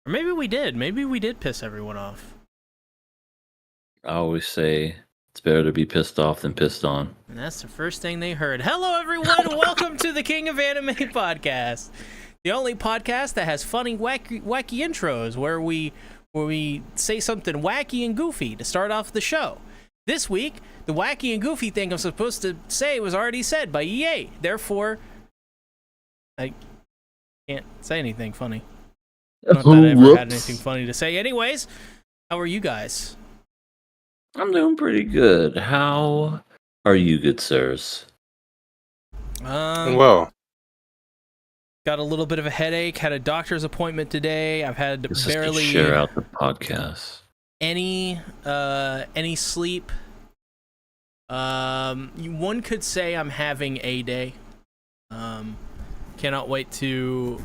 Or maybe we did. Maybe we did piss everyone off. I always say it's better to be pissed off than pissed on. And that's the first thing they heard. Hello, everyone. Welcome to the King of Anime podcast, the only podcast that has funny, wacky intros where we say something wacky and goofy to start off the show. This week, the wacky and goofy thing I'm supposed to say was already said by EA. Therefore, I can't say anything funny. Not that I ever had anything funny to say. Anyways, how are you guys? I'm doing pretty good. How are you, good sirs? Well, got a little bit of a headache. Had a doctor's appointment today. I've had barely share out the podcast. Any sleep. One could say I'm having a day. Cannot wait to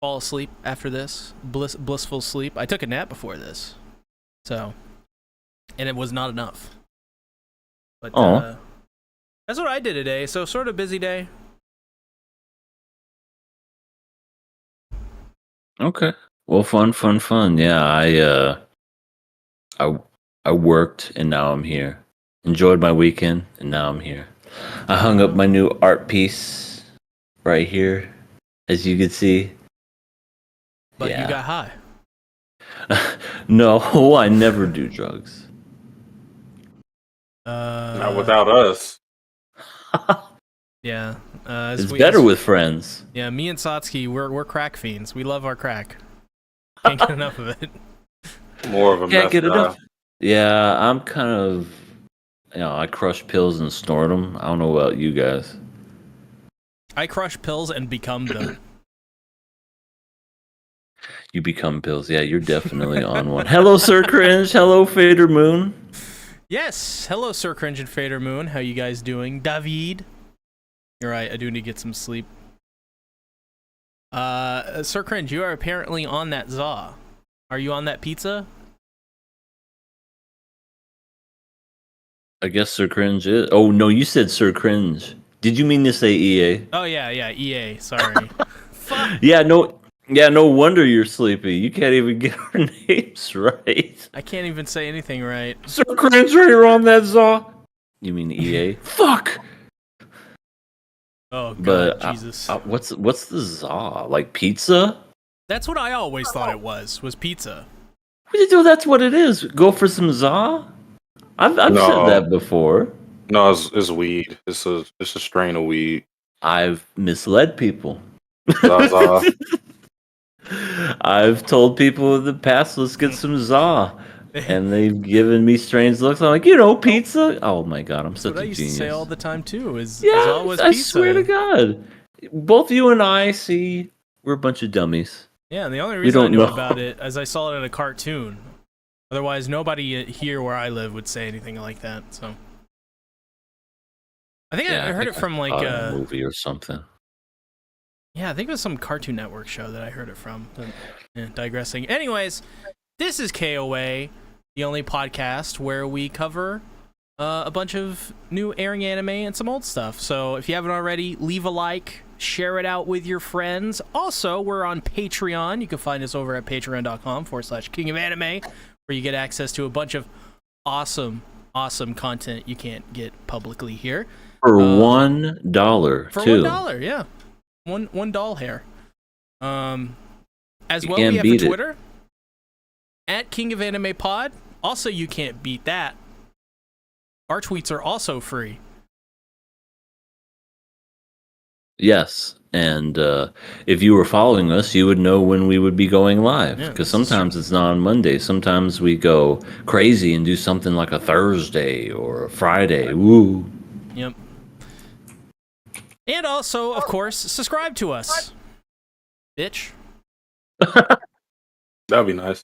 fall asleep after this. Blissful sleep. I took a nap before this, so, and it was not enough. But that's what I did today. So sort of busy day. Okay. Well, fun. Yeah, I worked and now I'm here. Enjoyed my weekend and now I'm here. I hung up my new art piece right here, as you can see. But you got high. No, I never do drugs. not without us. Yeah. It's better with friends. Yeah, me and Satsuki, we're crack fiends. We love our crack. Can't get enough of it. More of a Can't mess get enough. guy. Yeah, I'm kind of, I crush pills and snort them. I don't know about you guys. I crush pills and become them. You become pills. Yeah, you're definitely on one. Hello, Sir Cringe. Hello, Fader Moon. Yes. Hello, Sir Cringe and Fader Moon. How you guys doing? David? You're right. I do need to get some sleep. Sir Cringe, you are apparently on that za. Are you on that pizza? I guess Sir Cringe is. Oh, no, you said Sir Cringe. Did you mean to say EA? Oh, yeah, EA. Sorry. Fuck. Yeah, no wonder you're sleepy. You can't even get our names right. I can't even say anything right. Sir Cringe, right here on that Zaw. You mean EA? Fuck. Oh, God, But Jesus. what's the Zaw? Like pizza? That's what I always thought it was pizza. That's what it is. Go for some Zaw? I've No. said that before. No, it's weed. It's a strain of weed. I've misled people. Zaza. I've told people in the past, let's get some Zaw. And they've given me strange looks. I'm like, pizza? Oh my God, I'm such That's what a I used genius. to say all the time, too, is Yeah, always I pizza. swear to God. Both you and I, see, we're a bunch of dummies. Yeah, and the only reason I don't knew know. about it is I saw it in a cartoon. Otherwise, nobody here where I live would say anything like that, so. I think I heard it from, like, a movie or something. yeah, I think it was some Cartoon Network show that I heard it from. But, yeah, digressing. Anyways, this is KOA, the only podcast where we cover a bunch of new airing anime and some old stuff. So if you haven't already, leave a like, share it out with your friends. Also, we're on Patreon. You can find us over at patreon.com/King of Anime, where you get access to a bunch of awesome content you can't get publicly here. For $1, For too. $1, yeah. One doll hair. As You well, can't we have a beat it. Twitter at King of Anime Pod. Also, you can't beat that. Our tweets are also free. Yes, and if you were following us, you would know when we would be going live. Yeah, Because this is sometimes it's not on Monday. Sometimes we go crazy and do something like a Thursday or a Friday. Woo. Yep. And also, of course, subscribe to us. Bitch. That'd be nice.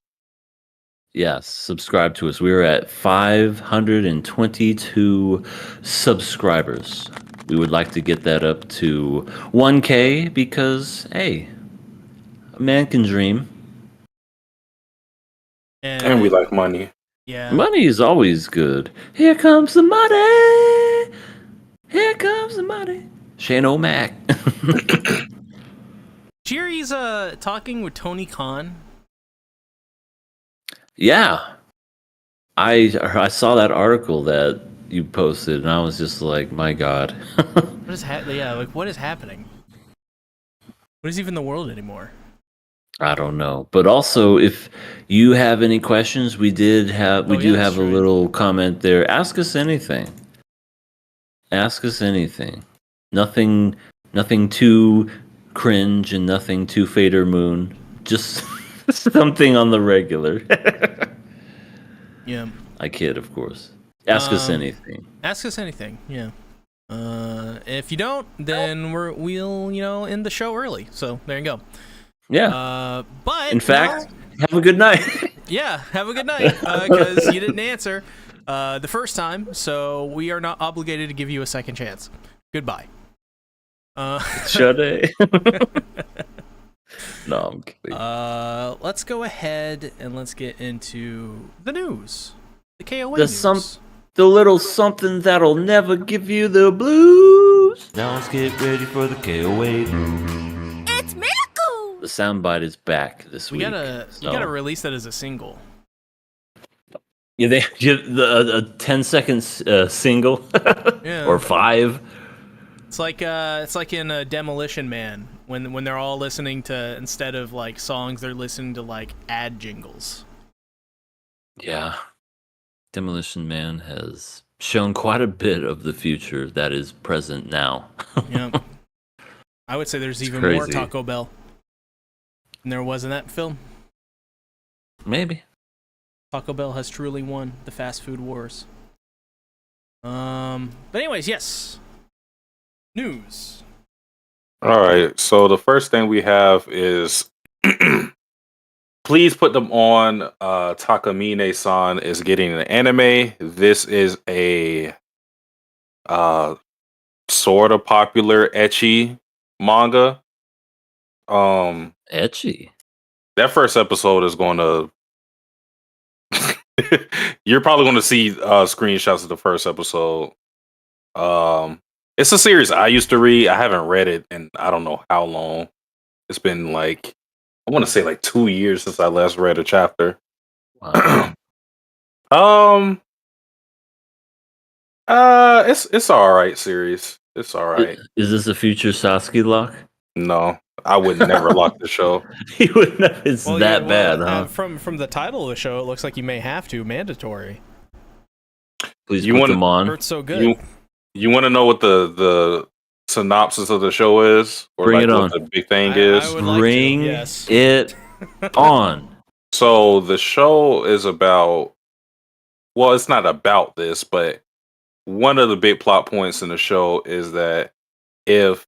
Yes, subscribe to us. We're at 522 subscribers. We would like to get that up to 1K because, hey, a man can dream. And we like money. Yeah. Money is always good. Here comes the money. Here comes the money. Shane O'Mac. Jerry's talking with Tony Khan Yeah, I saw that article that you posted, and I was just like, my God. What is yeah, like what is happening? What is even the world anymore? I don't know. But also, if you have any questions, we do have that's a right. little comment there. Ask us anything. Ask us anything. Nothing too cringe and nothing too Fader Moon. Just something on the regular. Yeah. I kid, of course. Ask us anything. Ask us anything. Yeah. If you don't, then we'll end the show early. So there you go. Yeah. But In fact, have a good night. yeah, have a good night because you didn't answer the first time, so we are not obligated to give you a second chance. Goodbye. Shade. No, I'm kidding. Let's go ahead and let's get into the news. The KOA The news. The little something that'll never give you the blues. Now let's get ready for the KOA. It's Miracle! The soundbite is back this week. You gotta release that as a single. Yeah, they give a 10-second single, Yeah. or 5. It's like in Demolition Man when they're all listening to, instead of like songs, they're listening to like ad jingles. Yeah, Demolition Man has shown quite a bit of the future that is present now. Yeah, I would say there's even crazy. more Taco Bell than there was in that film. Maybe. Taco Bell has truly won the fast food wars. But anyways, yes. News. All right. So the first thing we have is please put them on. Takamine-san is getting an anime. This is a sort of popular ecchi manga. Etchy. That first episode is going to you're probably going to see screenshots of the first episode. It's a series I used to read. I haven't read it in I don't know how long. It's been like I want to say like 2 years since I last read a chapter. Wow. It's all right series. It's all right. Is this a future Sasuke lock? No, I would never lock the show. He wouldn't have, it's that bad, huh? From the title of the show, it looks like you may have to. Mandatory. Please You put wanna- them on. Hurts so good. You want to know what the synopsis of the show is, or Bring like it what on. the big thing I is? would like to, Bring yes. it on. So the show is about. Well, it's not about this, but one of the big plot points in the show is that if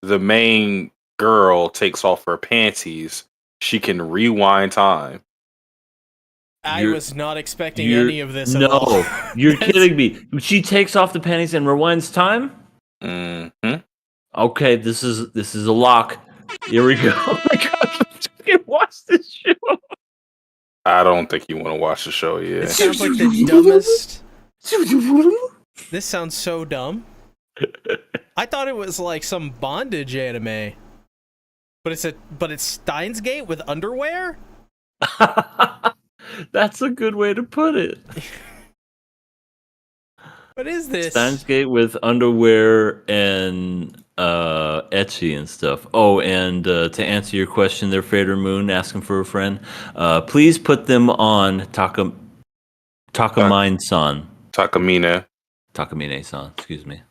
the main girl takes off her panties, she can rewind time. I was not expecting any of this at No, all. you're kidding me. She takes off the panties and rewinds time? Mm-hmm. Okay, this is a lock. Here we go. Oh my gosh, I watch this show. I don't think you want to watch the show It yet. sounds like the dumbest. This sounds so dumb. I thought it was like some bondage anime, but it's Steins Gate with underwear. That's a good way to put it. What is this? Steins Gate with underwear and ecchi and stuff. Oh, and to answer your question there, Fader Moon, asking for a friend, please put them on Takamine-san. Takamine-san, excuse me.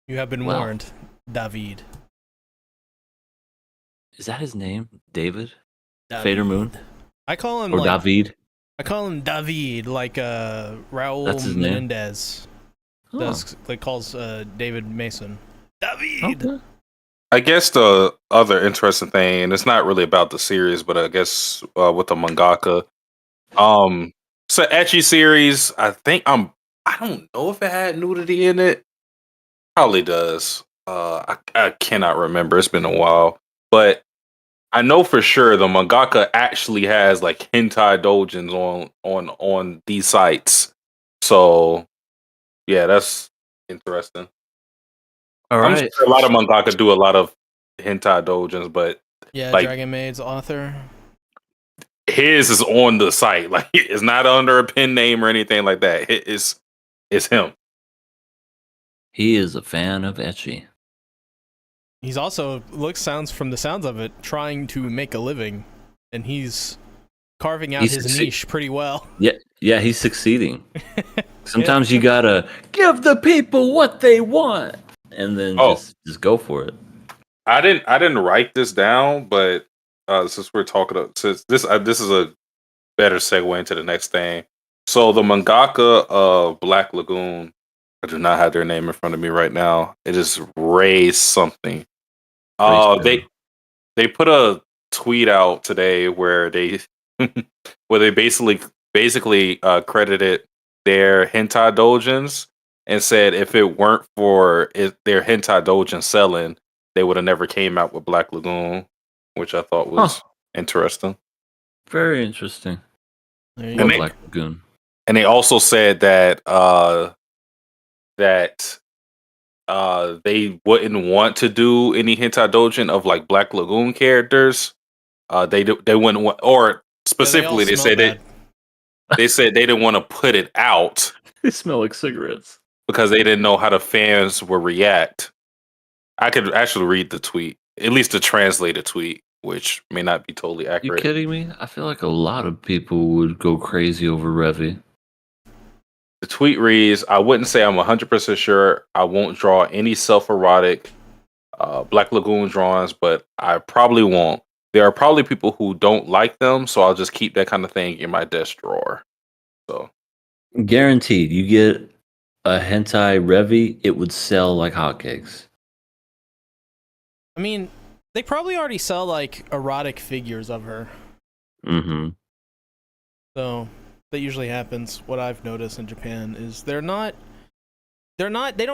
You have been Wow. warned, David. Is that his name? David? David. Fader Moon? I call him Or like David? I call him David, like Raul That's his name? Menendez Oh. does. Like calls David Mason. David. Okay. I guess the other interesting thing, and it's not really about the series, but I guess with the mangaka, it's an ecchi series. I don't know if it had nudity in it. Probably does. I cannot remember. It's been a while, but I know for sure the mangaka actually has like hentai doujins on these sites. So yeah, that's interesting. All I'm right. sure a lot of mangaka do a lot of hentai doujins, but Yeah, Like Dragon Maid's author. his is on the site. Like it's not under a pen name or anything like that. It's him. He is a fan of ecchi. He's also sounds from the sounds of it trying to make a living, and he's carving out his niche pretty well. Yeah, he's succeeding. Sometimes you gotta give the people what they want, and then just go for it. I didn't write this down, but since we're talking, since this is a better segue into the next thing. So the mangaka of Black Lagoon, I do not have their name in front of me right now. It is Ray something. They put a tweet out today where they basically credited their hentai doujins and said if it weren't for their hentai doujin selling, they would have never came out with Black Lagoon, which I thought was interesting. Very interesting. There you go. Black Lagoon. And they also said that they wouldn't want to do any hentai doujin of like Black Lagoon characters. They wouldn't want, or specifically they said they said they didn't want to put it out. They smell like cigarettes because they didn't know how the fans would react. I could actually read the tweet, at least the translated tweet, which may not be totally accurate. You kidding me? I feel like a lot of people would go crazy over Revy. The tweet reads, I wouldn't say I'm 100% sure I won't draw any self-erotic Black Lagoon drawings, but I probably won't. There are probably people who don't like them, so I'll just keep that kind of thing in my desk drawer. So, guaranteed, you get a hentai Revy, it would sell like hotcakes. I mean, they probably already sell like erotic figures of her. Mm-hmm. So that usually happens. What I've noticed in Japan is they don't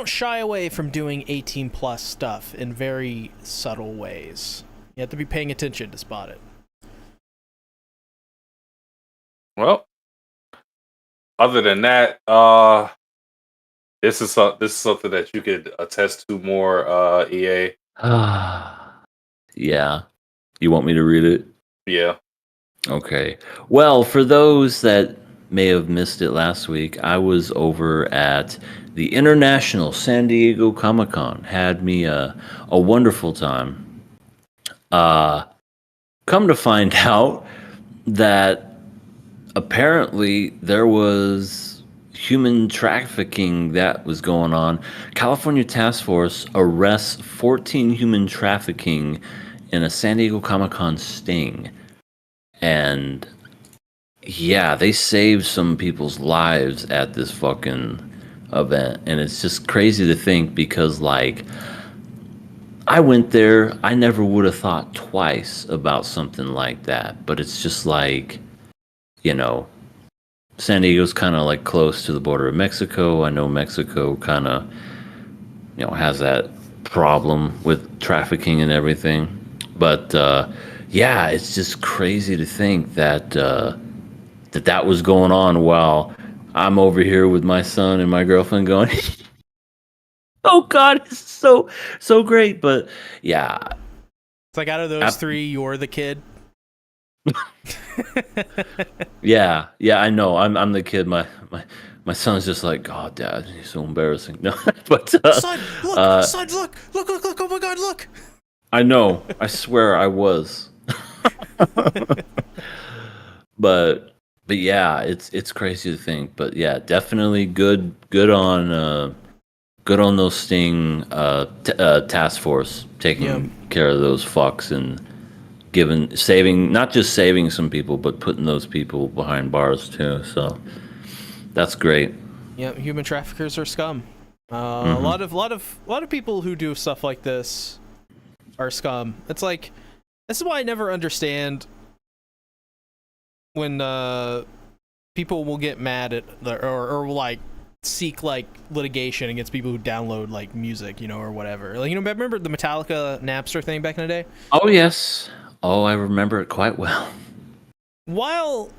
shy away from doing 18 plus stuff in very subtle ways. You have to be paying attention to spot it. Well, other than that, this is something that you could attest to more, EA. Yeah. You want me to read it? Yeah. Okay. Well, for those that may have missed it last week, I was over at the International San Diego Comic-Con. Had me a wonderful time. Come to find out that apparently there was human trafficking that was going on. California Task Force arrests 14 human trafficking in a San Diego Comic-Con sting. And yeah, they saved some people's lives at this fucking event. And it's just crazy to think because, like, I went there, I never would have thought twice about something like that. But it's just like, you know, San Diego's kind of like close to the border of Mexico. I know Mexico kind of, you know, has that problem with trafficking and everything. But yeah, it's just crazy to think that that was going on while I'm over here with my son and my girlfriend going, oh God, it's so great. But yeah, it's like out of those three, you're the kid. yeah, I know. I'm the kid. My son's just like, God, Dad, he's so embarrassing. No, but son, look, oh my God, look. I know. I swear I was. but yeah, it's crazy to think. But yeah, definitely good on those Sting task force taking care of those fucks and not just saving some people, but putting those people behind bars too. So that's great. Yeah, human traffickers are scum. A lot of people who do stuff like this are scum. It's like, this is why I never understand when people will get mad at or like seek like litigation against people who download like music, you know, or whatever. Like, you know, remember the Metallica Napster thing back in the day? Oh yes. Oh, I remember it quite well. While,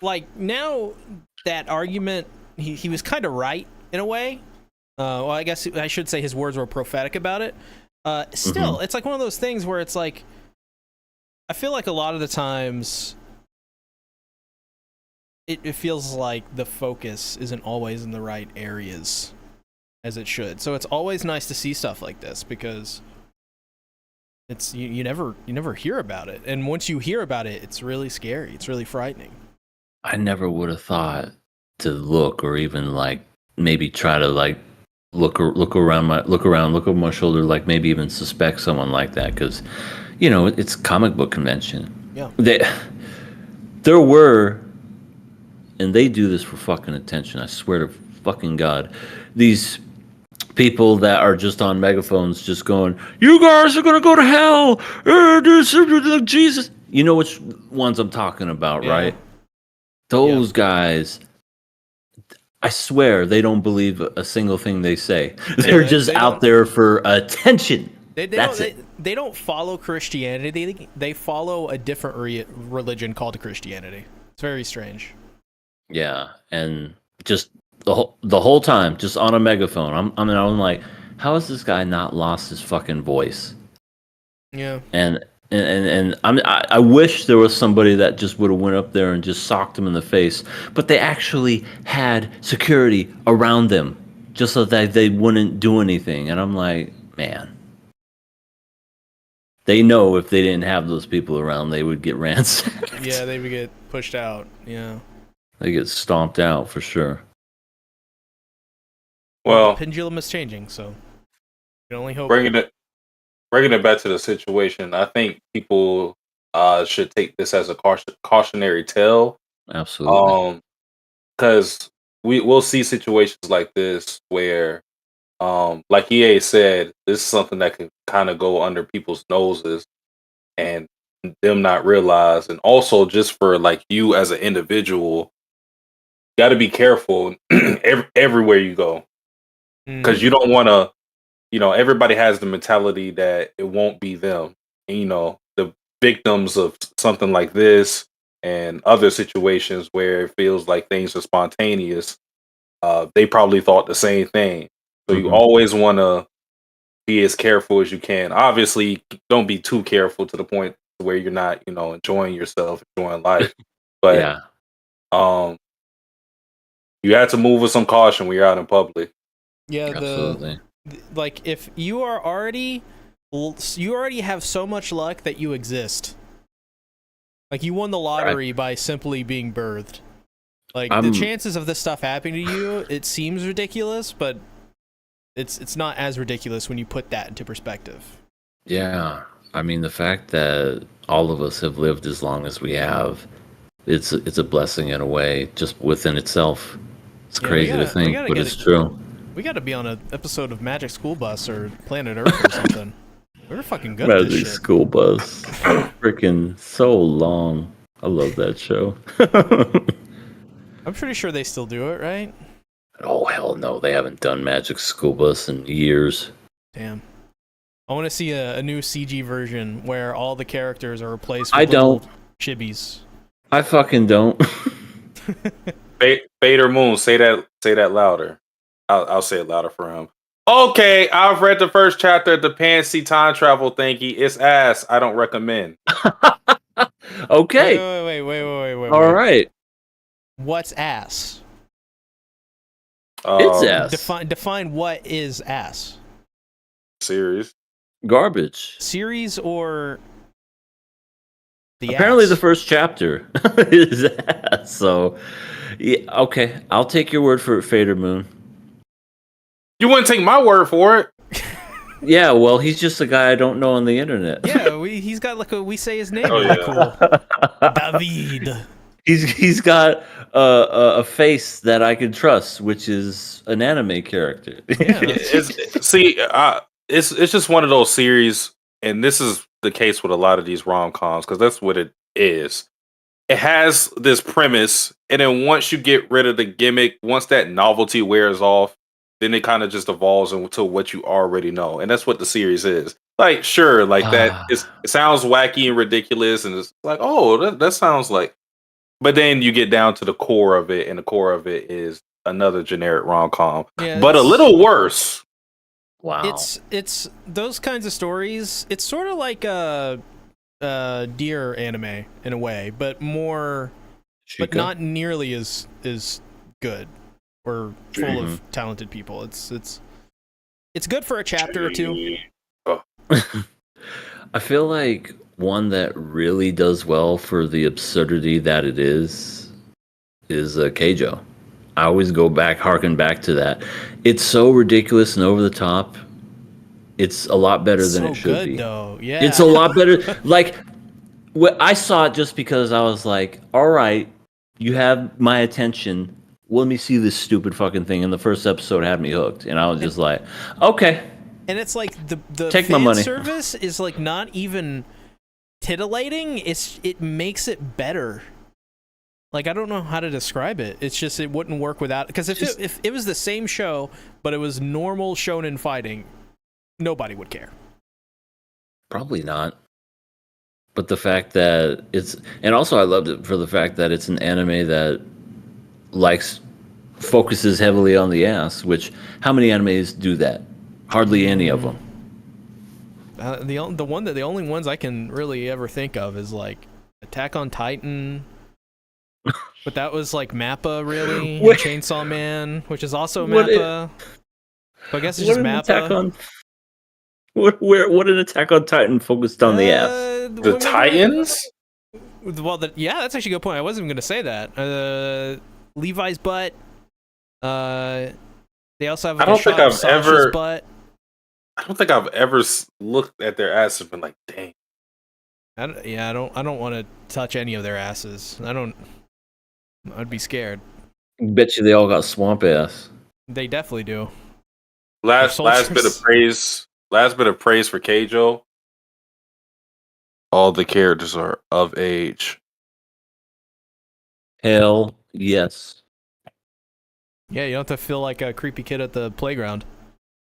like, now that argument, he was kind of right in a way. Well, I guess I should say his words were prophetic about it. Still, it's like one of those things where it's like, I feel like a lot of the times it feels like the focus isn't always in the right areas as it should. So it's always nice to see stuff like this because it's you never hear about it, and once you hear about it, it's really scary. It's really frightening. I never would have thought to look or even like maybe try to like look around, look over my shoulder, like maybe even suspect someone like that because you know it's comic book convention. Yeah. There were, and they do this for fucking attention. I swear to fucking God, these people that are just on megaphones, just going, "You guys are gonna go to hell, Jesus." You know which ones I'm talking about, Yeah. right? Those guys, I swear they don't believe a single thing they say. They're just out there for attention. That's it. They don't follow Christianity. They follow a different religion called Christianity. It's very strange. Yeah, and just the whole time, just on a megaphone. I'm like, how has this guy not lost his fucking voice? Yeah. And I wish there was somebody that just would have went up there and just socked him in the face, but they actually had security around them just so that they wouldn't do anything. And I'm like, man, they know if they didn't have those people around, they would get ransacked. Yeah, they would get pushed out. Yeah. They get stomped out for sure. Well, the pendulum is changing, so you can only hope. bringing it back to the situation, I think people should take this as a cautionary tale. Absolutely. Because we'll see situations like this where, like EA said, this is something that can kind of go under people's noses and them not realize. And also, just for like you as an individual, got to be careful everywhere you go because you don't want to. You know, everybody has the mentality that it won't be them. And, you know, the victims of something like this and other situations where it feels like things are spontaneous, they probably thought the same thing. So you always want to be as careful as you can. Obviously, don't be too careful to the point where you're not, you know, enjoying yourself, enjoying life. But Yeah. You have to move with some caution when you're out in public. Yeah, Absolutely. like if you already have so much luck that you exist. Like you won the lottery by simply being birthed. Like the chances of this stuff happening to you, it seems ridiculous, but it's not as ridiculous when you put that into perspective. Yeah. I mean, the fact that all of us have lived as long as we have, it's a blessing in a way, just within itself. It's crazy to think, but it's true. We got to be on an episode of Magic School Bus or Planet Earth or something. We're fucking good at this shit. Magic School Bus. Freaking so long. I love that show. I'm pretty sure they still do it, right? Oh, hell no. They haven't done Magic School Bus in years. Damn. I want to see a new CG version where all the characters are replaced with little chibis. I fucking don't. Vader Moon, say that louder. I'll say it louder for him. Okay, I've read the first chapter of the Pansy time travel thingy. It's ass. I don't recommend. Okay. Wait. All right. What's ass? It's ass. Define what is ass. Series. Garbage. Series or apparently ass? The first chapter is ass. So, yeah, okay. I'll take your word for it, Fader Moon. You wouldn't take my word for it. Yeah, well, he's just a guy I don't know on the internet. Yeah, he's got like we say his name. Oh, yeah. Cool. David. He's got a face that I can trust, which is an anime character. Yeah, it's just one of those series, and this is the case with a lot of these rom-coms because that's what it is. It has this premise, and then once you get rid of the gimmick, once that novelty wears off, then it kind of just evolves into what you already know, and that's what the series is. Like, sure, like that. It sounds wacky and ridiculous, and it's like, oh, that sounds like. But then you get down to the core of it, and the core of it is another generic rom-com, but a little worse. Wow. It's those kinds of stories. It's sort of like deer anime in a way, but more, but Chica? not nearly as good or full Mhm. of talented people. It's good for a chapter or two. I feel like one that really does well for the absurdity that it is Keijo. I always harken back to that. It's so ridiculous and over the top. It's a lot better than So it should good be. though, yeah. It's a lot better. Like, I saw it just because I was like, all right, you have my attention. Let me see this stupid fucking thing. And the first episode had me hooked. And I was just like, okay, And it's like the Take my fan money. service is like not even titillating. It makes it better. Like I don't know how to describe it. It's just it wouldn't work without, because if it was the same show but it was normal shonen fighting, nobody would care. probably not. But the fact that and also I loved it for the fact that it's an anime that focuses heavily on the ass, which how many animes do that? Hardly any of them. The only ones I can really ever think of is like Attack on Titan, but that was like Mappa really, and What- Chainsaw Man, which is also What Mappa. So I guess it's just Mappa. What an Attack on Titan focused on the ass. The Titans? Well, yeah, that's actually a good point. I wasn't even going to say that. Levi's butt. They also have like, I don't a shot think of I've Sasha's ever- butt. I don't think I've ever looked at their ass and been like, dang. I don't want to touch any of their asses. I'd be scared. Bet you they all got swamp ass. They definitely do. Last soldiers. bit of praise. Last bit of praise for Keijo. All the characters are of age. Hell yes. Yeah, you don't have to feel like a creepy kid at the playground.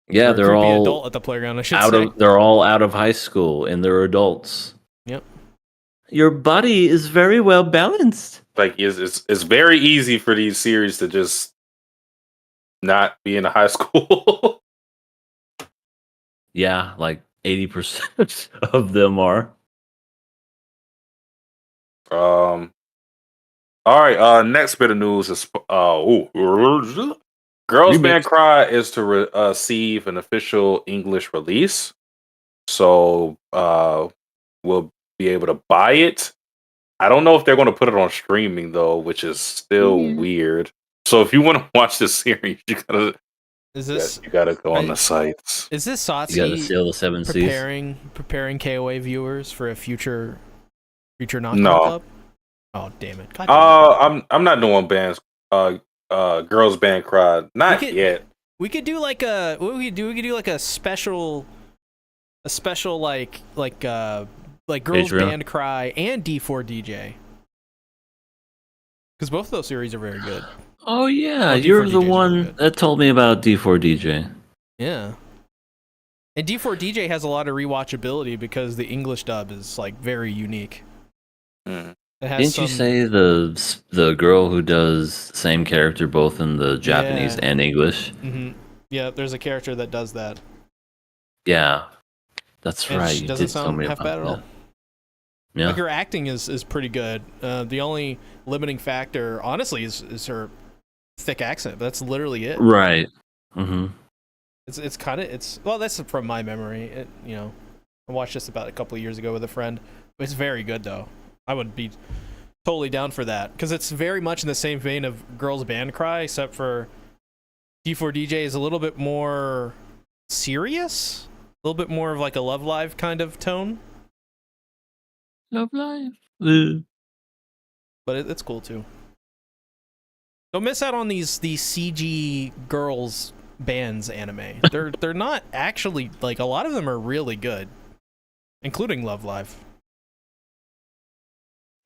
Yeah, Or a they're creepy all adult at the playground, I should say. they're all out of high school and they're adults. Yep. Your body is very well balanced. Like it's very easy for these series to just not be in a high school. Yeah, like 80% of them are. All right. Next bit of news is Girls Remix. Band Cry is to receive an official English release, so we'll be able to buy it. I don't know if they're going to put it on streaming though, which is still weird. So if you want to watch this series, you gotta go on the sites. Is this You got to Satsuki sail the seven seas. preparing KOA viewers for a future knockout No. club? Oh damn it! God damn it. I'm not doing bands. Girls Band Cry, not We could- yet. We could do like a special like Girls Patreon. Band Cry and D4 DJ, because both of those series are very good. Oh yeah, Well, you're D4 the DJ 's really one good. that told me about D4DJ. Yeah. And D4 DJ has a lot of rewatchability because the English dub is like very unique. Mm. It has Didn't you say the girl who does the same character both in the Japanese Yeah. and English? Hmm. Yeah, there's a character that does that. Yeah, that's And right. she You doesn't did tell sound me half about bad at all. that. Yeah. Like her acting is pretty good. The only limiting factor, honestly, is her thick accent. But that's literally it. Right. Mm-hmm. It's kind of well, that's from my memory. I watched this about a couple of years ago with a friend. It's very good though. I would be totally down for that because it's very much in the same vein of Girls Band Cry, except for D4DJ is a little bit more serious, a little bit more of like a Love Live kind of tone. Love life. But it's cool too. Don't miss out on these CG girls bands anime. They're not actually, like, a lot of them are really good, including Love Live.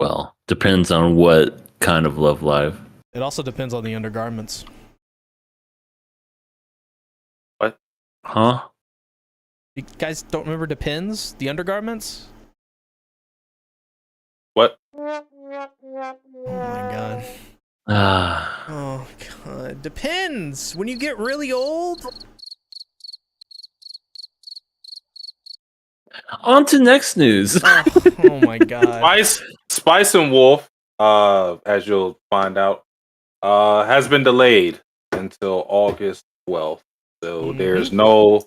Well, depends on what kind of Love Live. It also depends on the undergarments. Huh? You guys don't remember Depends? The undergarments? What? Oh my god. Ah. Oh god. Depends. When you get really old. On to next news. Oh my god. Spice and Wolf, as you'll find out, has been delayed until August 12th. So there's no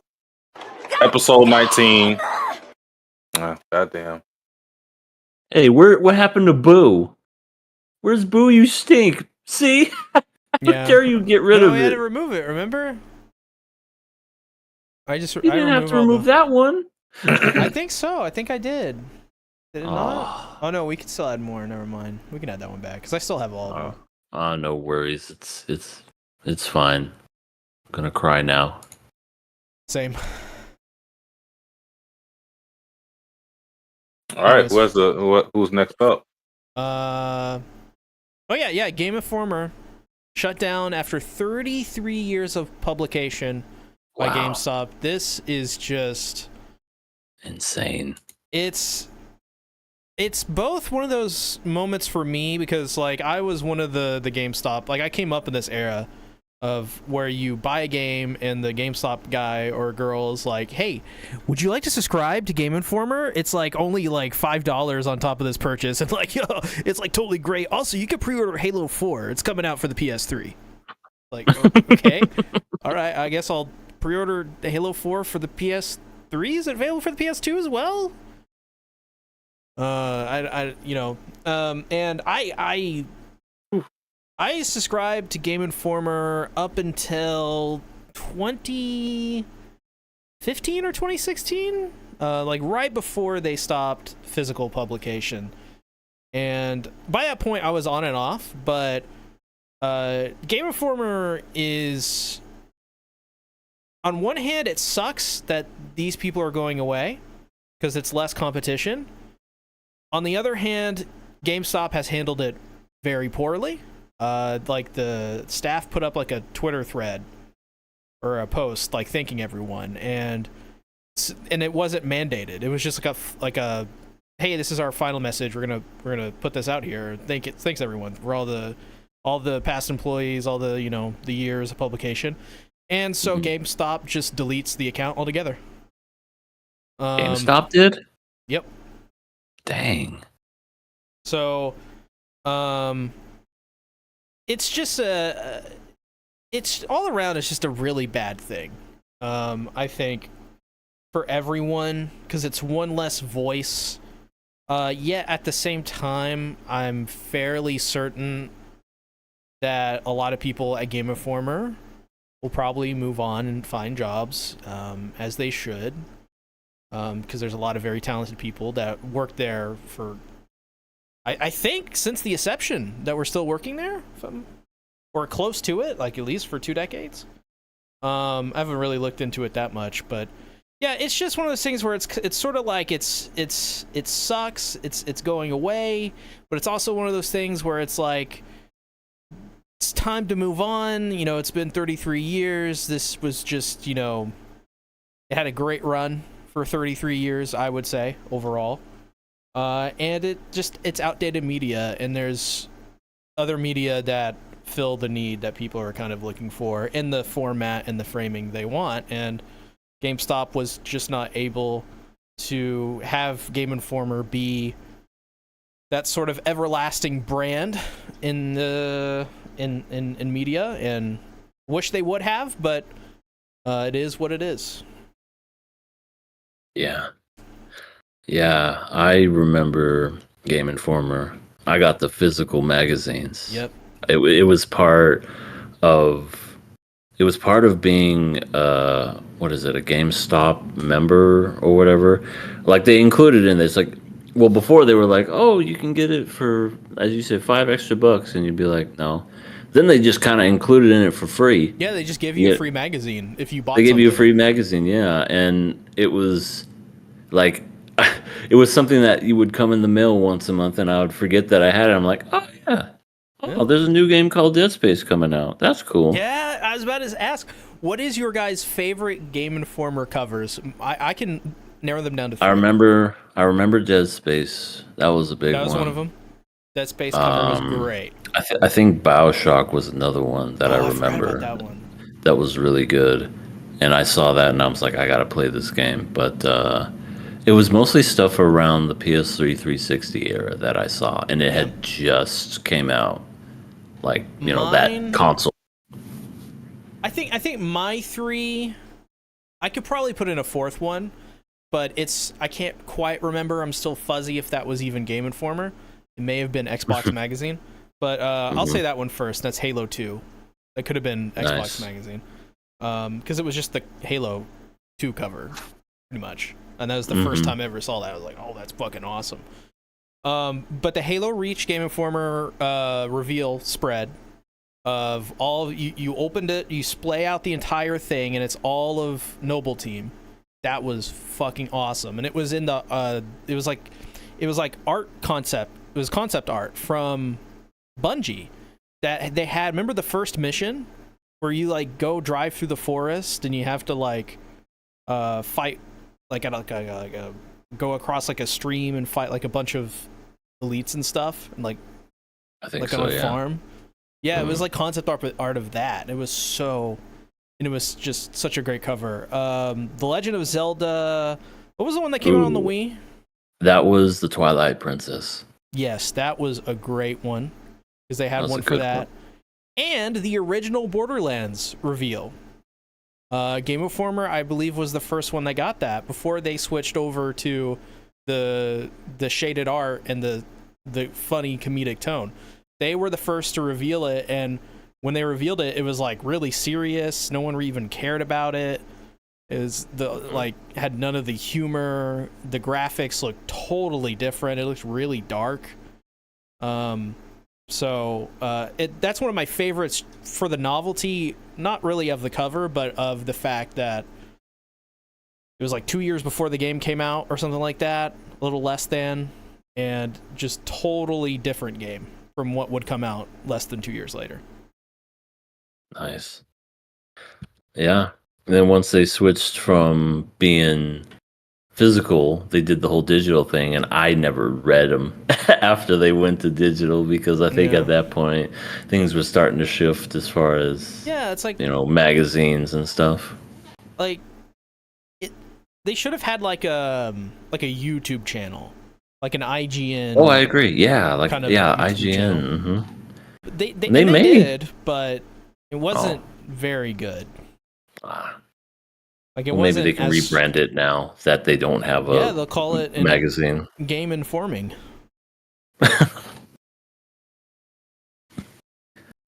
episode 19. Goddamn. Hey, what happened to Boo? Where's Boo? You stink. See? How dare you get rid of we it? had to remove it, remember? You didn't have to remove that one. I think so. I think I did. Did it not? Oh. Oh no, we can still add more. Never mind. We can add that one back because I still have all of them. Oh, no worries. It's fine. I'm gonna cry now. Same. All right, who's next up? Oh yeah. Game Informer shut down after 33 years of publication by GameStop. This is just insane. It's both one of those moments for me because like I was one of the GameStop, like I came up in this era of where you buy a game and the GameStop guy or girl is like, hey, would you like to subscribe to Game Informer? It's like only like $5 on top of this purchase, and like, yo, it's like totally great. Also, you can pre-order Halo 4. It's coming out for the PS3. Like, okay, all right, I guess I'll pre-order Halo 4 for the PS3. Is it available for the PS2 as well? And I subscribed to Game Informer up until 2015 or 2016, like right before they stopped physical publication. And by that point, I was on and off. But Game Informer is, on one hand, it sucks that these people are going away because it's less competition. On the other hand, GameStop has handled it very poorly. Like the staff put up like a Twitter thread or a post like thanking everyone, and it wasn't mandated. It was just like a hey, this is our final message. We're gonna put this out here. Thanks everyone for all the past employees, all the the years of publication. And so GameStop just deletes the account altogether. GameStop did? Yep. Dang. So, it's just it's all around. It's just a really bad thing. I think for everyone because it's one less voice. Yet at the same time, I'm fairly certain that a lot of people at Game Informer will probably move on and find jobs, as they should, because there's a lot of very talented people that work there for. I think since the inception that we're still working there, or close to it, like at least for 2 decades. I haven't really looked into it that much, but yeah, it's just one of those things where it's sort of like it sucks, it's going away, but it's also one of those things where it's like it's time to move on. It's been 33 years. This was just it had a great run for 33 years, I would say overall. And it's outdated media, and there's other media that fill the need that people are kind of looking for in the format and the framing they want, and GameStop was just not able to have Game Informer be that sort of everlasting brand in media, and wish they would have, but it is what it is. Yeah, I remember Game Informer. I got the physical magazines. Yep. It was part of being what is it, a GameStop member or whatever. Like they included in this, like, well, before they were like, oh, you can get it for, as you said, $5 extra, and you'd be like, no. Then they just kind of included in it for free. Yeah, they just gave you a free magazine if you bought. They gave you a free magazine, yeah, and it was like. It was something that you would come in the mail once a month, and I would forget that I had it. I'm like, oh yeah, there's a new game called Dead Space coming out. That's cool. Yeah, I was about to ask, what is your guys' favorite Game Informer covers? I can narrow them down to 3. I remember Dead Space. That was a big one. That was one of them. Dead Space cover was great. I think BioShock was another one that I remember. I forgot about that one. That was really good, and I saw that, and I was like, I gotta play this game, but. It was mostly stuff around the PS3 360 era that I saw, and it had just came out. Like, that Mine- console. I think my 3, I could probably put in a fourth one, but I can't quite remember. I'm still fuzzy if that was even Game Informer. It may have been Xbox Magazine, but I'll say that one first. That's Halo 2. That could have been Xbox Magazine, because it was just the Halo 2 cover, pretty much, and that was the first time I ever saw that. I was like, oh, that's fucking awesome. But the Halo Reach Game Informer reveal spread of all you opened it, you splay out the entire thing, and it's all of Noble Team. That was fucking awesome, and it was in the it was like art concept. It was concept art from Bungie that they had. Remember the first mission where you like go drive through the forest and you have to like fight like go across like a stream and fight like a bunch of elites and stuff, and like I think like so, on a yeah. farm. Yeah, it was like concept art of that. It was it was just such a great cover. The Legend of Zelda. What was the one that came out on the Wii? That was the Twilight Princess. Yes, that was a great one because they had That's one a for good that. one. And the original Borderlands reveal. Game Informer, I believe, was the first one that got that before they switched over to the shaded art and the funny comedic tone. They were the first to reveal it, and when they revealed it, it was like really serious. No one even cared about it. It was had none of the humor. The graphics looked totally different. It looked really dark. So that's one of my favorites for the novelty, not really of the cover, but of the fact that it was like 2 years before the game came out or something like that, a little less than, and just totally different game from what would come out less than 2 years later. Nice. Yeah. And then once they switched from being physical, they did the whole digital thing, and I never read them after they went to digital because I think at that point things were starting to shift as far as it's like magazines and stuff. Like they should have had like a YouTube channel, like an IGN. Oh, I agree. Yeah, like kind of IGN. Mm-hmm. They made did, but it wasn't very good. Like maybe they can rebrand it now that they don't have a they'll call it magazine. Game Informing.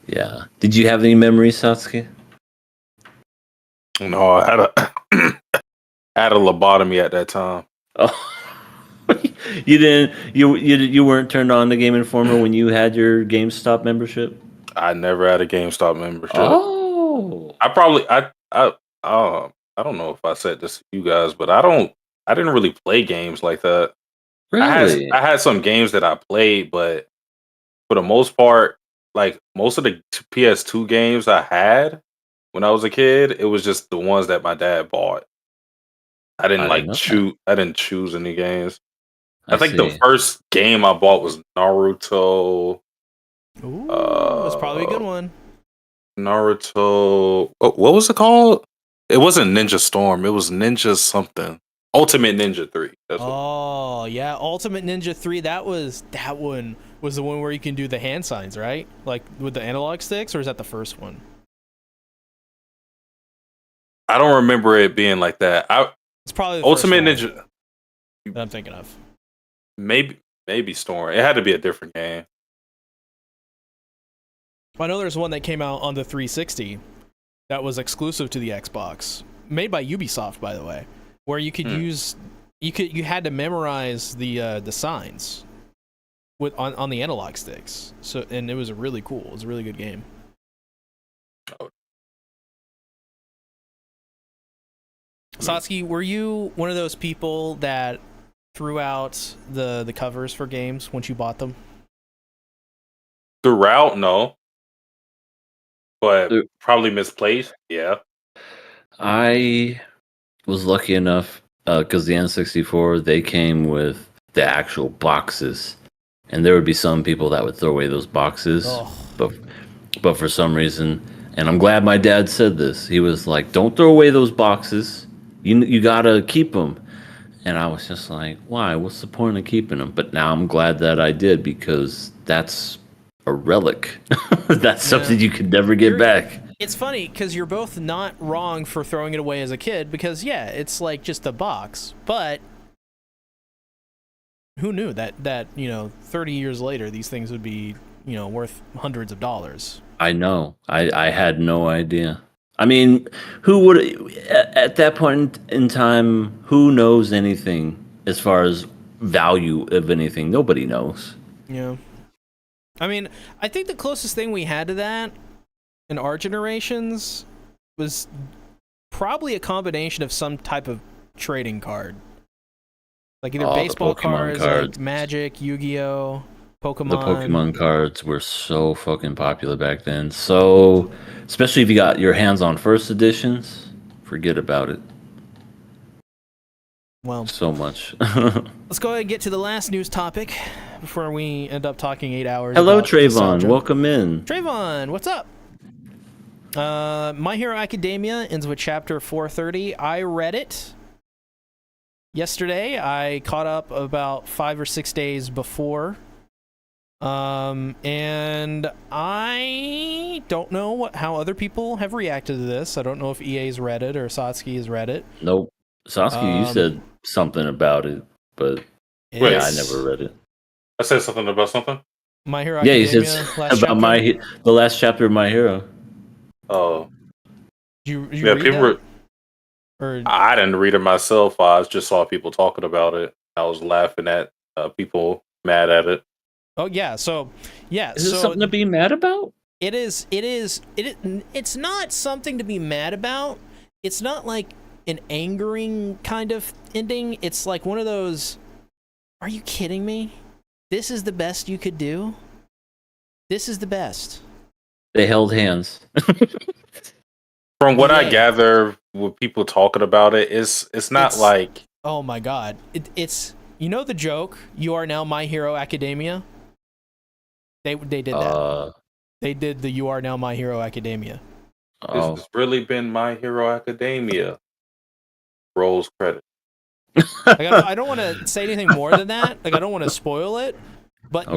Yeah. Did you have any memories, Satsuki? No, I had a lobotomy at that time. Oh, you didn't. You weren't turned on to Game Informer when you had your GameStop membership. I never had a GameStop membership. Oh, I don't know if I said this to you guys, but I didn't really play games like that. really? I had some games that I played, but for the most part, like most of the PS2 games I had when I was a kid, it was just the ones that my dad bought. I didn't choose. I didn't choose any games. I think the first game I bought was Naruto. Ooh, that's probably a good one. Naruto. What was it called? It wasn't Ninja Storm. It was Ninja something. Ultimate Ninja 3. Yeah, Ultimate Ninja 3. That one was the one where you can do the hand signs, right? Like with the analog sticks, or is that the first one? I don't remember it being like that. It's probably the Ultimate first Ninja that I'm thinking of. Maybe Storm. It had to be a different game. I know there's one that came out on the 360 that was exclusive to the Xbox, made by Ubisoft, by the way, where you could you had to memorize the signs on the analog sticks. So, and it was really cool. It was a really good game. Satsuki, were you one of those people that threw out the covers for games once you bought them? Throughout, no. But probably misplaced, yeah. I was lucky enough because the N64, they came with the actual boxes, and there would be some people that would throw away those boxes, but for some reason, and I'm glad my dad said this, he was like, "Don't throw away those boxes. You gotta keep them." And I was just like, why? What's the point of keeping them? But now I'm glad that I did because that's a relic. That's something you could never get back. It's funny because you're both not wrong for throwing it away as a kid because, yeah, it's like just a box. But who knew that 30 years later, these things would be, worth hundreds of dollars. I know. I had no idea. I mean, who would at that point in time? Who knows anything as far as value of anything? Nobody knows. Yeah. I mean, I think the closest thing we had to that in our generations was probably a combination of some type of trading card, like either baseball cards, like Magic, Yu-Gi-Oh, Pokemon. The Pokemon cards were so fucking popular back then. So, especially if you got your hands on first editions, forget about it. Well, so much. Let's go ahead and get to the last news topic before we end up talking 8 hours. Hello, Trayvon. Welcome in. Trayvon, what's up? My Hero Academia ends with chapter 430. I read it yesterday. I caught up about 5 or 6 days before. And I don't know how other people have reacted to this. I don't know if EA's read it or Satsuki has read it. Nope. Satsuki, you said something about it, but I never read it. I said something about something? My Hero Academia. Yeah, you said about the last chapter of My Hero. Oh. You read it? I didn't read it myself. I just saw people talking about it. I was laughing at people mad at it. Oh yeah, is it something to be mad about? It is. It's not something to be mad about. It's not like an angering kind of ending. It's like one of those, are you kidding me? This is the best you could do? This is the best. They held hands. From what I gather with people talking about it, it's not like... Oh my god. It's the joke, you are now My Hero Academia? They did that. They did the You Are Now My Hero Academia. This has really been My Hero Academia. Rolls credit. I don't want to say anything more than that. Like, I don't want to spoil it. But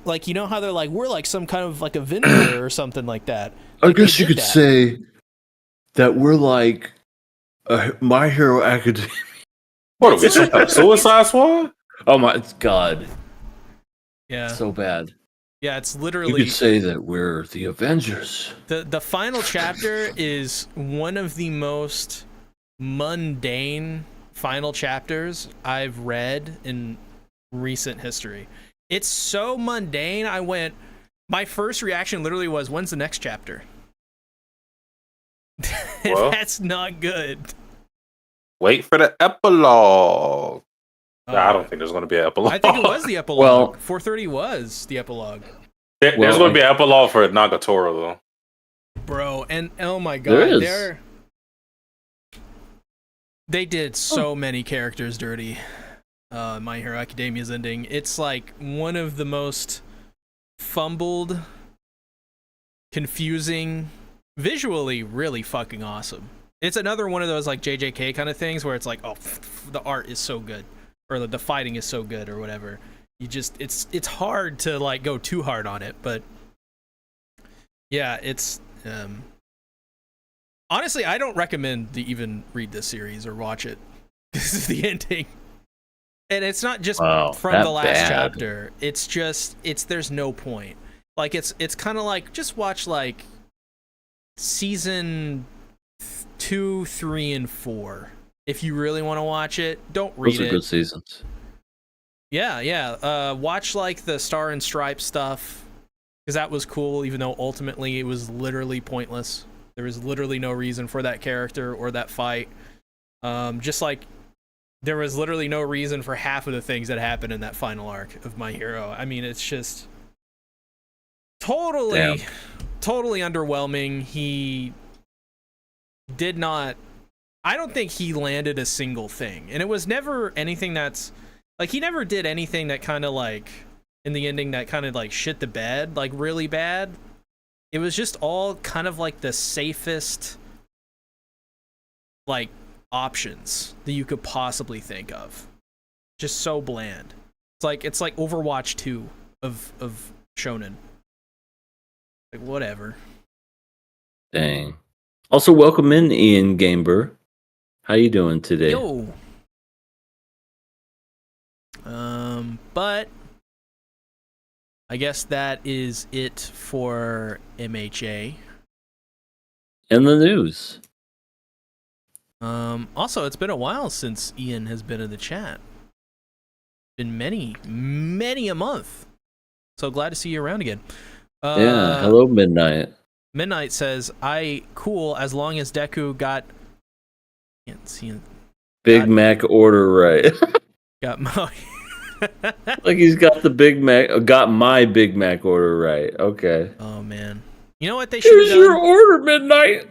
like you know how they're like, we're like some kind of like a vendor or something like that. Like, I guess you could say that we're like My Hero Academia. What are we, some kind of Suicide Squad? Oh my god. Yeah. So bad. Yeah, it's literally... You could say that we're the Avengers. The final chapter is one of the most mundane final chapters I've read in recent history. It's so mundane, my first reaction literally was, when's the next chapter? Well, that's not good. Wait for the epilogue. I don't think there's going to be an epilogue. I think it was the epilogue. Well, 430 was the epilogue. There's going to be an epilogue for Nagatoro, though. Bro, and oh my god, they did so many characters dirty. My Hero Academia's ending. It's like one of the most fumbled, confusing, visually really fucking awesome. It's another one of those like JJK kind of things where it's like, oh, the art is so good. Or the fighting is so good, or whatever. It's hard to like go too hard on it, but yeah, it's honestly, I don't recommend to even read this series or watch it. This is the ending, and it's not just from the last chapter. It's just there's no point. Like it's kind of like just watch like season 2, 3, and 4. If you really want to watch it, don't read it. Those are good seasons. Yeah. Watch like the Star and Stripe stuff, because that was cool, even though ultimately it was literally pointless. There was literally no reason for that character or that fight. Just like there was literally no reason for half of the things that happened in that final arc of My Hero. I mean, it's just totally underwhelming. He did not... I don't think he landed a single thing. And it was never anything that's... Like, he never did anything that kind of, like, in the ending that kind of, like, shit the bed, like, really bad. It was just all kind of, like, the safest, like, options that you could possibly think of. Just so bland. It's like Overwatch 2 of shonen. Like, whatever. Dang. Also, welcome in, Ian Gamer. How you doing today? Yo. But I guess that is it for MHA. In the news. Also, it's been a while since Ian has been in the chat. Been many a month. So glad to see you around again. Yeah. Hello, Midnight. Midnight says, cool as long as Deku got. Can't see it. Big Mac order right. Got my. Like he's got the Big Mac. Got my Big Mac order right. Okay. Oh man. You know what they should have Here's done? your order, Midnight.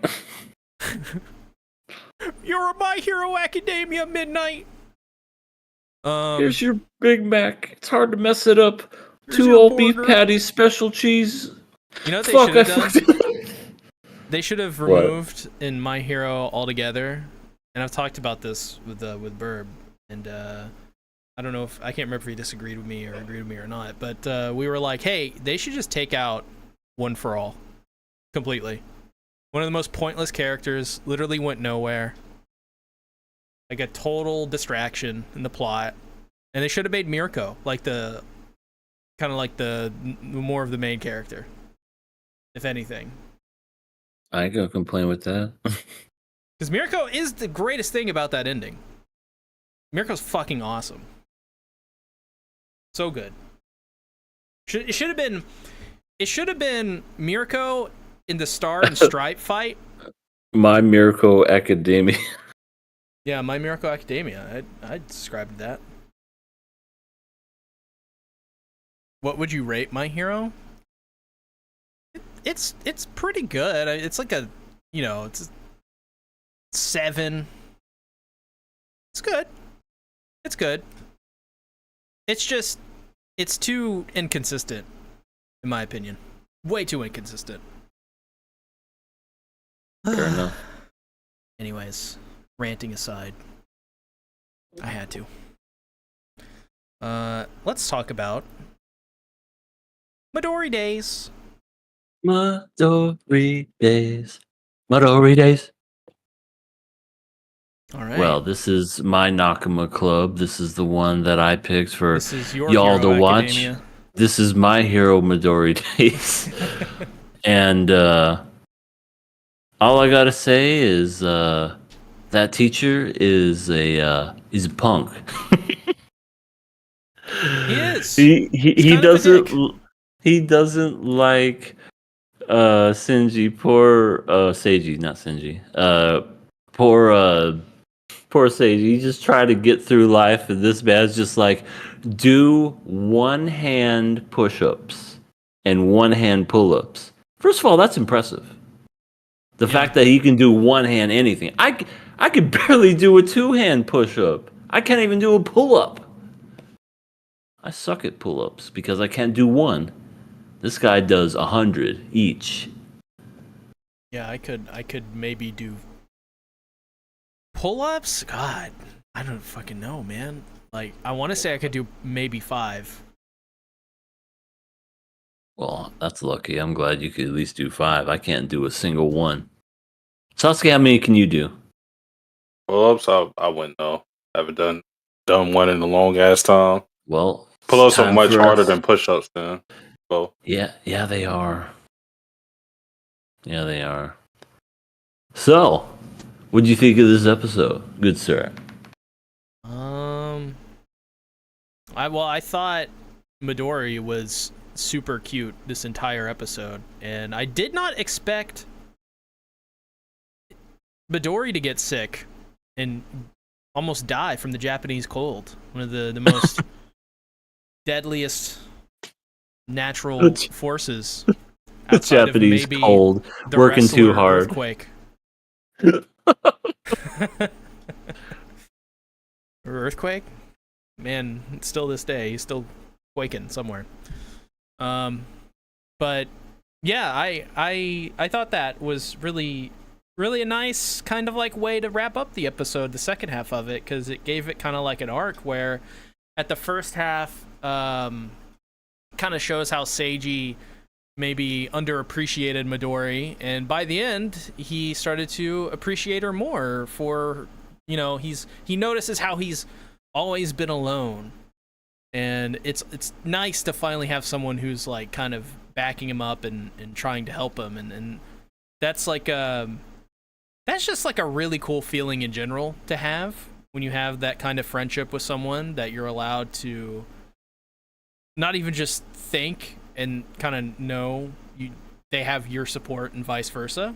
You're a My Hero Academia, Midnight. Here's your Big Mac. It's hard to mess it up. Here's 2 your old beef burger. patties, special cheese. You know what Fuck, they I should have fucked done? it. They should have What? removed in My Hero altogether. And I've talked about this with Burb, and I don't know if I can't remember if he disagreed with me or agreed with me or not. But we were like, hey, they should just take out One for All completely. One of the most pointless characters, literally went nowhere. Like a total distraction in the plot. And they should have made Mirko like the kind of like the more of the main character, if anything. I ain't gonna complain with that. Because Mirko is the greatest thing about that ending. Mirko's fucking awesome. So good. It should have been Mirko in the Star and Stripe fight. My Miracle Academia. Yeah, My Miracle Academia. I'd describe that. What would you rate My Hero? It's pretty good. It's like a, it's a 7. It's good. It's good. It's just, it's too inconsistent, in my opinion. Way too inconsistent. Fair enough. Anyways, ranting aside, I had to. Let's talk about Midori Days. Midori Days. Midori Days. All right. Well, this is my Nakama Club. This is the one that I picked for This is your y'all Hero to watch. Academia. This is my hero Midori Days. And all I gotta say is that teacher is a punk. He is. He kind of a dick. doesn't like Shinji. Poor Seiji, not Shinji. Poor Seiji. He just tried to get through life, and this man's just like, do one-hand push-ups and one-hand pull-ups. First of all, that's impressive. The fact that he can do one-hand anything. I could barely do a two-hand push-up. I can't even do a pull-up. I suck at pull-ups because I can't do one. This guy does 100 each. Yeah, I could maybe do pull-ups. God, I don't fucking know, man. Like, I want to say I could do maybe 5. Well, that's lucky. I'm glad you could at least do 5. I can't do a single one. Sasuke, how many can you do? Pull-ups, I wouldn't know. I haven't done one in a long ass time. Well, Pull-ups are time much for harder us- than push-ups, then. So Yeah, they are. Yeah, they are. So, what do you think of this episode, good sir? I thought Midori was super cute this entire episode, and I did not expect Midori to get sick and almost die from the Japanese cold. One of the most deadliest natural forces. The outside of Japanese maybe cold, the working too wrestler hard. Earthquake. Earthquake? Man, still this day, he's still quaking somewhere. But yeah, I thought that was really really a nice kind of like way to wrap up the episode, the second half of it, because it gave it kind of like an arc where at the first half kind of shows how Seiji maybe underappreciated Midori, and by the end he started to appreciate her more for, you know, he notices how he's always been alone, and it's nice to finally have someone who's like kind of backing him up and trying to help him, and that's like that's just like a really cool feeling in general to have when you have that kind of friendship with someone that you're allowed to not even just think and kind of know they have your support and vice versa.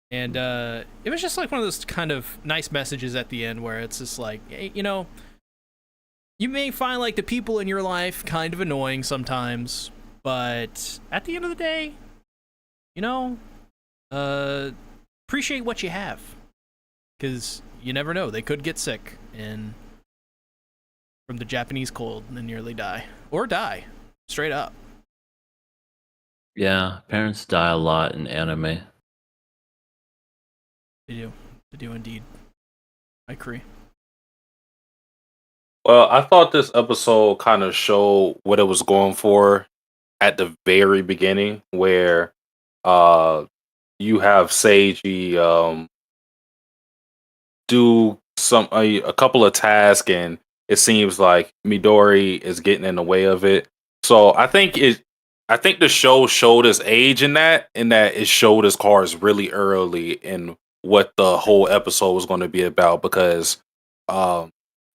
And it was just like one of those kind of nice messages at the end where it's just like, hey, you know, you may find like the people in your life kind of annoying sometimes, but at the end of the day, you know, appreciate what you have, because you never know, they could get sick and from the Japanese cold and nearly die, or die straight up. Yeah, parents die a lot in anime. They do indeed. I agree. Well, I thought this episode kind of showed what it was going for at the very beginning, where you have Seiji do a couple of tasks, and it seems like Midori is getting in the way of it. So I think the show showed his age in that it showed his cards really early in what the whole episode was going to be about, because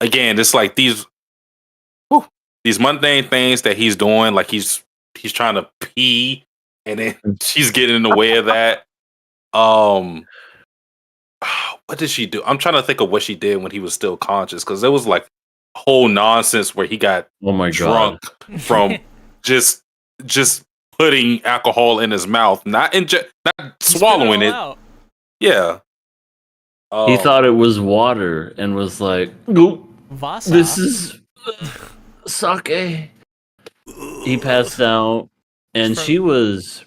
again, it's like these mundane things that he's doing, like he's trying to pee, and then she's getting in the way of that. What did she do? I'm trying to think of what she did when he was still conscious, because there was like whole nonsense where he got drunk from just putting alcohol in his mouth, not swallowing it. Out. Yeah. He thought it was water and was like, "Nope, Vasa. this is sake." He passed out, and she was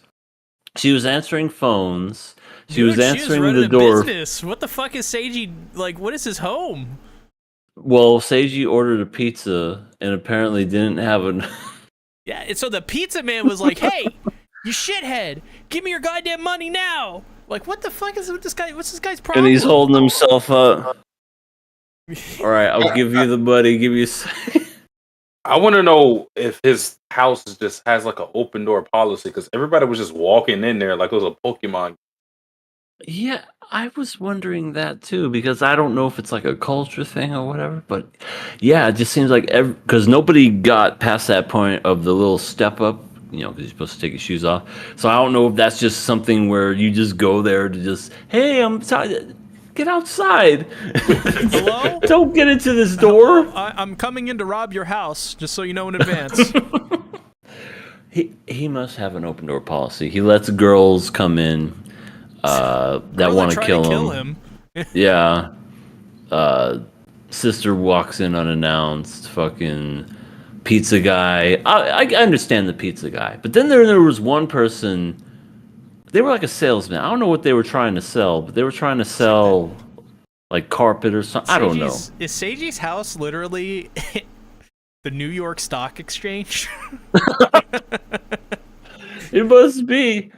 answering phones. She was answering the door. Business. What the fuck is Seiji like? What is his home? Well, Seiji ordered a pizza and apparently didn't have an. Yeah, and so the pizza man was like, "Hey, you shithead, give me your goddamn money now!" Like, what the fuck is with this guy? What's this guy's problem? And he's holding himself up. All right, I'll give you the money. Give you. I want to know if his house just has like an open door policy, because everybody was just walking in there like it was a Pokemon. Yeah, I was wondering that too, because I don't know if it's like a culture thing or whatever, but yeah, it just seems like because nobody got past that point of the little step up, you know, because you're supposed to take your shoes off. So I don't know if that's just something where you just go there to just, hey, I'm sorry, get outside. Hello? Don't get into this door. I'm coming in to rob your house, just so you know in advance. He must have an open door policy. He lets girls come in. That want to kill him. Yeah. Sister walks in unannounced. Fucking pizza guy. I understand the pizza guy, but then there was one person. They were like a salesman. I don't know what they were trying to sell, but they were trying to sell like carpet or something. I don't know. Is Seiji's house literally the New York Stock Exchange? It must be.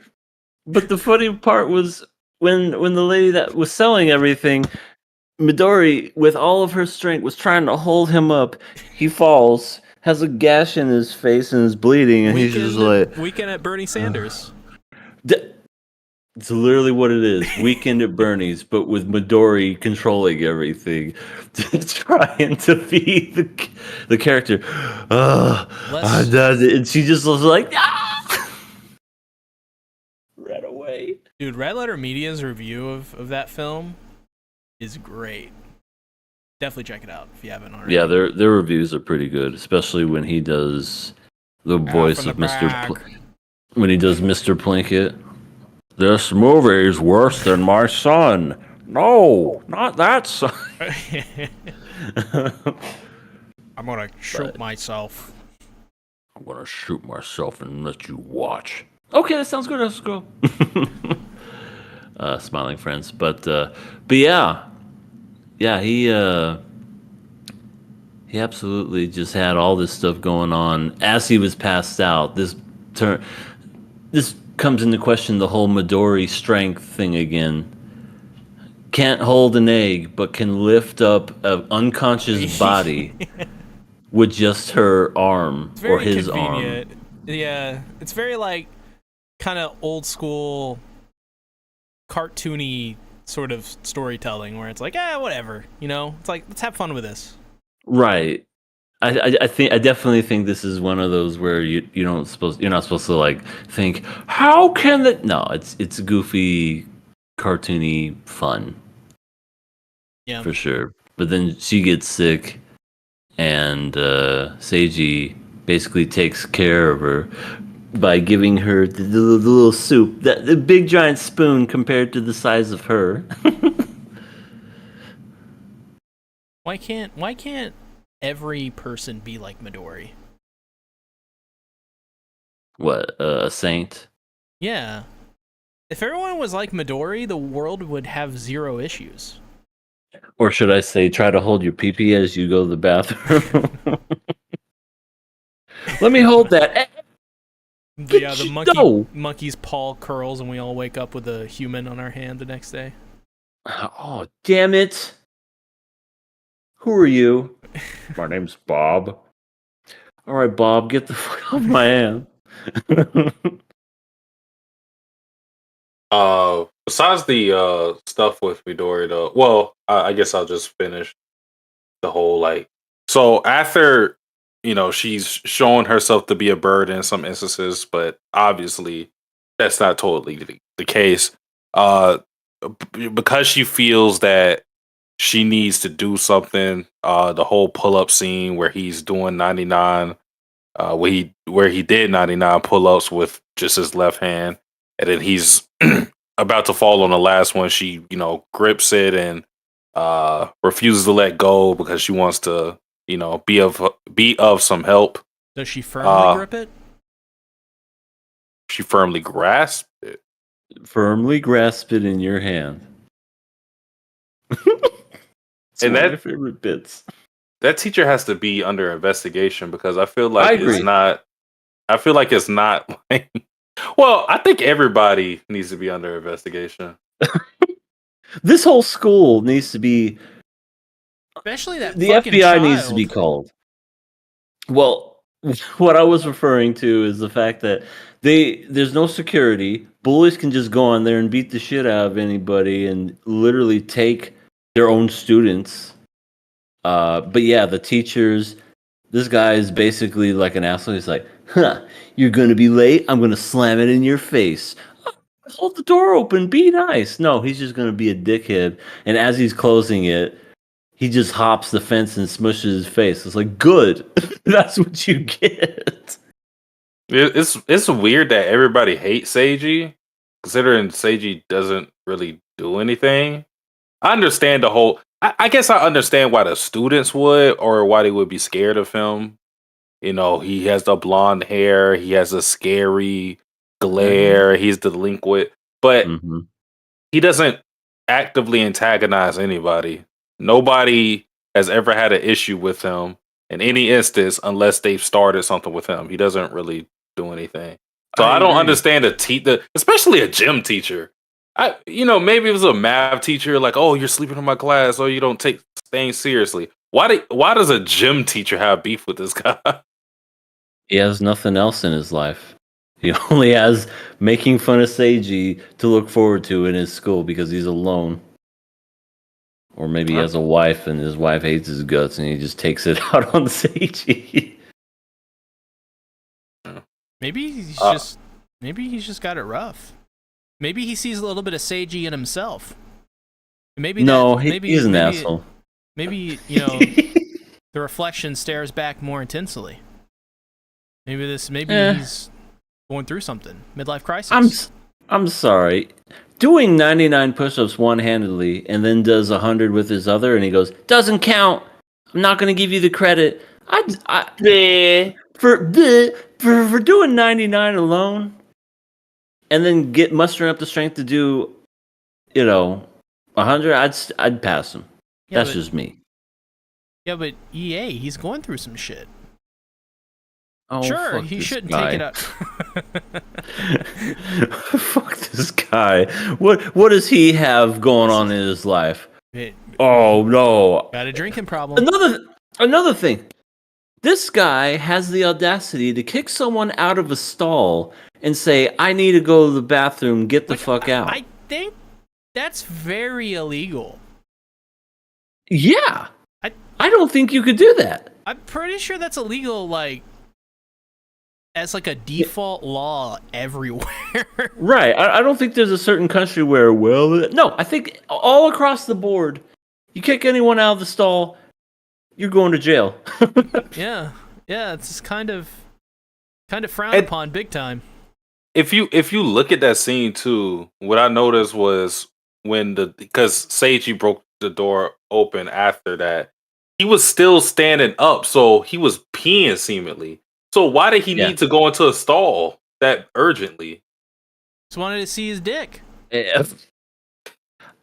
But the funny part was when the lady that was selling everything, Midori, with all of her strength, was trying to hold him up. He falls, has a gash in his face, and is bleeding, and he's just like... Weekend at Bernie Sanders. It's literally what it is. Weekend at Bernie's, but with Midori controlling everything, trying to be the character. And she just was like, ah! Right away. Dude, Red Letter Media's review of that film is great. Definitely check it out if you haven't already. Yeah, their reviews are pretty good, especially when he does the voice of when he does Mr. Plinkett. This movie is worse than my son. No, not that son. I'm gonna shoot myself. I'm gonna shoot myself and let you watch. Okay, that sounds good. Let's go. smiling friends. But yeah, he absolutely just had all this stuff going on as he was passed out. This comes into question the whole Midori strength thing again. Can't hold an egg, but can lift up an unconscious body with just her arm It's or very his arm. convenient. Yeah, it's very like kind of old school, cartoony sort of storytelling where it's like, whatever, you know. It's like, let's have fun with this. Right. I definitely think this is one of those where you're not supposed to like think how can that no it's goofy, cartoony fun Yeah, for sure. But then she gets sick, and Seiji basically takes care of her by giving her the little soup, the big giant spoon compared to the size of her. why can't every person be like Midori? What a saint. Yeah, if everyone was like Midori, the world would have zero issues. Or should I say, try to hold your pee-pee as you go to the bathroom? Let me hold that. Yeah, the No. monkey's paw curls, and we all wake up with a human on our hand the next day. Oh, damn it. Who are you? My name's Bob. All right, Bob, get the fuck off my hand. Besides the stuff with Midori, though, well, I guess I'll just finish the whole like. So after she's showing herself to be a burden in some instances, but obviously that's not totally the case. Uh, because she feels that she needs to do something. The whole pull up scene where he's doing 99, where he did 99 pull ups with just his left hand, and then he's about to fall on the last one. She grips it and refuses to let go because she wants to be of some help. Does she firmly grip it? She firmly grasps it. Firmly grasp it in your hand. It's And one of my favorite bits. That teacher has to be under investigation because I feel like I agree. it's not. I feel like it's not. Like, well, I think everybody needs to be under investigation. This whole school needs to be. Especially that The fucking FBI child. needs to be called. Well, what I was referring to is the fact that there's no security. Bullies can just go on there and beat the shit out of anybody and literally take their own students. But yeah, the teachers. This guy is basically like an asshole. He's like, "Huh, you're gonna be late. I'm gonna slam it in your face. Hold the door open. Be nice." No, he's just gonna be a dickhead. And as he's closing it, he just hops the fence and smushes his face. It's like, good. That's what you get. It's weird that everybody hates Seiji, considering Seiji doesn't really do anything. I understand the whole. I guess I understand why the students would, or why they would be scared of him. He has the blonde hair. He has a scary glare. He's delinquent, but Mm-hmm. he doesn't actively antagonize anybody. Nobody has ever had an issue with him in any instance unless they've started something with him. He doesn't really do anything. So I don't agree. understand especially a gym teacher. Maybe it was a math teacher, like, oh, you're sleeping in my class, or you don't take things seriously. Why does a gym teacher have beef with this guy? He has nothing else in his life. He only has making fun of Seiji to look forward to in his school because he's alone. Or maybe he has a wife and his wife hates his guts and he just takes it out on Seiji. Maybe he's just got it rough. Maybe he sees a little bit of Seiji in himself. Maybe he's an asshole. Maybe the reflection stares back more intensely. Maybe he's going through something, midlife crisis. I'm sorry. Doing 99 push-ups one-handedly and then does 100 with his other, and he goes, "Doesn't count. I'm not going to give you the credit." For doing 99 alone, and then mustering up the strength to do 100, I'd pass him. Yeah, That's but, just me. Yeah, but EA, he's going through some shit. Oh, sure, fuck he this shouldn't guy. take it up. Fuck this guy. What does he have going on in his life? Oh no. Got a drinking problem. Another thing. This guy has the audacity to kick someone out of a stall and say, "I need to go to the bathroom. Get the fuck out." I think that's very illegal. Yeah. I don't think you could do that. I'm pretty sure that's illegal, like, as like a default law everywhere. Right. I don't think there's a certain country where, no, I think all across the board, you kick anyone out of the stall, you're going to jail. Yeah, it's just kind of frowned upon big time. If you look at that scene too, what I noticed was because Seiji broke the door open after that, he was still standing up, so he was peeing seemingly. So why did he need to go into a stall that urgently? Just wanted to see his dick.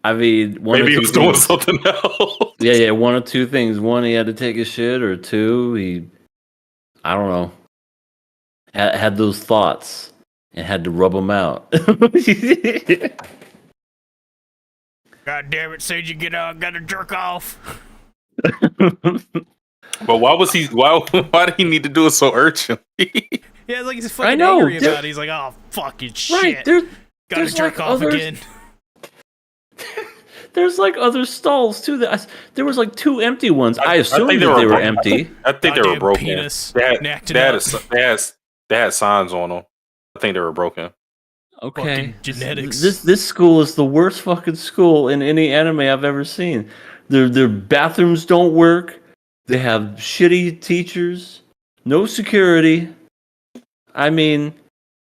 I mean, maybe he was doing something else. Yeah, one of two things. One, he had to take a shit, or two, I don't know, had those thoughts and had to rub them out. God damn it, Seiji, get out, gotta jerk off. But why did he need to do it so urgently? Yeah, it's like he's fucking angry about it. He's like, oh, fucking shit. Right, gotta jerk off again. There's like other stalls too. There was like 2 empty ones. I assumed they were empty. I think they were broken. Penis. They had signs on them. I think they were broken. Okay. Fucking genetics. This school is the worst fucking school in any anime I've ever seen. Their bathrooms don't work. They have shitty teachers. No security. I mean,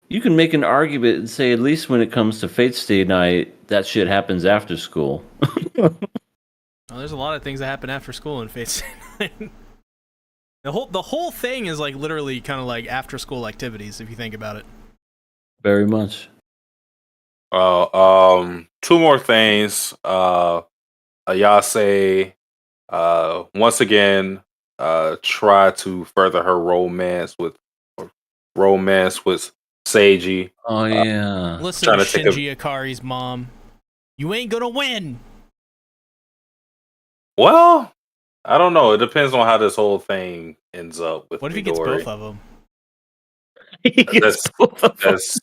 you can make an argument and say at least when it comes to Fate Stay Night, that shit happens after school. Well, there's a lot of things that happen after school in Fate Stay Night. The whole thing is like literally kind of like after school activities if you think about it. Very much. 2 more things. Ayase once again try to further her romance with Seiji. Oh yeah. Listen to Shinji Ikari's mom. You ain't gonna win. Well, I don't know. It depends on how this whole thing ends up with What if he Midori. gets both of them? That's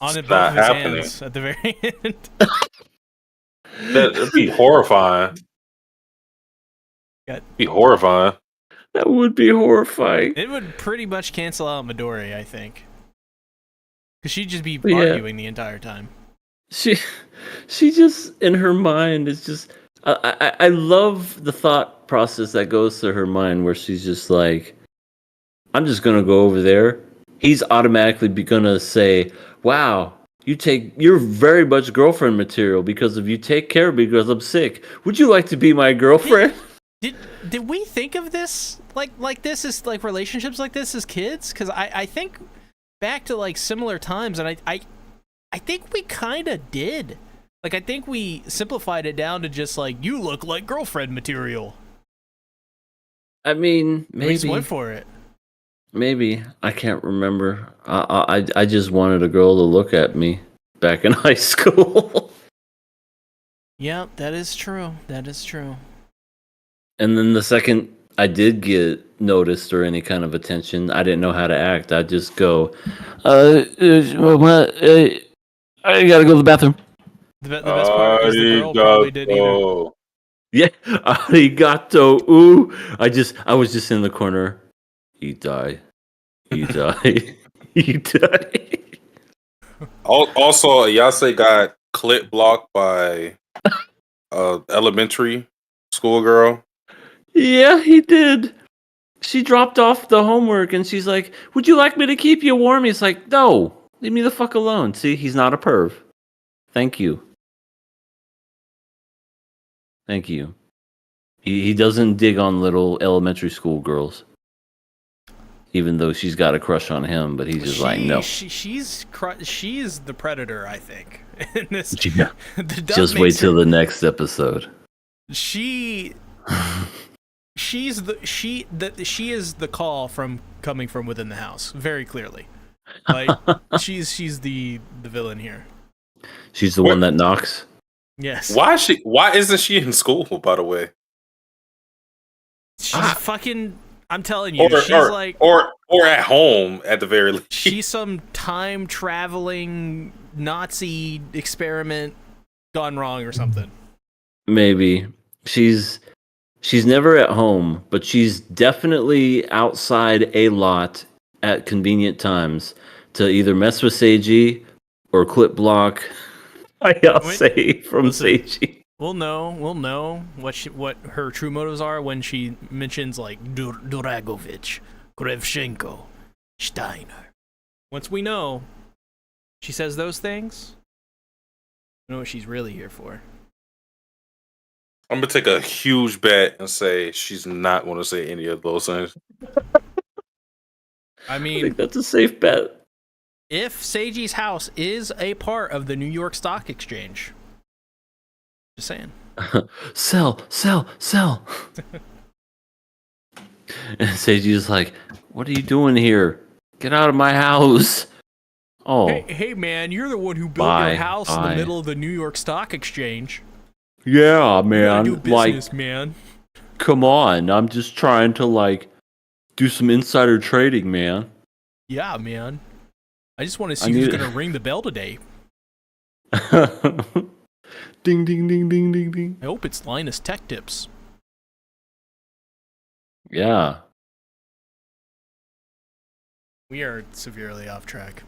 on both not of his happening. hands at the very end. That'd be horrifying. Be horrifying. That would be horrifying. It would pretty much cancel out Midori, I think. Because she'd just be arguing the entire time. She just, in her mind, is just... I love the thought process that goes through her mind where she's just like, I'm just going to go over there. He's automatically going to say, wow, you're very much girlfriend material because if you take care of me because I'm sick. Would you like to be my girlfriend? Did we think of this like this as like relationships like this as kids? Because I think back to like similar times, and I think we kind of did. Like I think we simplified it down to just like you look like girlfriend material. I mean, maybe we just went for it. Maybe I can't remember. I just wanted a girl to look at me back in high school. Yeah, that is true. That is true. And then the second I did get noticed or any kind of attention, I didn't know how to act. I'd just go, I gotta go to the bathroom. The best part is the girl probably didn't either. Yeah, arigato. Ooh, I was just in the corner. He died. He died. He died. Also, Yase got clip blocked by elementary school girl. Yeah, he did. She dropped off the homework and she's like, would you like me to keep you warm? He's like, no, leave me the fuck alone. See, he's not a perv. Thank you. Thank you. He doesn't dig on little elementary school girls. even though she's got a crush on him, but he's just like, no. She's the predator, I think. In this, Yeah. the dub Just wait makes till her- the next episode. she is the call from coming from within the house, very clearly. Like she's the villain here. She's the one that knocks. Yes. Why isn't she in school, by the way? She's fucking. I'm telling you, she's like, or at home at the very least. she's some time traveling Nazi experiment gone wrong or something. Maybe she's never at home, but she's definitely outside a lot at convenient times to either mess with Seiji or clip block. I'll say from Seiji. We'll know what her true motives are when she mentions like Duragovich, Krevchenko, Steiner. Once we know she says those things, we know what she's really here for. I'm gonna take a huge bet and say she's not going to say any of those things. I I mean, think that's a safe bet. if Seiji's house is a part of the New York Stock Exchange, just saying. Sell. And Seiji's like, what are you doing here? Get out of my house. Oh, Hey man, you're the one who built your house in the middle of the New York Stock Exchange. yeah, You gotta do man. business, Like, man. come on. I'm just trying to, like, do some insider trading, man. Yeah, man. I just want to see I who's need- gonna ring the bell today. Ding, ding, ding, ding, ding, ding. I hope it's Linus Tech Tips. Yeah. We are severely off track.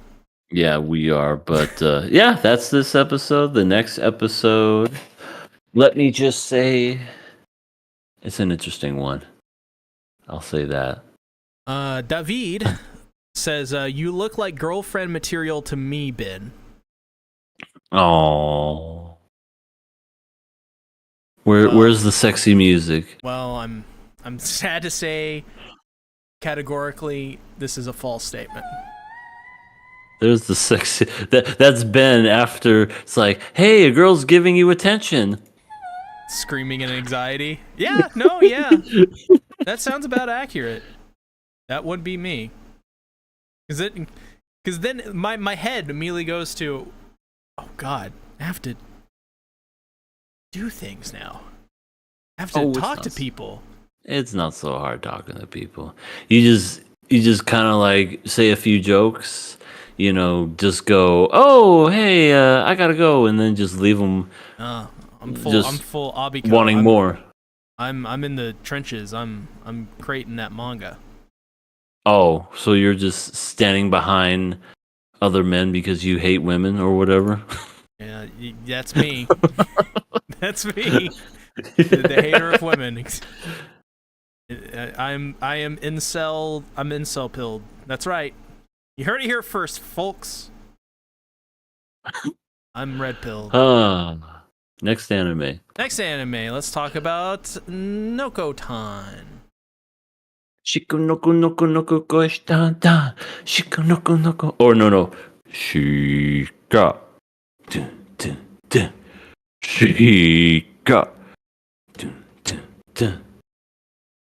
Yeah, we are. But yeah, that's this episode. The next episode, let me just say, it's an interesting one. I'll say that. David says, you look like girlfriend material to me, Ben. Oh. Where's the sexy music? Well, I'm sad to say, categorically, this is a false statement. There's the sexy. That's Ben after it's like, hey, a girl's giving you attention. Screaming in anxiety. Yeah, no, yeah. That sounds about accurate. That would be me. Because then my head immediately goes to, oh God, I have to do things now. I have to talk to people. It's not so hard talking to people. You just kind of like say a few jokes. You know, just go, oh, hey, I gotta go, and then just leave them. I'm full Abiko. Wanting more. I'm in the trenches. I'm creating that manga. Oh, so you're just standing behind other men because you hate women or whatever? Yeah, that's me. That's me. The hater of women. I am incel. I'm incel pilled. That's right. You heard it here first, folks. I'm red pilled. Next anime. Next anime, let's talk about Nokotan. Shiku noko noko noko goshitanta. Shiku noko noko. Or no. Shika. Dun, dun, dun. Shika. Dun, dun, dun.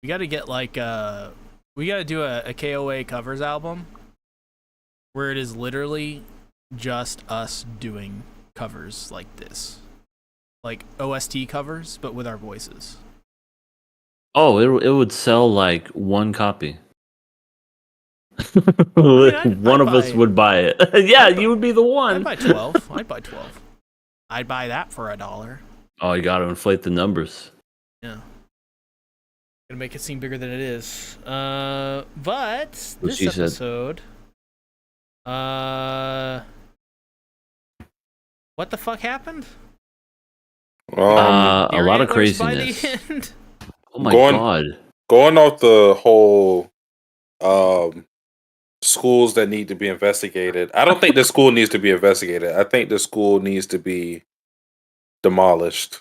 We gotta get like we gotta do a KOA covers album where it is literally just us doing covers like this. Like OST covers, but with our voices. Oh, it would sell like one copy. One of us would buy it. Yeah, you would be the one. I'd buy 12. I'd buy that for $1. Oh, you gotta inflate the numbers. Yeah. Gonna make it seem bigger than it is. But this episode, what the fuck happened? A lot of Antlers craziness. By the end? Oh my god. Going off the whole schools that need to be investigated. I don't think the school needs to be investigated. I think the school needs to be demolished.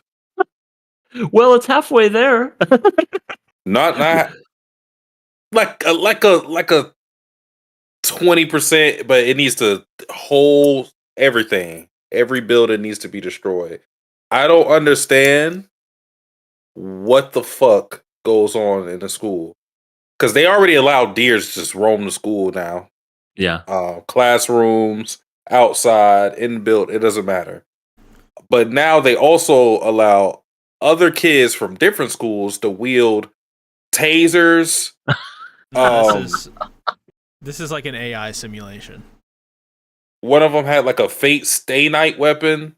Well, it's halfway there. Not like a 20%, but it needs to hold everything. Every building needs to be destroyed. I don't understand what the fuck goes on in the school because they already allow deers to just roam the school now. Yeah. Classrooms, outside, in the build, it doesn't matter. But now they also allow other kids from different schools to wield tasers. This is like an AI simulation. One of them had like a fate stay night weapon.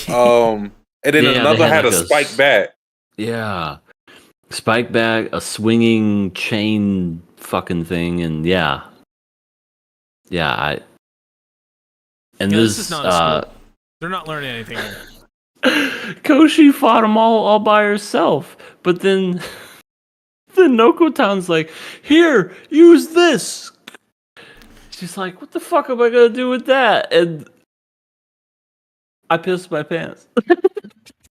And then another had like a spike bat. Yeah. Spike bat, a swinging chain fucking thing, and yeah. This is not a school. They're not learning anything. Koshi fought them all by herself, but then Nokotan's like, "Here, use this." She's like, "What the fuck am I gonna do with that?" And I pissed my pants.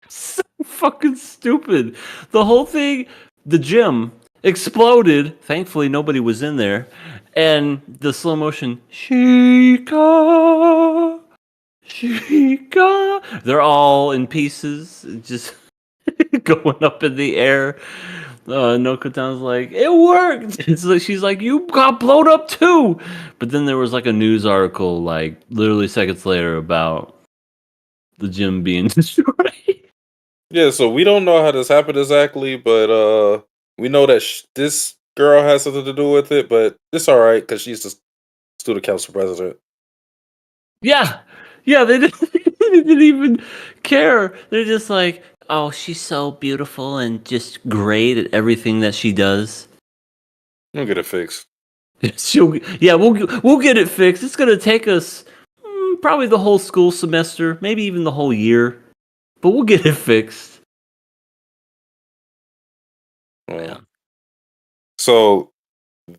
So fucking stupid. The whole thing, the gym exploded. Thankfully, nobody was in there. And the slow motion, Shika. They're all in pieces, just going up in the air. Nokotan's like, it worked. It's like, she's like, you got blown up too. But then there was like a news article, like literally seconds later, about the gym being destroyed. Yeah, so we don't know how this happened exactly, but we know that this girl has something to do with it. But it's all right because she's the student council president. Yeah, they didn't even care. They're just like, oh, she's so beautiful and just great at everything that she does. We'll get it fixed. We'll get it fixed. It's gonna take us probably the whole school semester, maybe even the whole year, but we'll get it fixed. Yeah. So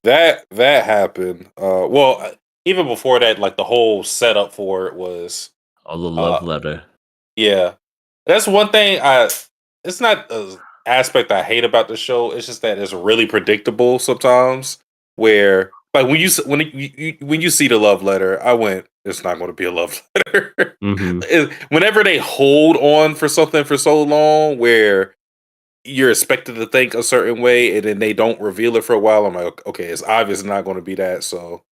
that happened. Even before that, like the whole setup for it was the love letter. Yeah, that's one thing. It's not an aspect I hate about the show. It's just that it's really predictable sometimes. Where like when you see the love letter, I went, it's not going to be a love letter. Mm-hmm. Whenever they hold on for something for so long, where you're expected to think a certain way, and then they don't reveal it for a while, I'm like, okay, it's obviously not going to be that. So,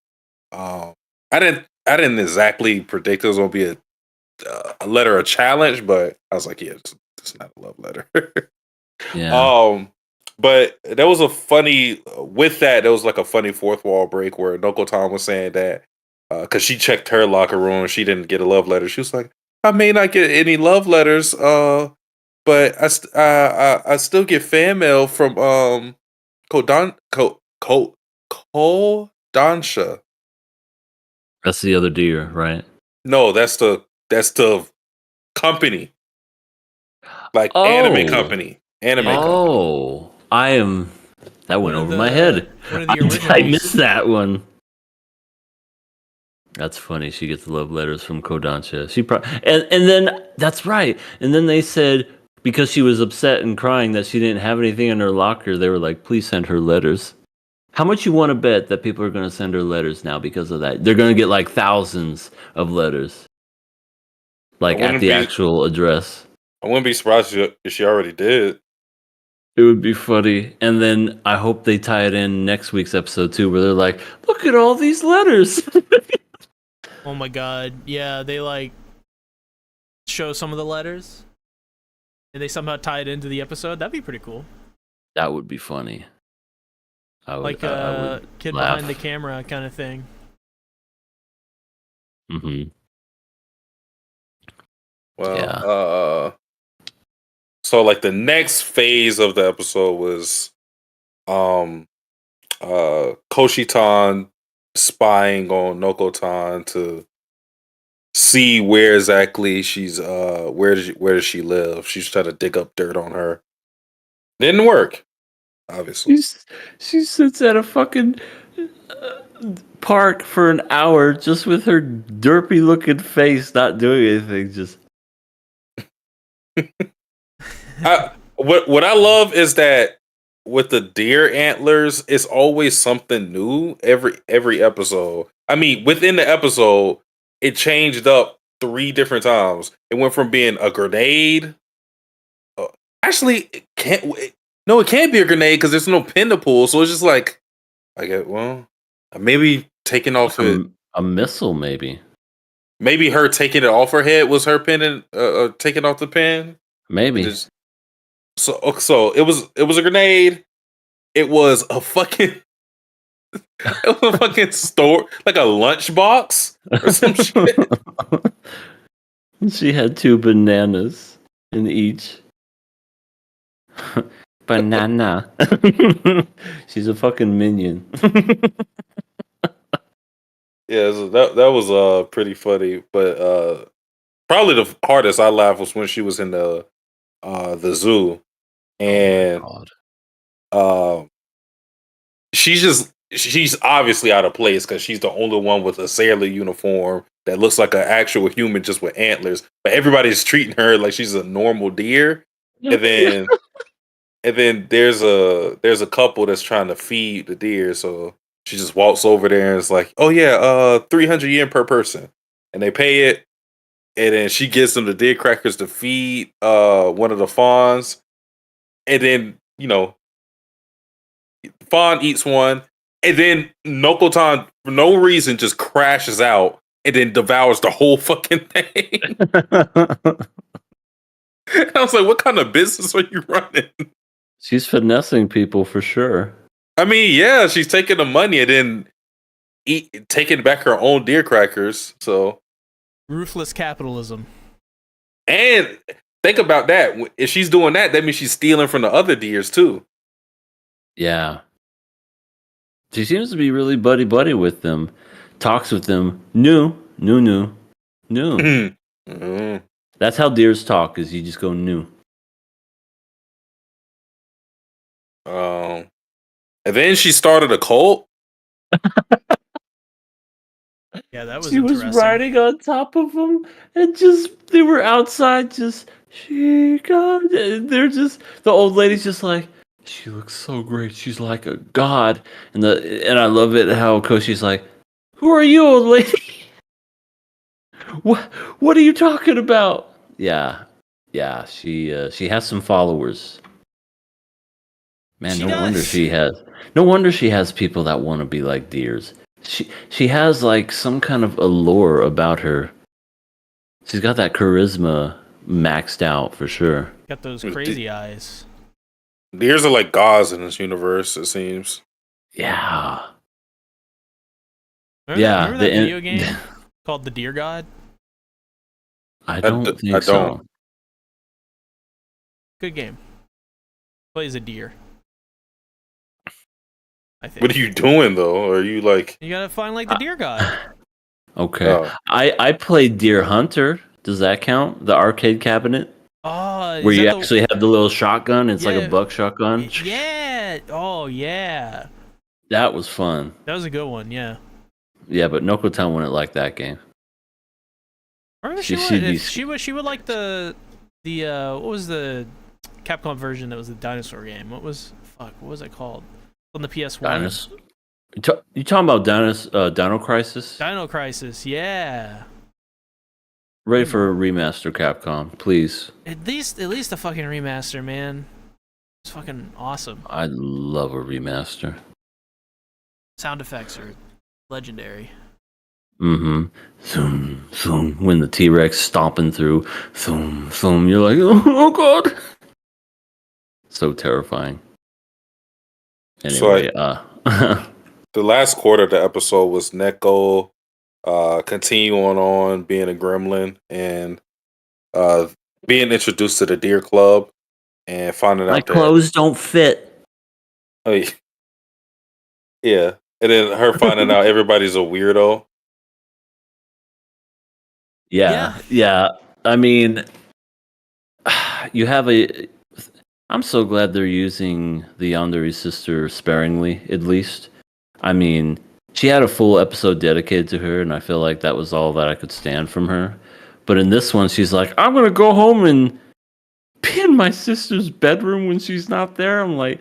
I didn't exactly predict it was going to be a letter of challenge, but I was like, yeah, it's not a love letter. Yeah. But there was a funny there was like a funny fourth wall break where Nokotan was saying that because she checked her locker room, she didn't get a love letter. She was like, I may not get any love letters, but I still get fan mail from Kodansha. That's the other deer, right? No, that's the company. Like anime company. Company. That went over my head. I missed that one. That's funny. She gets love letters from Kodansha. And then that's right. And then they said because she was upset and crying that she didn't have anything in her locker, they were like, please send her letters. How much you want to bet that people are going to send her letters now because of that? They're going to get like thousands of letters. Like at the actual address. I wouldn't be surprised if she already did. It would be funny. And then I hope they tie it in next week's episode too, where they're like, look at all these letters. Oh my god. Yeah, they like show some of the letters and they somehow tie it into the episode. That'd be pretty cool. That would be funny. Like a kid behind the camera kind of thing. Mm-hmm. Well, yeah. So like the next phase of the episode was Koshitan spying on Nokotan to see where exactly she's where does she live. She's trying to dig up dirt on her. Didn't work, obviously. She sits at a fucking park for an hour just with her derpy looking face, not doing anything, just what I love is that with the deer antlers, it's always something new every episode. I mean, within the episode, it changed up 3 different times. It went from being a grenade. Uh, actually, it can't. No, it can't be a grenade because there's no pin to pull. So it's just like, I get maybe taking off it. A missile, maybe. Maybe her taking it off her head was her pinning, taking off the pin. Maybe. So it was a grenade. It was a fucking it was a fucking store, like a lunchbox or some shit. She had 2 bananas in each. Banana. She's a fucking minion. Yeah, so that was pretty funny, but probably the hardest I laughed was when she was in the zoo, and she's obviously out of place because she's the only one with a sailor uniform that looks like an actual human just with antlers. But everybody's treating her like she's a normal deer, and then there's a couple that's trying to feed the deer, so she just walks over there and is like, "Oh yeah, 300 yen per person," and they pay it, and then she gives them the deer crackers to feed one of the fawns, and then fawn eats one, and then Nokotan for no reason just crashes out and then devours the whole fucking thing. I was like, what kind of business are you running? She's finessing people for sure. I mean, yeah, she's taking the money and then taking back her own deer crackers. So ruthless capitalism. And think about that. If she's doing that, that means she's stealing from the other deers too. Yeah. She seems to be really buddy with them. Talks with them. New. That's how deers talk, is you just go new. And then she started a cult. Yeah, that was She was riding on top of them, and they were outside they're just, the old lady's just like, she looks so great, she's like a god. And I love it how Koshi's like, who are you, old lady? What are you talking about? Yeah, she has some followers. Man, no wonder she has people that want to be like deers. She has like some kind of allure about her. She's got that charisma maxed out for sure. Got those crazy eyes. Deers are like gods in this universe, it seems. Yeah. Remember that video game called The Deer God? I don't think so. Good game. Plays a deer. I think. What are you doing though? Are you like? You gotta find like the deer god. Okay. Oh. I played Deer Hunter. Does that count? The arcade cabinet? Oh, where you actually have the little shotgun. It's like a buck shotgun. Yeah. Oh, yeah. That was fun. That was a good one. Yeah. Yeah, but Nokotan wouldn't like that game. Or she would like the what was the Capcom version that was the dinosaur game? What was it called? On the PS1. You talking about Dino Crisis? Dino Crisis, yeah. Ready for a remaster, Capcom, please. At least a fucking remaster, man. It's fucking awesome. I love a remaster. Sound effects are legendary. Mm-hmm. Zoom, zoom. When the T-Rex stomping through, zoom, zoom. You're like, oh god. So terrifying. Anyway, the last quarter of the episode was Neko continuing on being a gremlin and being introduced to the Deer Club and finding out my clothes don't fit. Oh, yeah. And then her finding out everybody's a weirdo. Yeah. I mean, you have I'm so glad they're using the Yandere sister sparingly, at least. I mean, she had a full episode dedicated to her, and I feel like that was all that I could stand from her. But in this one, she's like, I'm going to go home and be in my sister's bedroom when she's not there. I'm like,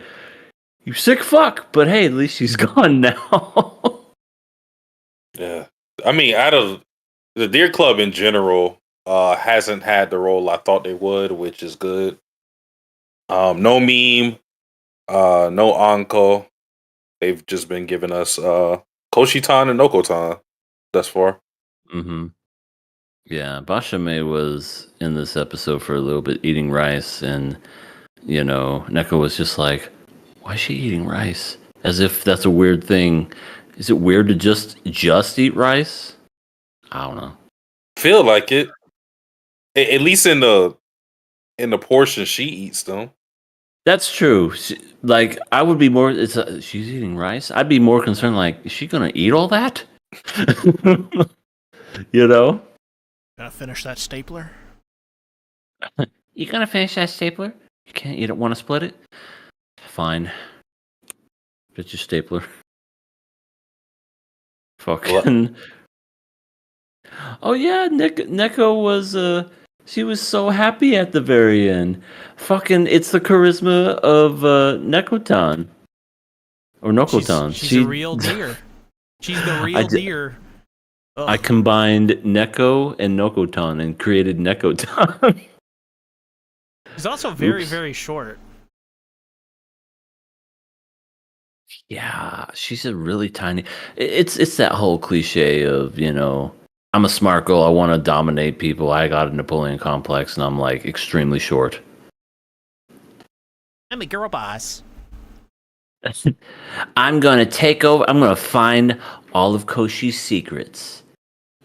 You sick fuck. But hey, at least she's gone now. Yeah. I mean, out of the Deer Club in general, hasn't had the role I thought they would, which is good. No meme, no Anko. They've just been giving us Koshitan and Nokotan thus far. Mm-hmm. Yeah, Bashame was in this episode for a little bit eating rice, and Neko was just like, "Why is she eating rice?" As if that's a weird thing. Is it weird to just eat rice? I don't know. Feel like it. At least in the portion she eats them. That's true. Like, I would be more. She's eating rice. I'd be more concerned. Like, is she gonna eat all that? you know. Gonna finish that stapler? You gonna finish that stapler? You can't. You don't want to split it? Fine. It's your stapler. Fucking. Oh yeah, Neko was. She was so happy at the very end. Fucking, it's the charisma of Nekotan. Or Nokotan. She's a real deer. She's the real deer. Ugh. I combined Neko and Nokotan and created Nekotan. He's also very, very short. Yeah, she's a really tiny. It's that whole cliche of, I'm a smart girl. I want to dominate people. I got a Napoleon complex, and I'm like extremely short. I'm a girl boss. I'm gonna take over. I'm gonna find all of Koshi's secrets,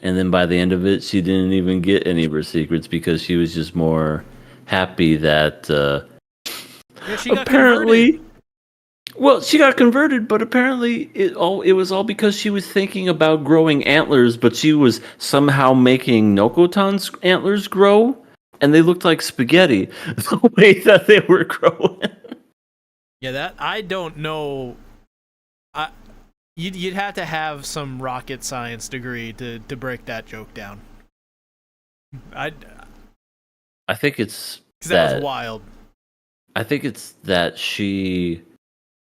and then by the end of it, she didn't even get any of her secrets because she was just more happy that she got apparently. Well, she got converted, but apparently it was all because she was thinking about growing antlers, but she was somehow making Nokotan's antlers grow, and they looked like spaghetti the way that they were growing. Yeah, that I don't know. You'd have to have some rocket science degree to break that joke down. I think it's that was wild. I think it's that she,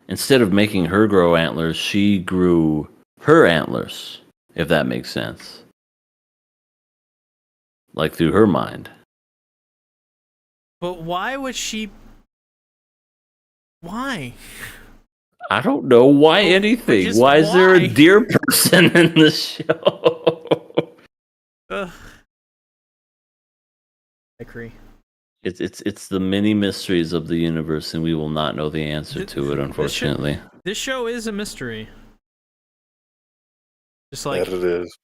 instead of making her grow antlers, she grew her antlers, if that makes sense. Like through her mind. But why would she? Why? I don't know. Why anything? Why is there a deer person in the show? I agree. It's the many mysteries of the universe, and we will not know the answer to it, unfortunately. This show is a mystery. Just like that it is.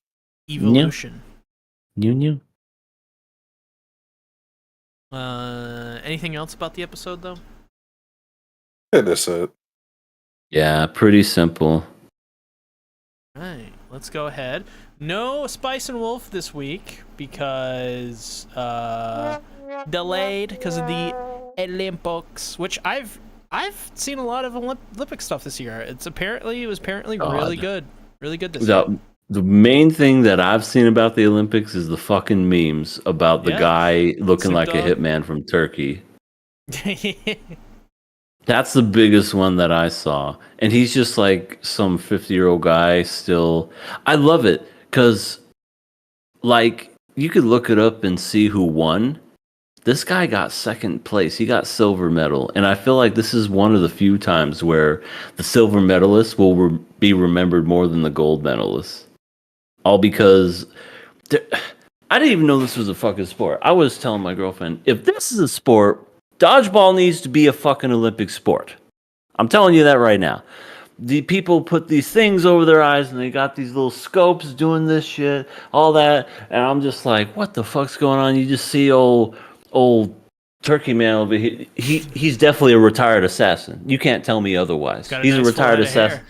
Evolution. New. Anything else about the episode, though? Yeah, that's it. Yeah, pretty simple. All right, let's go ahead. No Spice and Wolf this week because delayed because of the Olympics, which I've seen a lot of Olympic stuff this year. It was apparently really good this year. The main thing that I've seen about the Olympics is the fucking memes about the guy looking like a hitman from Turkey. That's the biggest one that I saw. And he's just like some 50-year-old guy still. I love it because, like, you could look it up and see who won. This guy got second place. He got silver medal. And I feel like this is one of the few times where the silver medalist will be remembered more than the gold medalist. All because I didn't even know this was a fucking sport. I was telling my girlfriend, if this is a sport, dodgeball needs to be a fucking Olympic sport. I'm telling you that right now. The people put these things over their eyes and they got these little scopes doing this shit, all that. And I'm just like, what the fuck's going on? You just see old Turkey man over here. He's definitely a retired assassin. You can't tell me otherwise. He's a retired assassin.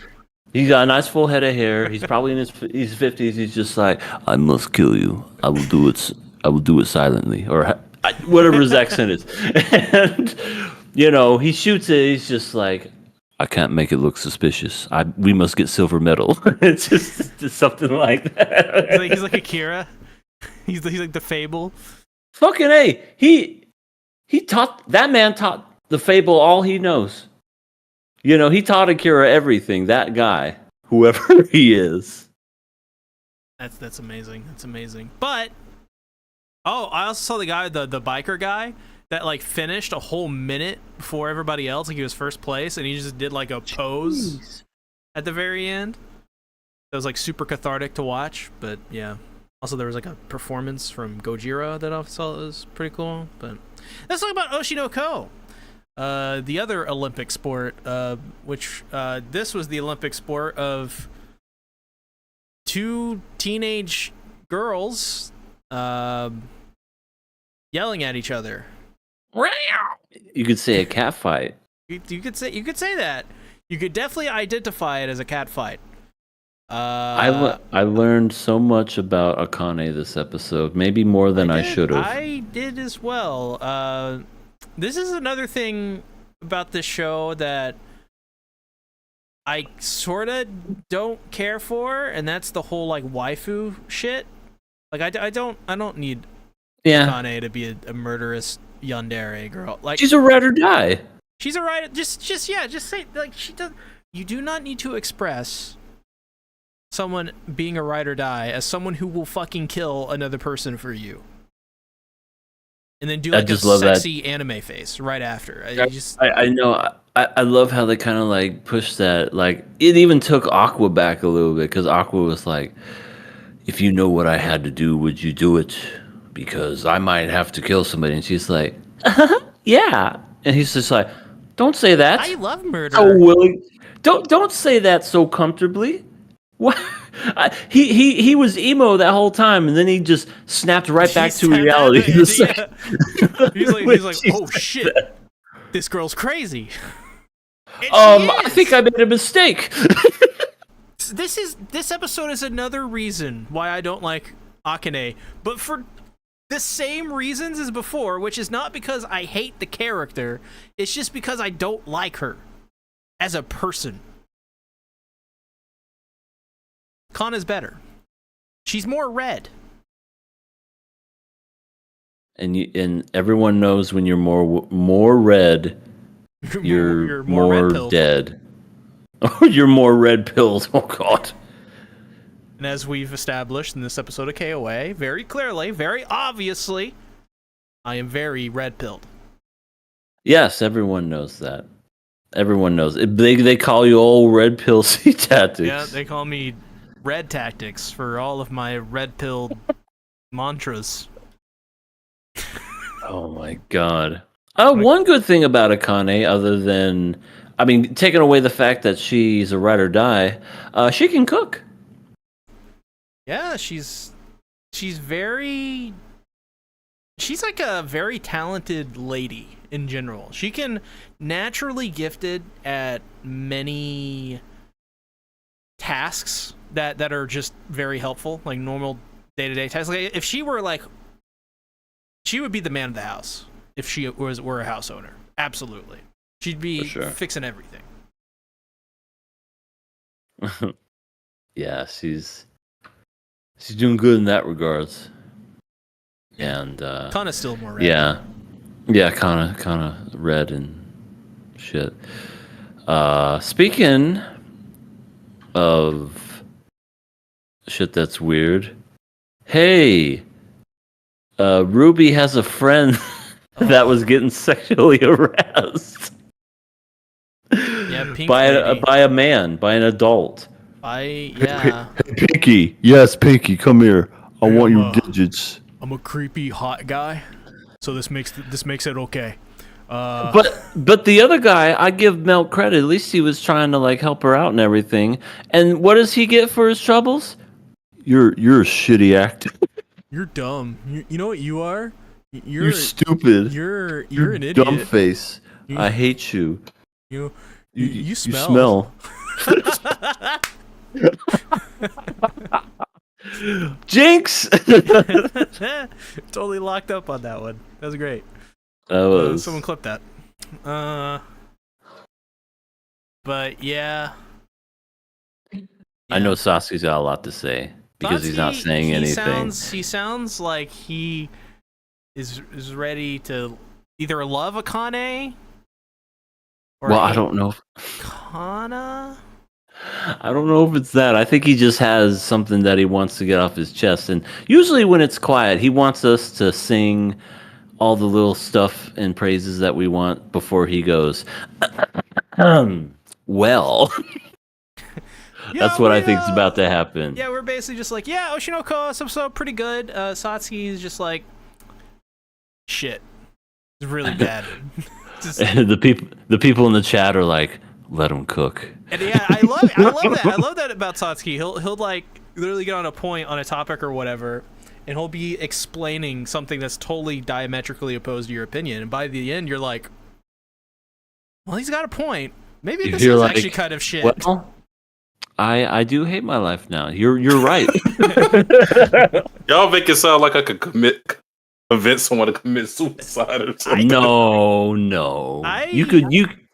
He's got a nice full head of hair. He's probably in his 50s. He's just like, I must kill you. I will do it silently. Or whatever his accent is. And, he shoots it. He's just like, I can't make it look suspicious. We must get silver medal. It's just something like that. He's like Akira. He's like the Fable. Fucking A. That man taught the Fable all he knows. You know, he taught Akira everything. That guy, whoever he is. That's amazing. That's amazing. But I also saw the guy, the biker guy, that like finished a whole minute before everybody else. Like he was first place, and he just did like a pose at the very end. That was like super cathartic to watch. But yeah, also there was like a performance from Gojira that I saw that was pretty cool. But let's talk about Oshi no Ko, the other Olympic sport, which this was the Olympic sport of two teenage girls yelling at each other. You could say a cat fight. You could say that. You could definitely identify it as a cat fight. I learned so much about Akane this episode, maybe more than I should have. I did as well. This is another thing about this show that I sort of don't care for, and that's the whole like waifu shit. Like I don't need Akane to be a murderous yandere girl. Like she's a ride or die. She's a ride. Just say like she does. You do not need to express someone being a ride or die as someone who will fucking kill another person for you, and then do like a sexy anime face right after. I know. I love how they kind of like push that. Like it even took Aqua back a little bit because Aqua was like, "If you know what I had to do, would you do it? Because I might have to kill somebody." And she's like, "Yeah." And he's just like, "Don't say that. I love murder. So willing. Don't say that so comfortably." What? He was emo that whole time, and then he just snapped right back to reality. He's like, "Oh shit, this girl's crazy." I think I made a mistake. This episode is another reason why I don't like Akane, but for the same reasons as before, which is not because I hate the character, it's just because I don't like her as a person. Kana's better. She's more red. And everyone knows when you're more red, you're more dead. Oh, you're more red pilled. Oh god. And as we've established in this episode of KOA, very clearly, very obviously, I am very red pilled. Yes, everyone knows that. Everyone knows. They call you old red pill C tactics. Yeah, they call me red tactics for all of my red pilled mantras. Oh my god. One good thing about Akane, other than, I mean, taking away the fact that she's a ride or die, she can cook. Yeah, she's like a very talented lady in general. She can naturally gifted at many tasks that are just very helpful, like normal day-to-day tasks. Like if she were like, she would be the man of the house if she were a house owner. Absolutely. She'd be fixing everything. Yeah, she's doing good in that regards. And Kana's still more red. Yeah, kind of red and shit. Speaking of shit that's weird, hey, Ruby has a friend that was getting sexually harassed. Yeah, Pink by a man, by an adult. Hey, Pinky. Yes, Pinky, come here. I want your digits. I'm a creepy hot guy, so this makes it okay. But the other guy, I give Mel credit. At least he was trying to like help her out and everything. And what does he get for his troubles? You're a shitty actor. You're dumb. You know what you are? You're stupid. You're an idiot. Dumb face. I hate you. You smell. Jinx. Totally locked up on that one. That was great. That was. Someone clipped that. But yeah. I know Sasuke's got a lot to say because he's not saying anything. He sounds like he is ready to either love Akane Or Well, I don't know. Kana? I don't know if it's that. I think he just has something that he wants to get off his chest. And usually when it's quiet, he wants us to sing all the little stuff and praises that we want before he goes, well. That's what I think is about to happen. Yeah, we're basically just like, yeah, Oshinoko, this episode pretty good. Satsuki is just like, shit. It's really bad. The people in the chat are like, let him cook. And yeah, I love that. I love that about Satsuki. He'll like literally get on a point on a topic or whatever, and he'll be explaining something that's totally diametrically opposed to your opinion. And by the end, you're like, well, he's got a point. Maybe this is actually kind of shit. Well, I do hate my life now. You're right. Y'all make it sound like I could convince someone to commit suicide or something. No.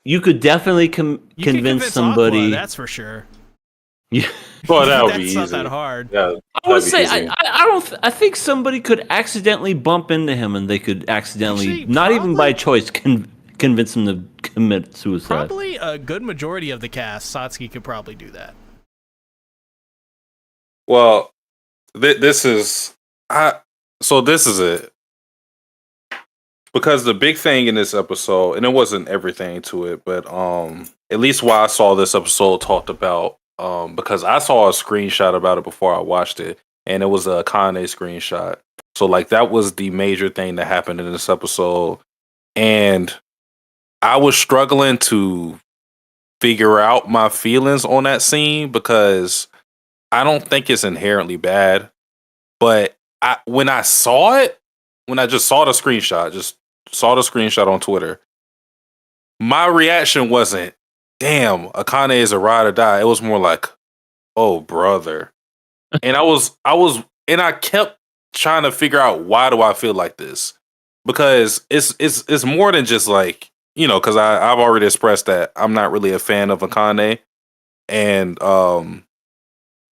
You could definitely convince somebody. Aqua, that's for sure. Yeah. Well, that would be easy. That's not that hard. Yeah, I would say I think somebody could accidentally bump into him, and they could accidentally, not even by choice, convince him to commit suicide. Probably a good majority of the cast, Satsuki could probably do that. Well, this is it. Because the big thing in this episode, and it wasn't everything to it, but at least why I saw this episode talked about, because I saw a screenshot about it before I watched it, and it was a Kane screenshot. So like that was the major thing that happened in this episode, and I was struggling to figure out my feelings on that scene because I don't think it's inherently bad, but when I just saw the screenshot on Twitter, my reaction wasn't, damn, Akane is a ride or die. It was more like, oh, brother. And I kept trying to figure out, why do I feel like this? Because it's more than just like, because I've already expressed that I'm not really a fan of Akane, and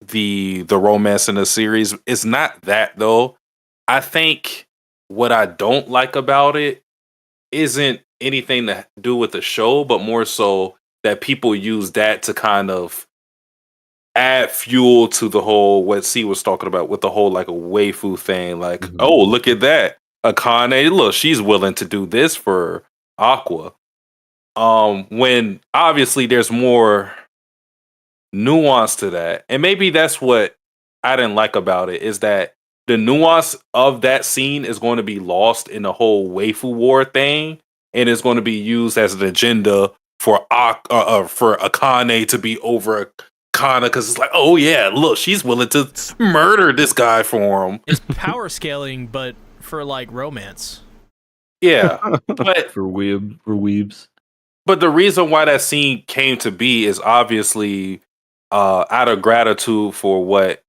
the romance in the series. It's not that though. I think what I don't like about it isn't anything to do with the show, but more so that people use that to kind of add fuel to the whole, what C was talking about with the whole like a waifu thing. Like, oh, look at that. Akane, look, she's willing to do this for Aqua. When obviously there's more nuance to that. And maybe that's what I didn't like about it, is that the nuance of that scene is going to be lost in the whole waifu war thing, and it's going to be used as an agenda for Akane to be over Kana, because it's like, oh yeah, look, she's willing to murder this guy for him. It's power scaling, but for like romance. Yeah, but for weebs. But the reason why that scene came to be is obviously out of gratitude for what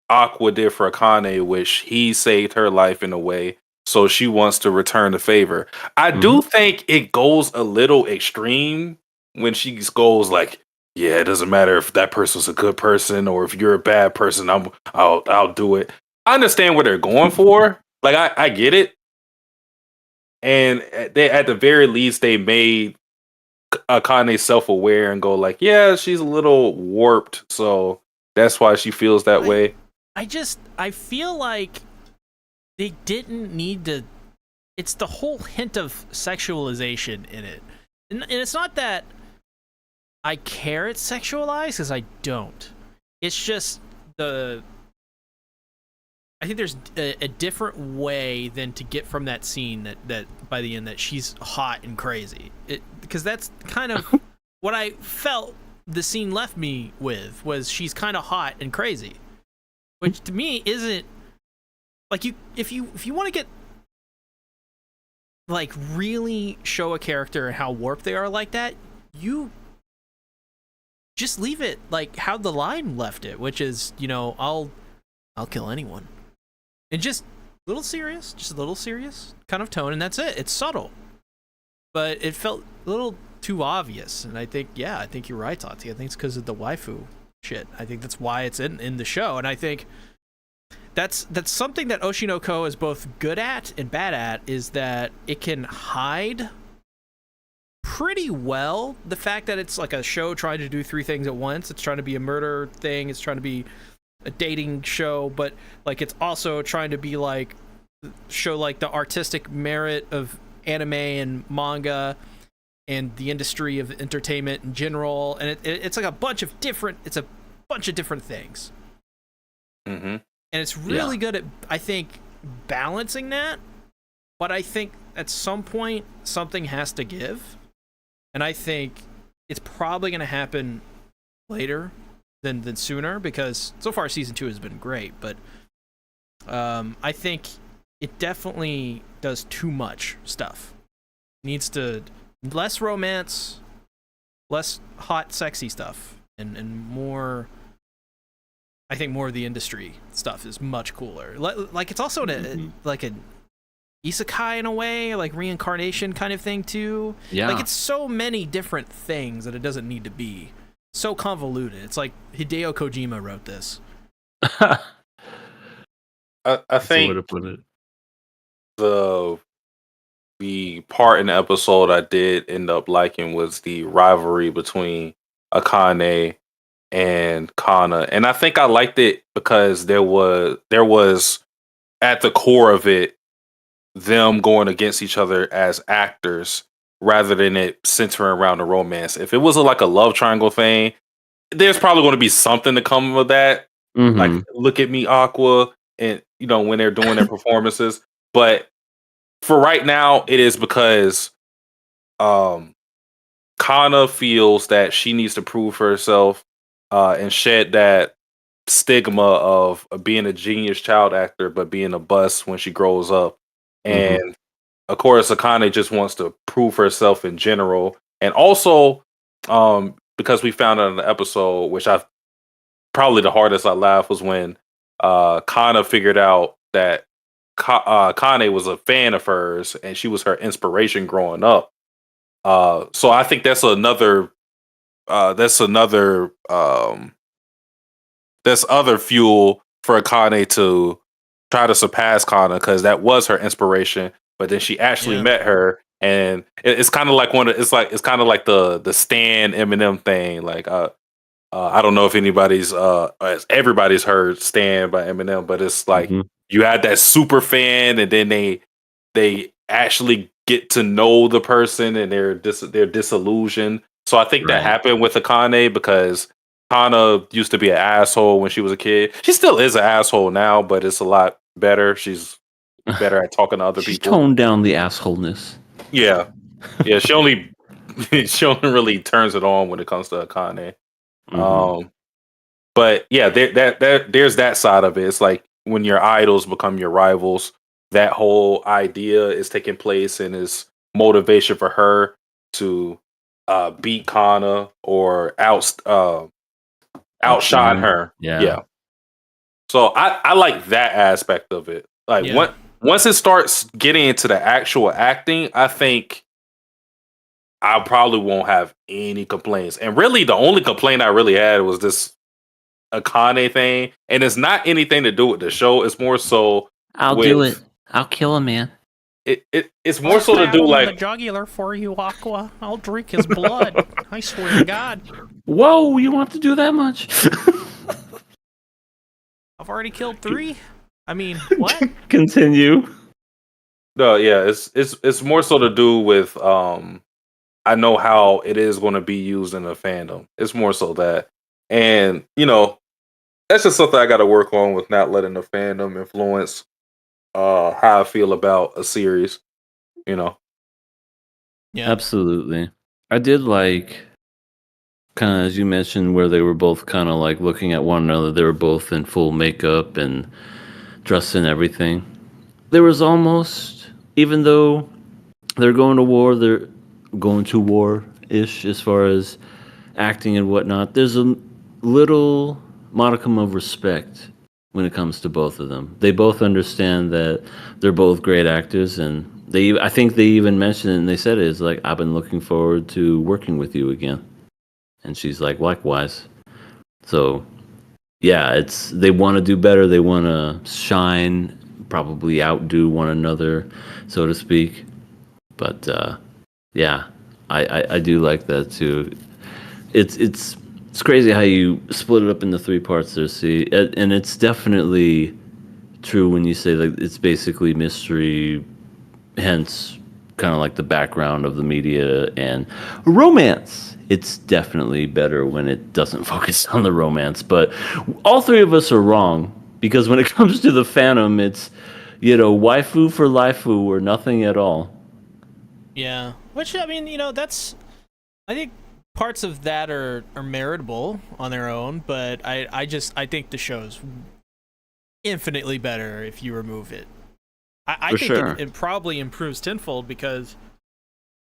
Aqua did for Akane, which he saved her life in a way, so she wants to return the favor. I do think it goes a little extreme when she goes like, yeah, it doesn't matter if that person's a good person or if you're a bad person, I'll do it. I understand what they're going for. Like I get it. And they, at the very least, they made Akane self-aware and go like, yeah, she's a little warped, so that's why she feels that way. I feel like they didn't need to. It's the whole hint of sexualization in it, and it's not that I care it's sexualized, because I don't. It's just I think there's a different way than to get from that scene that by the end that she's hot and crazy. Because that's kind of what I felt the scene left me with, was she's kind of hot and crazy, which to me isn't like, if you want to get like really show a character and how warped they are like that, you just leave it like how the line left it, which is, I'll kill anyone. And just a little serious kind of tone, and that's it. It's subtle. But it felt a little too obvious, and I think you're right, Tati. I think it's because of the waifu shit. I think that's why it's in the show, and I think that's something that Oshinoko is both good at and bad at, is that it can hide pretty well. The fact that it's like a show trying to do three things at once. It's trying to be a murder thing. It's trying to be a dating show, but like it's also trying to be like show like the artistic merit of anime and manga and the industry of entertainment in general. And it's like a bunch of different things. Mm-hmm. And it's really good at, I think, balancing that. But I think at some point something has to give. And I think it's probably going to happen later than sooner, because so far season 2 has been great, but I think it definitely does too much stuff. It needs to less romance, less hot sexy stuff, and more. I think more of the industry stuff is much cooler. Like it's also like an isekai in a way, like reincarnation kind of thing too. Yeah. Like it's so many different things that it doesn't need to be so convoluted. It's like Hideo Kojima wrote this. I think to put it. the part in the episode I did end up liking was the rivalry between Akane and Kana, and I think I liked it because there was at the core of it them going against each other as actors rather than it centering around the romance. If it was like a love triangle thing, there's probably going to be something to come of that. Mm-hmm. Like, look at me, Aqua, and when they're doing their performances. But for right now, it is because Kana feels that she needs to prove herself and shed that stigma of being a genius child actor, but being a bust when she grows up. And of course, Akane just wants to prove herself in general. And also, because we found out in the episode, which I probably the hardest I laughed was when Kana figured out that Kane was a fan of hers and she was her inspiration growing up. So I think that's other fuel for Akane to try to surpass Kana, because that was her inspiration. But then she actually met her, and it's kind of like it's kind of like the Stan Eminem thing. Like I don't know if everybody's heard Stan by Eminem, but it's like you had that super fan, and then they actually get to know the person, and they're disillusioned. So I think that happened with Akane, because Kana used to be an asshole when she was a kid. She still is an asshole now, but it's a lot better. She's better at talking to other She's people. toned down the assholeness. Yeah. She only really turns it on when it comes to Akane. But yeah, there's that side of it. It's like when your idols become your rivals. That whole idea is taking place, and is motivation for her to beat Kana or outshine her. Yeah. So I like that aspect of it. Like once it starts getting into the actual acting, I think I probably won't have any complaints. And really, the only complaint I really had was this Akane thing, and it's not anything to do with the show. It's more so I'll do it. I'll kill a man. It's more so to do like the jugular for you, Aqua. I'll drink his blood. I swear to God. Whoa, you want to do that much? I've already killed 3. I mean, what? Continue. No, yeah, it's more so to do with I know how it is going to be used in the fandom. It's more so that, and that's just something I got to work on with not letting the fandom influence how I feel about a series. Yeah, absolutely. I did like, kind of as you mentioned, where they were both kind of like looking at one another. They were both in full makeup and dressed in everything. There was almost, even though they're going to war, they're going to war-ish as far as acting and whatnot. There's a little modicum of respect when it comes to both of them. They both understand that they're both great actors, and I think they even mentioned it, and they said it, is like, I've been looking forward to working with you again. And she's like, likewise. So yeah, they want to do better. They want to shine, probably outdo one another, so to speak. But yeah, I do like that too. It's crazy how you split it up into three parts there. See, and it's definitely true when you say like it's basically mystery, hence kind of like the background of the media and romance. It's definitely better when it doesn't focus on the romance. But all three of us are wrong because when it comes to the Phantom, it's waifu for lifu or nothing at all. Yeah, which I mean, that's I think parts of that are meritable on their own, but I think the show's infinitely better if you remove it. I For think sure. it probably improves tenfold because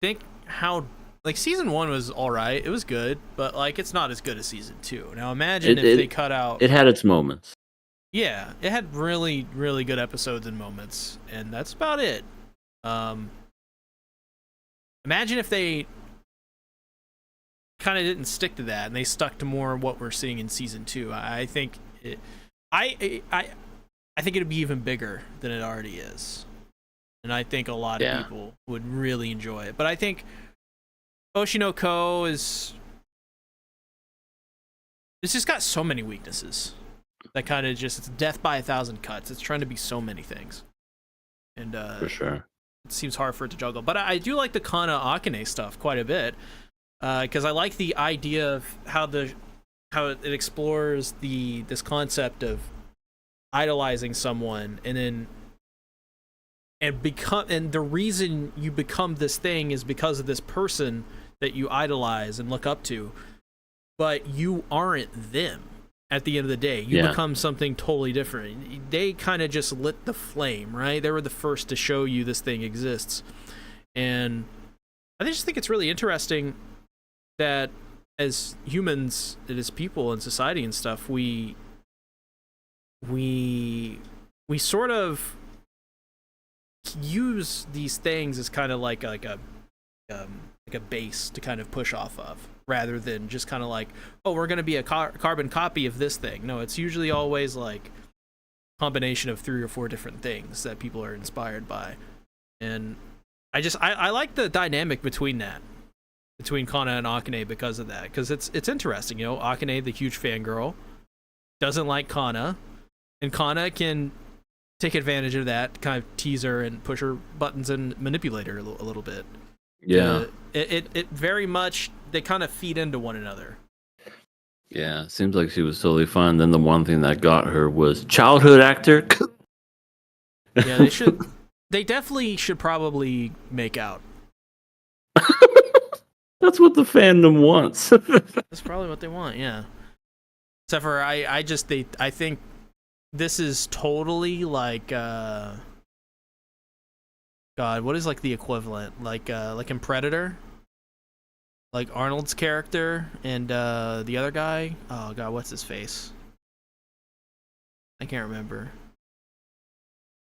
think how like season 1 was all right, it was good, but like it's not as good as season 2. Now imagine if they cut out. It had its moments. Yeah, it had really really good episodes and moments, and that's about it. Imagine if they kind of didn't stick to that and they stuck to more what we're seeing in season 2. I think I think it'd be even bigger than it already is, and I think a lot of people would really enjoy it. But I think Oshi no Ko it's just got so many weaknesses that kind of just it's death by 1,000 cuts. It's trying to be so many things, and For sure. it seems hard for it to juggle. But I do like the Kana Akane stuff quite a bit because I like the idea of how it explores this concept of idolizing someone and the reason you become this thing is because of this person that you idolize and look up to, but you aren't them at the end of the day. You become something totally different. They kind of just lit the flame, right? They were the first to show you this thing exists, and I just think it's really interesting that as humans and as people in society and stuff, we sort of use these things as kind of like a base to kind of push off of, rather than just kind of like, oh, we're going to be a carbon copy of this thing. No, it's usually always like a combination of 3 or 4 different things that people are inspired by, and I like the dynamic between Kana and Akane because of that, because it's interesting. Akane, the huge fangirl, doesn't like Kana, and Kana can take advantage of that, kind of tease her and push her buttons and manipulate her a little bit. Yeah. It very much, they kind of feed into one another. Yeah, it seems like she was totally fine. Then the one thing that got her was childhood actor. Yeah, they definitely should probably make out. That's what the fandom wants. That's probably what they want, yeah. Except for I think this is totally like God, what is like the equivalent? Like in Predator? Like Arnold's character and the other guy? Oh God, what's his face? I can't remember.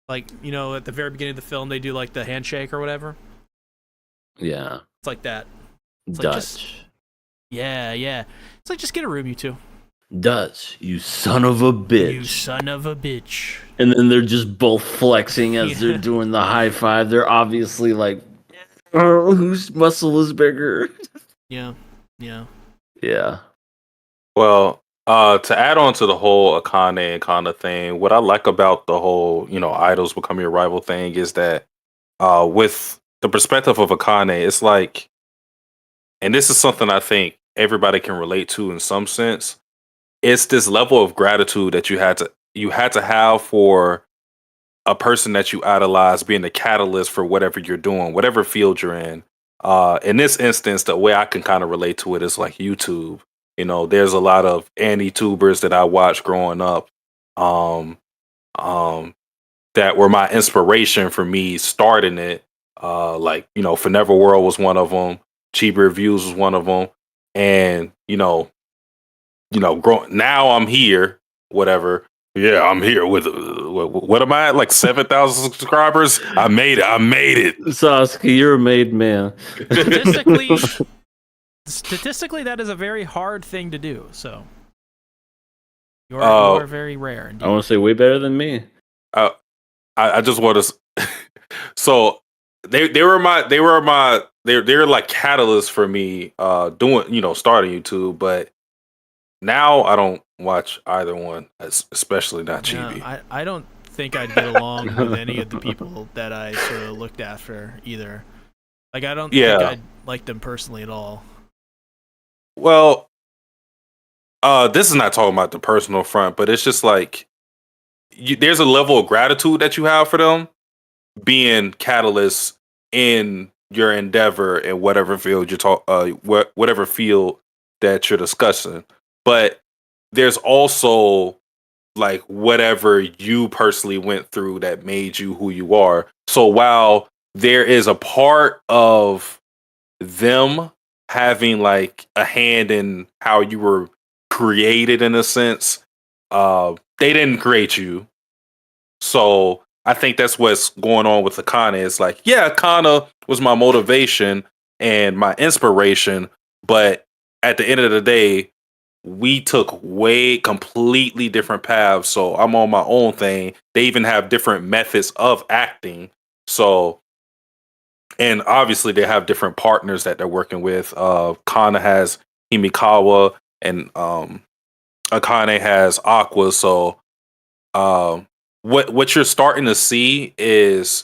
Like, at the very beginning of the film they do like the handshake or whatever. Yeah. It's like that. It's Dutch. like yeah. It's like, just get a room, you two. Dutch, you son of a bitch. You son of a bitch. And then they're just both flexing as they're doing the high five. They're obviously like, oh, whose muscle is bigger? Yeah. Yeah. Well, to add on to the whole Akane and Kana thing, what I like about the whole, idols becoming your rival thing is that with the perspective of Akane, it's like, and this is something I think everybody can relate to in some sense. It's this level of gratitude that you had to have for a person that you idolize being the catalyst for whatever you're doing, whatever field you're in. In this instance, the way I can kind of relate to it is like YouTube. There's a lot of anti-tubers that I watched growing up, that were my inspiration for me starting it. Like, Forever World was one of them. Chibi Reviews was one of them. And, now I'm here, whatever. Yeah, I'm here with, what am I at? Like 7,000 subscribers? I made it. Sasuke, you're a made man. Statistically, that is a very hard thing to do. So you're very rare. Indeed. I want to say way better than me. I just want to. So they were my they're like catalysts for me doing starting YouTube, but now I don't watch either one, especially not Chibi. Yeah, I don't think I'd get along with any of the people that I sort of looked after either. Like, I don't think I'd like them personally at all. Well, this is not talking about the personal front, but it's just like there's a level of gratitude that you have for them being catalysts in your endeavor in whatever field whatever field that you're discussing. But there's also like whatever you personally went through that made you who you are. So while there is a part of them having like a hand in how you were created in a sense, they didn't create you. So I think that's what's going on with Akane. It's like, yeah, Akane was my motivation and my inspiration, but at the end of the day, we took way completely different paths. So I'm on my own thing. They even have different methods of acting. So, and obviously they have different partners that they're working with. Kana has Himikawa and Akane has Aqua. So what you're starting to see is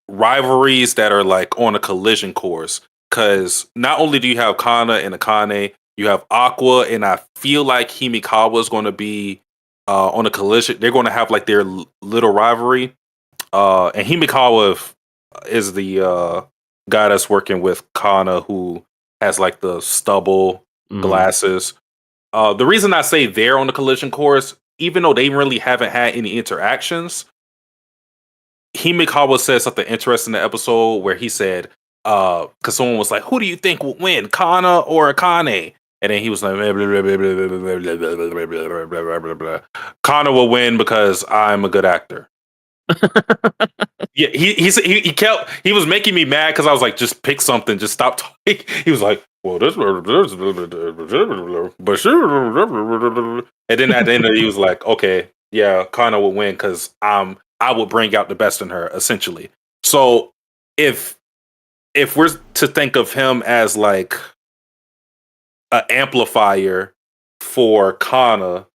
rivalries that are like on a collision course. Because not only do you have Kana and Akane, you have Aqua, and I feel like Himikawa is going to be on a collision. They're going to have like their little rivalry. And Himikawa is the guy that's working with Kana, who has like the stubble glasses. The reason I say they're on the collision course, even though they really haven't had any interactions, Himikawa said something interesting in the episode where he said, because someone was like, who do you think will win, Kana or Akane? And then he was like, Kana will win because I'm a good actor. Yeah, he was making me mad because I was like, just pick something, just stop talking. He was like, well, this, and then at the end he was like, okay, yeah, Kana will win because I will bring out the best in her, essentially. So if we're to think of him as like an amplifier for Kana,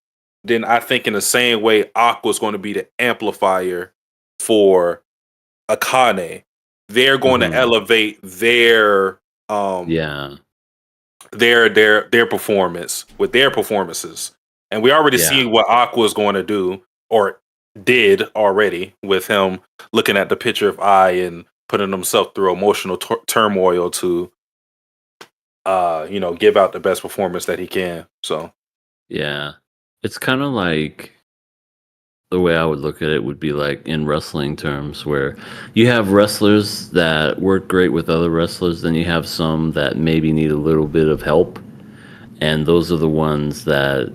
then I think in the same way Aqua is going to be the amplifier for Akane. They're going to elevate their their performance with their performances. And we already see what Aqua is going to do, or did already, with him looking at the picture of I and putting himself through emotional turmoil to give out the best performance that he can. So yeah, it's kind of like, the way I would look at it would be like in wrestling terms, where you have wrestlers that work great with other wrestlers, then you have some that maybe need a little bit of help, and those are the ones that,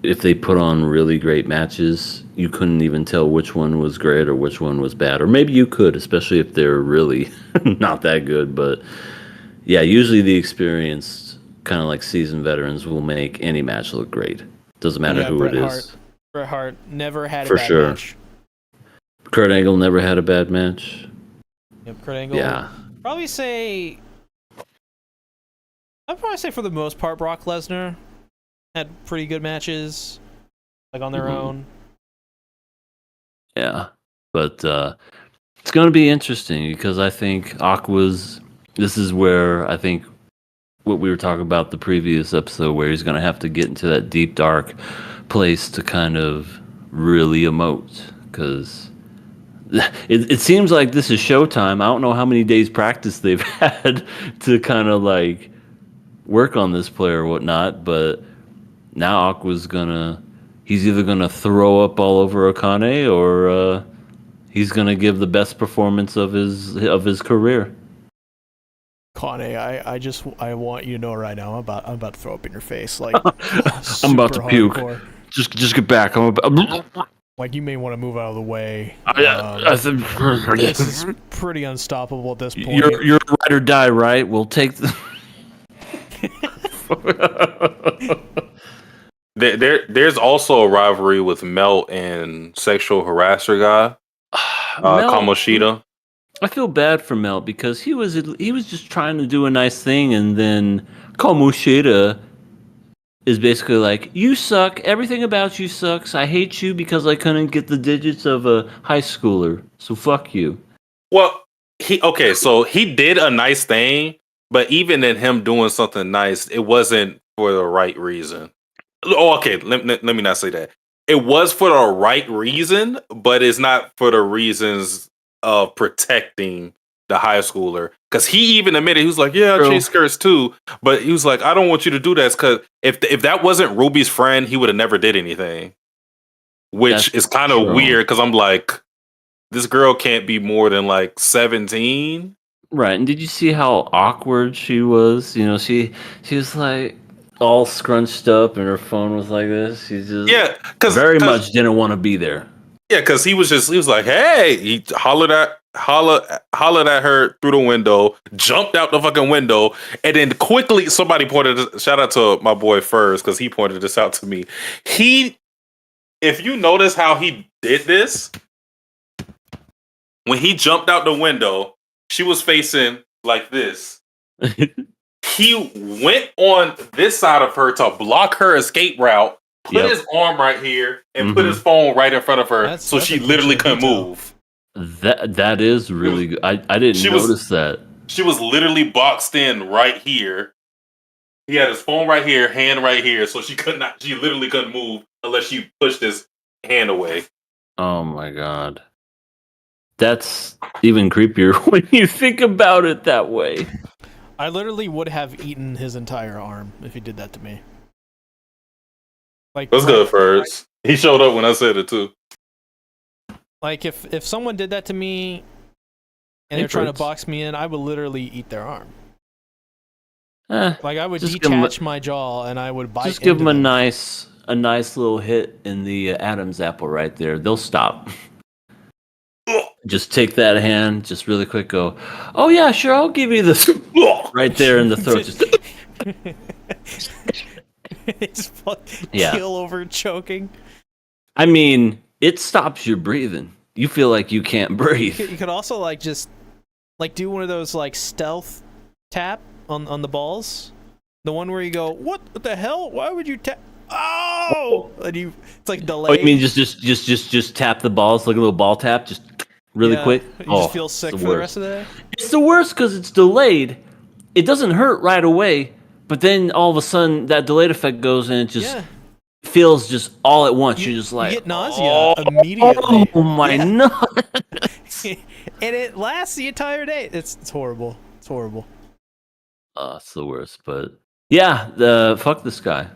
if they put on really great matches, you couldn't even tell which one was great or which one was bad. Or maybe you could, especially if they're really not that good. But yeah, usually the experienced, kind of like seasoned veterans, will make any match look great. Doesn't matter who Bret it Hart. is. Bret Hart never had a For bad sure. match. Kurt Angle never had a bad match. Yep, Kurt Angle. Yeah. I'd probably say for the most part, Brock Lesnar had pretty good matches, like on their own. Yeah, but it's going to be interesting because I think this is where I think what we were talking about the previous episode, where he's going to have to get into that deep, dark place to kind of really emote, because it seems like this is showtime. I don't know how many days practice they've had to kind of like work on this player or whatnot, but now he's either gonna throw up all over Akane, or he's gonna give the best performance of his career. Kane, I want you to know right now, I'm about to throw up in your face, like I'm about to puke. hardcore. Just get back. Like, you may want to move out of the way. This is pretty unstoppable at this point. You're a ride or die, right? We'll take the. There's also a rivalry with Melt and sexual harasser guy, Kamoshida. I feel bad for Melt because he was just trying to do a nice thing, and then Kamoshida is basically like, "You suck. Everything about you sucks. I hate you because I couldn't get the digits of a high schooler. So fuck you." Well, so he did a nice thing, but even in him doing something nice, it wasn't for the right reason. Oh, okay. Let me not say that. It was for the right reason, but it's not for the reasons of protecting the high schooler. Because he even admitted he was like, "Yeah, I True. chase skirts too," but he was like, "I don't want you to do that." Because if that wasn't Ruby's friend, he would have never did anything. Which That's is kind of true. weird because I'm like, this girl can't be more than like 17. Right, and did you see how awkward she was? You know, she was like all scrunched up, and her phone was like this. She just Yeah, very much didn't want to be there. because he was like, "Hey," he hollered at her through the window, jumped out the fucking window, and then quickly somebody shout out to my boy first because he pointed this out to me. If you notice how he did this, when he jumped out the window, she was facing like this. He went on this side of her to block her escape route, put his arm right here, and put his phone right in front of her, so she literally couldn't move. That is really good. I didn't notice that. She was literally boxed in right here. He had his phone right here, hand right here, so she literally couldn't move unless she pushed his hand away. Oh my god. That's even creepier when you think about it that way. I literally would have eaten his entire arm if he did that to me. Like, that's good first. He showed up when I said it too. Like if someone did that to me and they're trying to box me in, I would literally eat their arm. Like I would detach my jaw and I would bite. Just give them a nice little hit in the Adam's apple right there. They'll stop. Just take that hand, just really quick. Go. Oh yeah, sure. I'll give you this right there in the throat. Just kill over choking. I mean, it stops your breathing. You feel like you can't breathe. You could also like just like do one of those like stealth tap on the balls. The one where you go, what the hell? Why would you tap? Oh, and it's like delayed. Oh, you mean just tap the balls like a little ball tap, just really quick? You just feel sick for the rest of the day. It's the worst because it's delayed. It doesn't hurt right away, but then all of a sudden that delayed effect goes and it just feels just all at once. You're just like, you get nausea immediately. Oh my nuts! And it lasts the entire day. It's horrible. It's horrible. It's the worst, but yeah, fuck this guy.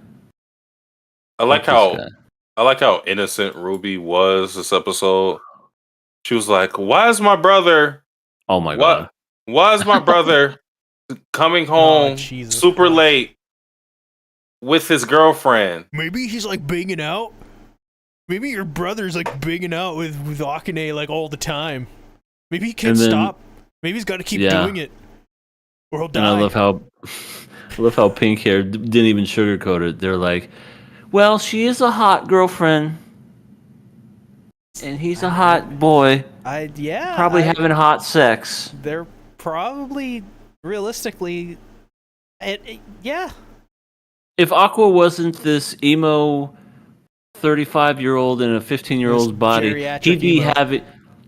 I like how innocent Ruby was this episode. She was like, "Why is my brother? Oh my god! Why is my brother coming home super late with his girlfriend? Maybe he's like banging out. Maybe your brother's like banging out with Akane like all the time. Maybe he can't stop. Maybe he's got to keep doing it, or he'll die." And I love how Pink Hair didn't even sugarcoat it. They're like, well, she is a hot girlfriend, and he's a hot boy. Probably having hot sex. They're probably realistically, yeah. If Aqua wasn't this emo 35-year-old in a 15-year-old's body,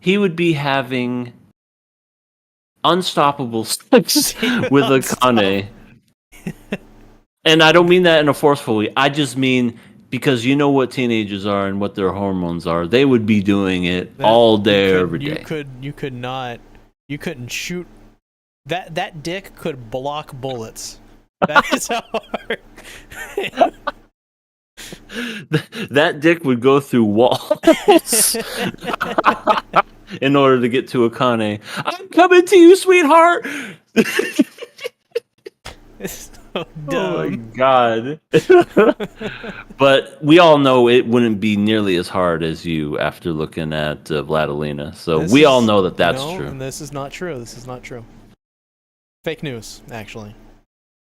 he would be having unstoppable sex with Akane. And I don't mean that in a forceful way. I just mean because you know what teenagers are and what their hormones are. They would be doing it all day, every day. You couldn't shoot. That dick could block bullets. That is how hard. That dick would go through walls in order to get to Akane. I'm coming to you, sweetheart. It's so dumb. Oh my god. But we all know it wouldn't be nearly as hard as you after looking at Vladilena. So we all know that's true. And this is not true. This is not true. Fake news, actually.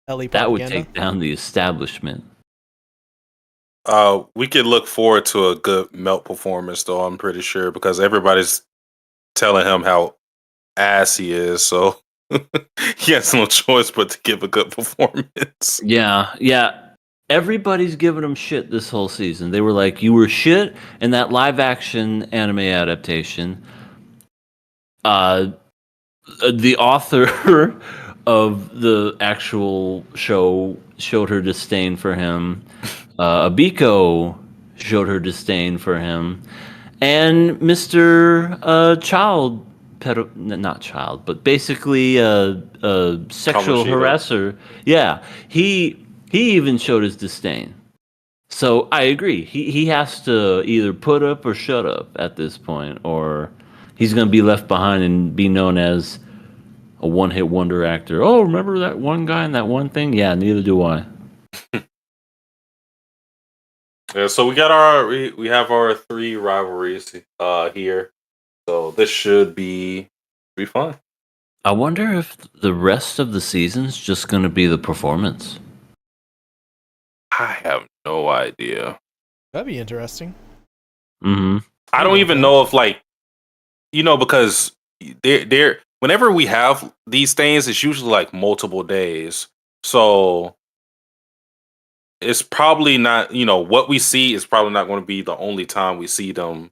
LE propaganda. That would take down the establishment. We could look forward to a good Melt performance, though, I'm pretty sure, because everybody's telling him how ass he is, so he has no choice but to give a good performance. Yeah. Everybody's giving him shit this whole season. They were like, "You were shit in that live action anime adaptation." Uh, the author of the actual show showed her disdain for him. Abiko showed her disdain for him, and Mister Child, not child, but basically sexual Kamoshida. harasser. Yeah, he even showed his disdain. So I agree. He has to either put up or shut up at this point, or he's going to be left behind and be known as a one-hit wonder actor. Oh, remember that one guy and that one thing? Yeah, neither do I. Yeah, so we have our 3 rivalries here. So this should be fun. I wonder if the rest of the season's just going to be the performance. I have no idea. That'd be interesting. Mm-hmm. I don't even know if because they're whenever we have these things, it's usually like multiple days. So it's probably not, what we see is probably not going to be the only time we see them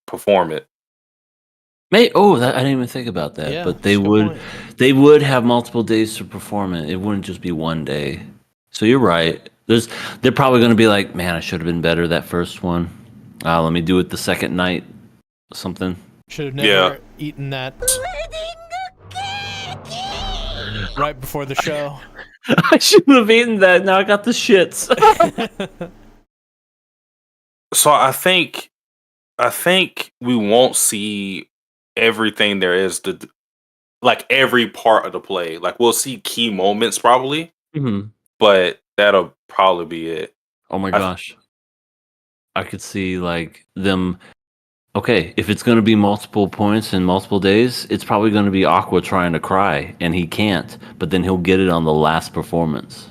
perform it. I didn't even think about that. Yeah, But that's a good point. they would have multiple days to perform it. It wouldn't just be one day. So you're right. They're probably going to be like, man, I should have been better that first one. Let me do it the second night. Something. Should have never eaten that right before the show. I shouldn't have eaten that. Now I got the shits. So I think we won't see everything there is to like every part of the play. Like we'll see key moments probably, Mm-hmm. but that'll probably be it. Oh my gosh. I could see like them. Okay, if it's going to be multiple points in multiple days, it's probably going to be Aqua trying to cry, and he can't. But then he'll get it on the last performance.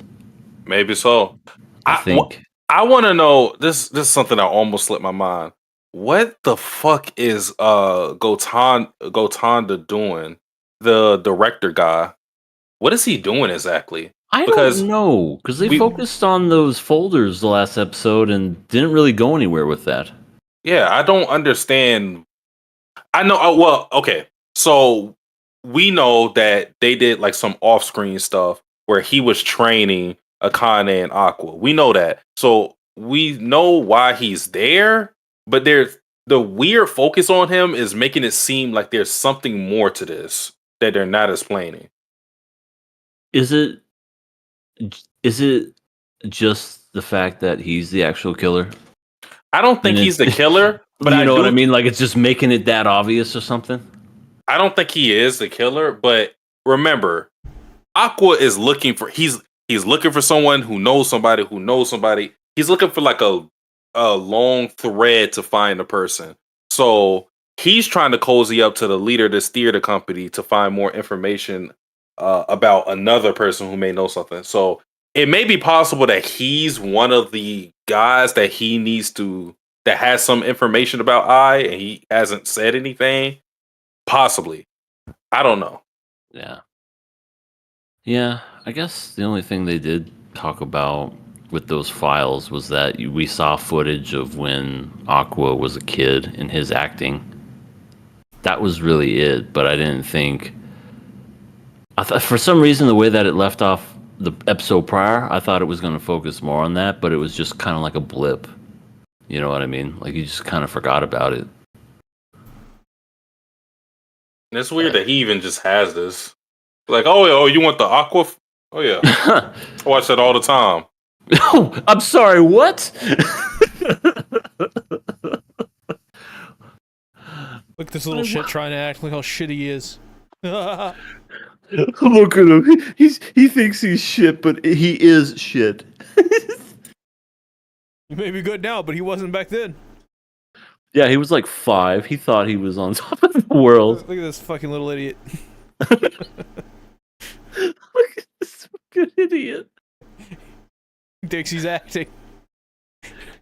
Maybe so. I think. I want to know this. This is something that almost slipped my mind. What the fuck is Gotanda doing? The director guy. What is he doing exactly? I Because don't know, because they we- focused on those folders the last episode and didn't really go anywhere with that. Yeah, I don't understand. I know. Well, okay. So we know that they did like some off-screen stuff where he was training Akane and Aqua. We know that. So we know why he's there, but there's the weird focus on him is making it seem like there's something more to this that they're not explaining. Is it just the fact that he's the actual killer? I don't think And he's the killer, but you know what I do- mean? Like it's just making it that obvious or something? I don't think he is the killer, but remember, Aqua is looking for he's looking for someone who knows somebody who knows somebody. He's looking for like a long thread to find a person. So he's trying to cozy up to the leader of this theater company to find more information about another person who may know something. So it may be possible that he's one of the guys that he needs to that has some information about I and he hasn't said anything. Possibly. I don't know. Yeah. Yeah, I guess the only thing they did talk about with those files was that we saw footage of when Aqua was a kid and his acting. That was really it, but I didn't think. For some reason, the way that it left off the episode prior, I thought it was going to focus more on that, but it was just kind of like a blip. You know what I mean? Like you just kind of forgot about it. And it's weird that he even just has this. Like, oh, you want the Aqua? Oh yeah, I watch that all the time. Oh, I'm sorry. What? Look at this little shit trying to act. Look how shitty he is. Look at him. He thinks he's shit, but he is shit. He may be good now, but he wasn't back then. Yeah, he was like 5. He thought he was on top of the world. Look at this fucking little idiot. Look at this fucking idiot. He thinks he's acting.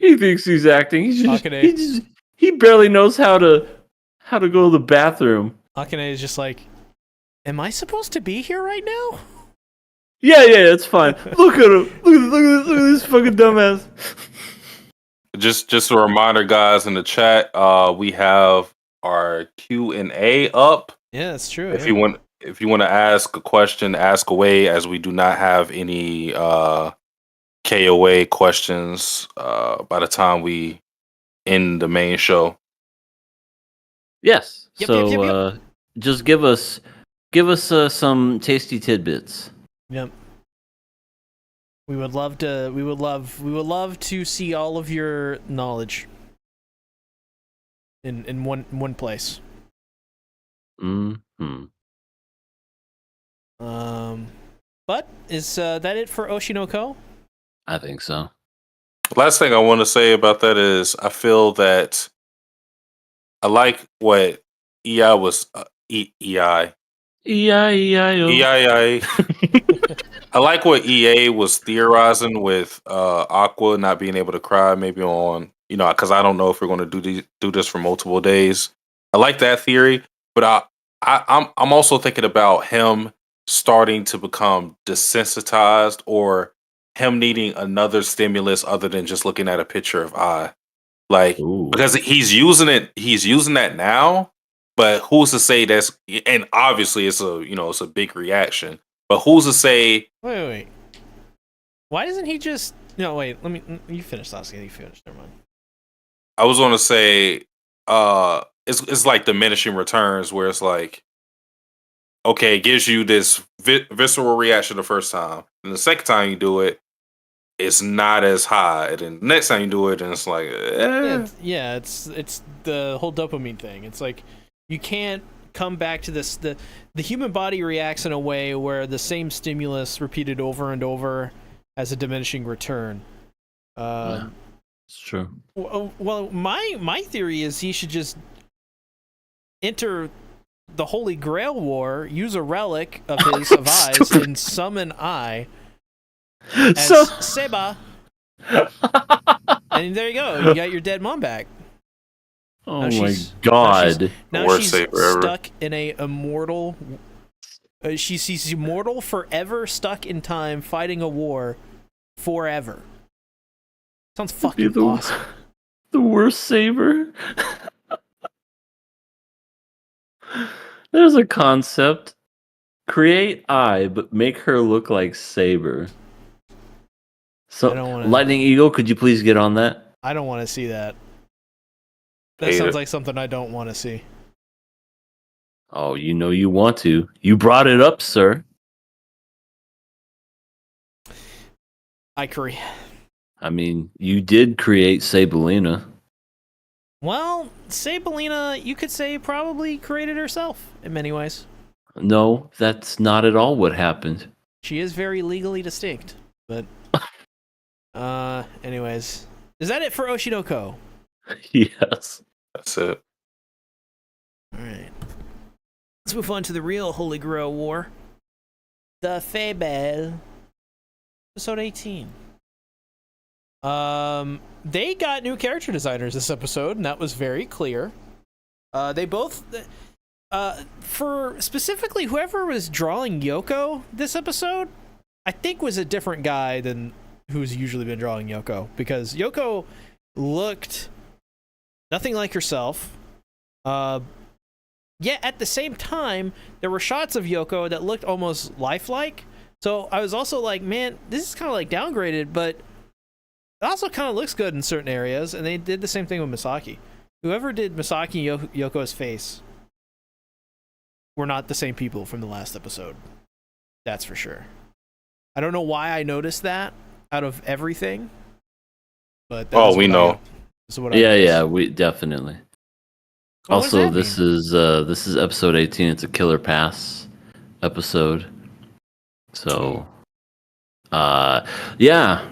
He thinks he's acting. Akane. He barely knows how to how to go to the bathroom. Akane is just like, am I supposed to be here right now? Yeah, it's fine. Look at him. Look at this fucking dumbass. Just a reminder, guys, in the chat, we have our Q&A up. Yeah, that's true. If you want to ask a question, ask away, as we do not have any KOA questions by the time we end the main show. Yes. Yep, So yep. just give us some tasty tidbits. Yep. We would love to see all of your knowledge in one place. Mm-hmm. But is that it for Oshinoko? I think so. Last thing I want to say about that is I feel that I like what EI was EI. E-I-E-I-O. EI. I like what EA was theorizing with Aqua not being able to cry, maybe on, because I don't know if we're going to do this for multiple days. I like that theory, but I'm also thinking about him starting to become desensitized, or him needing another stimulus other than just looking at a picture of I. Like, Ooh. because he's using that now, but who's to say that's, and obviously it's a big reaction, but who's to say? Wait. Why doesn't he just? No, wait. You finish, Sasuke. You finish. Never mind. I was going to say, it's like diminishing returns, where it's like, okay, it gives you this visceral reaction the first time, and the second time you do it, it's not as high, and then the next time you do it, and it's like, It's the whole dopamine thing. It's like you can't come back to this. The human body reacts in a way where the same stimulus repeated over and over has a diminishing return. Yeah, it's true. Well, my theory is he should just enter the Holy Grail War, use a relic of his of eyes, and summon I as Seba. And there you go. You got your dead mom back. Oh my god. Now Worst she's saber ever. stuck in a immortal. She's immortal forever, stuck in time, fighting a war forever. Sounds fucking awesome. The worst saber. There's a concept. Create I, but make her look like Saber. So, I don't wanna- Lightning Eagle, could you please get on that? I don't want to see that. That Hate sounds it. like something I don't want to see. Oh, you know you want to. You brought it up, sir. I agree. I mean, you did create Sabelina. Well, Sabelina, you could say, probably created herself in many ways. No, that's not at all what happened. She is very legally distinct, but anyways, is that it for Oshinoko? Yes. That's it. All right, let's move on to the real Holy Grail War, the Fable, episode 18. They got new character designers this episode, and that was very clear. They both, for specifically whoever was drawing Yoko this episode, I think was a different guy than who's usually been drawing Yoko, because Yoko looked nothing like herself. Yet at the same time, there were shots of Yoko that looked almost lifelike. So I was also like, man, this is kind of like downgraded, but it also kind of looks good in certain areas. And they did the same thing with Misaki. Whoever did Misaki and Yoko's face were not the same people from the last episode. That's for sure. I don't know why I noticed that out of everything, but that is We what know. Yeah, we definitely. Well, what does Also, that this is episode 18. It's a Killer Pass episode. So, yeah.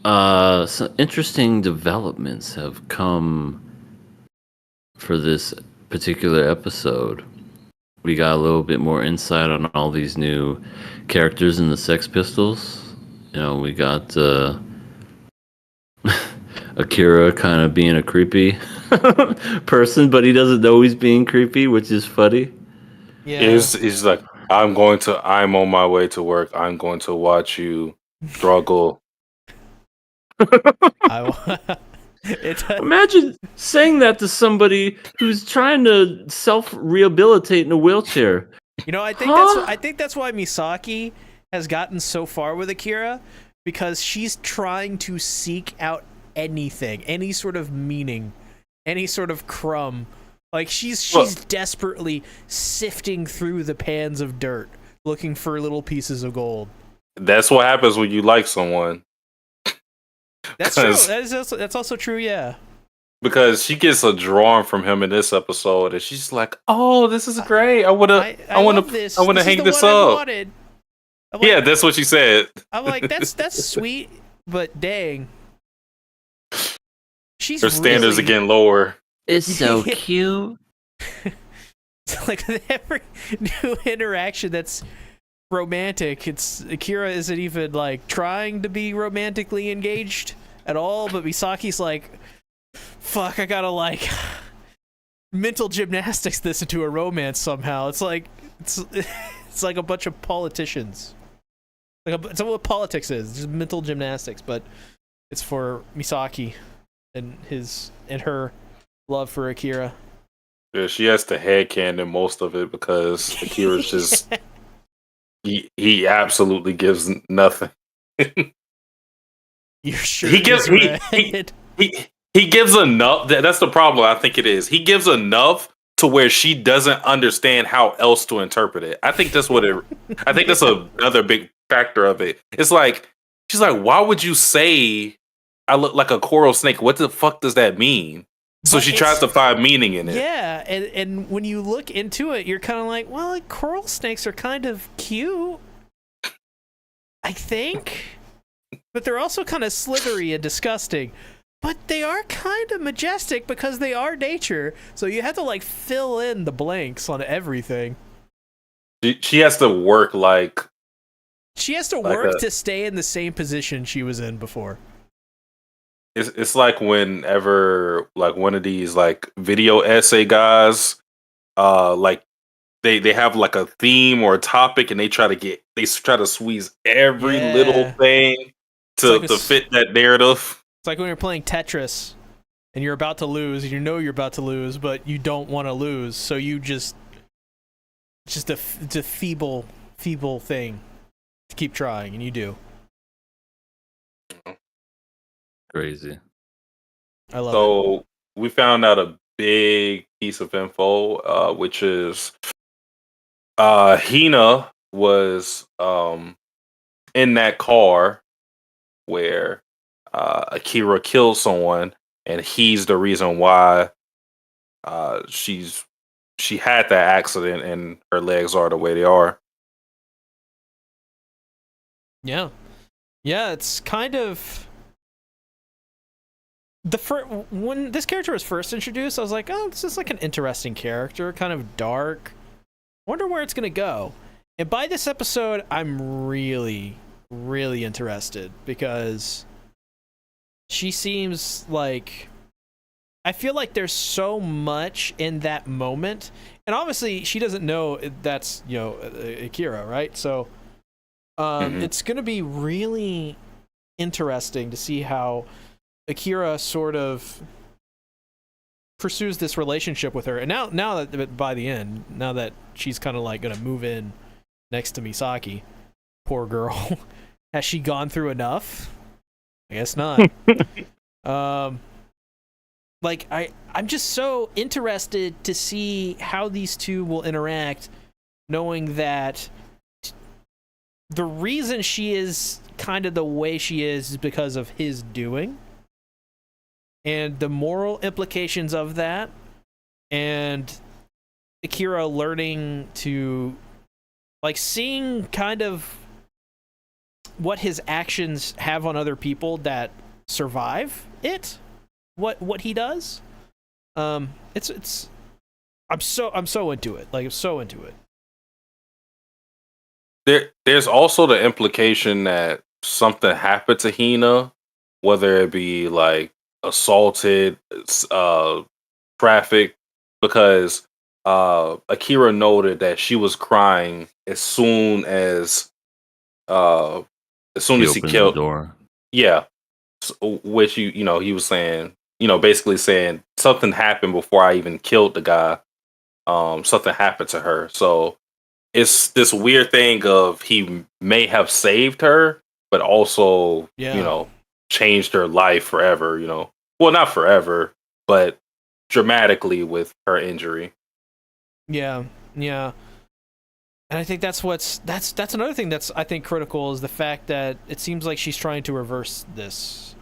Some interesting developments have come for this particular episode. We got a little bit more insight on all these new characters in the Sex Pistols. You know, we got a Akira kind of being a creepy person, but he doesn't know he's being creepy, which is funny. Yeah. He's like, I'm on my way to work. I'm going to watch you struggle. It, Imagine saying that to somebody who's trying to self-rehabilitate in a wheelchair. I think that's why Misaki has gotten so far with Akira, because she's trying to seek out anything, any sort of meaning, any sort of crumb. Like she's desperately sifting through the pans of dirt, looking for little pieces of gold. That's what happens when you like someone. That's true. That's also true. Yeah. Because she gets a drawing from him in this episode, and she's like, "Oh, this is great. I want to hang this up." Yeah, that's what she said. I'm like, that's sweet, but dang, she's her standards really... are getting lower. It's so cute. It's like with every new interaction that's romantic, Akira isn't even like trying to be romantically engaged at all, but Misaki's like, fuck, I gotta like mental gymnastics this into a romance somehow. It's like it's like a bunch of politicians. It's what politics is. It's just mental gymnastics, but it's for Misaki and her love for Akira. Yeah, she has to headcanon most of it because Akira's just he absolutely gives nothing. You're sure he gives he gives enough. That's the problem. I think it is. He gives enough to where she doesn't understand how else to interpret it. I think that's what it. I think that's another big factor of it. It's like she's like, why would you say I look like a coral snake? What the fuck does that mean? So she tries to find meaning in it. Yeah, and when you look into it, you're kind of like, well, like, coral snakes are kind of cute, I think, but they're also kind of slithery and disgusting. But they are kind of majestic because they are nature. So you have to like fill in the blanks on everything. She has to work like. She has to work to stay in the same position she was in before. It's like whenever like one of these like video essay guys, like they have like a theme or a topic and they try to squeeze every little thing to fit that narrative. It's like when you're playing Tetris and you're about to lose, and you know you're about to lose, but you don't want to lose, so you it's a feeble thing to keep trying, and you do. Crazy. I love it. So we found out a big piece of info, which is Hina was in that car where Akira killed someone, and he's the reason why she had that accident and her legs are the way they are. Yeah, it's kind of when this character was first introduced, I was like, oh, this is like an interesting character, kind of dark. Wonder where it's gonna go. And by this episode, I'm really, really interested because she seems like, I feel like there's so much in that moment, and obviously she doesn't know that's Akira, right? So it's gonna be really interesting to see how Akira sort of pursues this relationship with her. And now that by the end, now that she's kind of like gonna move in next to Misaki, poor girl, has she gone through enough? I guess not. Like I'm just so interested to see how these two will interact, knowing that the reason she is kind of the way she is because of his doing, and the moral implications of that, and Akira learning to, like, seeing kind of what his actions have on other people that survive it, what he does. It's I'm so into it. Like, I'm so into it. There's also the implication that something happened to Hina, whether it be like assaulted, trafficked, because Akira noted that she was crying uh, as soon He as he opened the killed. door. Yeah, which he was saying, basically saying something happened before I even killed the guy. Something happened to her, so it's this weird thing of he may have saved her, but also, Yeah. changed her life forever. Well, not forever, but dramatically with her injury. Yeah. Yeah. And I think that's another thing that's, I think, critical, is the fact that it seems like she's trying to reverse this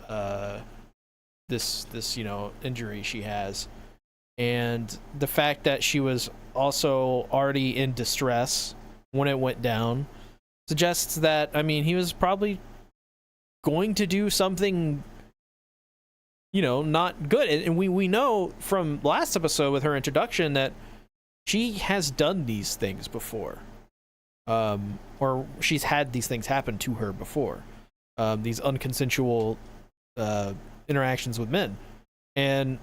this injury she has, and the fact that she was also already in distress when it went down suggests that, I mean, he was probably going to do something not good. And we know from last episode with her introduction that she has done these things before, or she's had these things happen to her before, these unconsensual interactions with men, and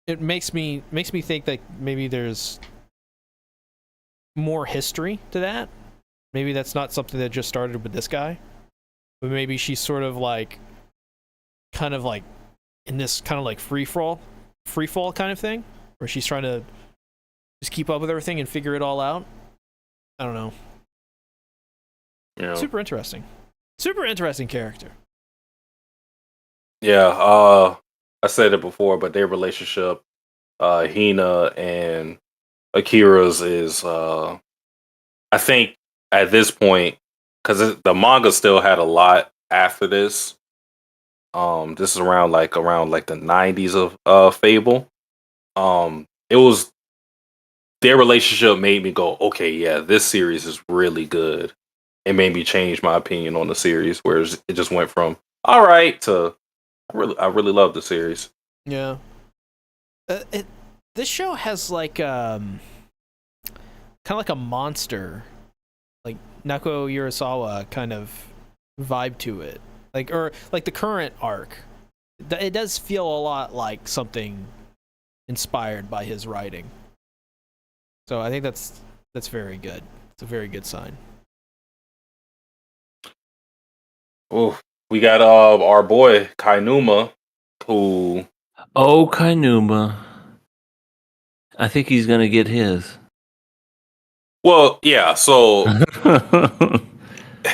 it makes me think that maybe there's more history to that. Maybe that's not something that just started with this guy, but maybe she's sort of like, kind of like in this kind of like free fall kind of thing, where she's trying to just keep up with everything and figure it all out. I don't know. Yeah. Super interesting character. Yeah, I said it before, but their relationship, Hina and Akira's, is, I think at this point, because the manga still had a lot after this. This is around like the 90s of Fable. It was their relationship made me go, okay, yeah, this series is really good. It made me change my opinion on the series, where it just went from all right to I really love the series. Yeah. This show has like kind of like a monster, like Naoko Urasawa kind of vibe to it, or like the current arc. It does feel a lot like something inspired by his writing. So I think that's very good. It's a very good sign. Oh, we got our boy Kainuma, who Oh, Kainuma. I think he's gonna get his. well, yeah, so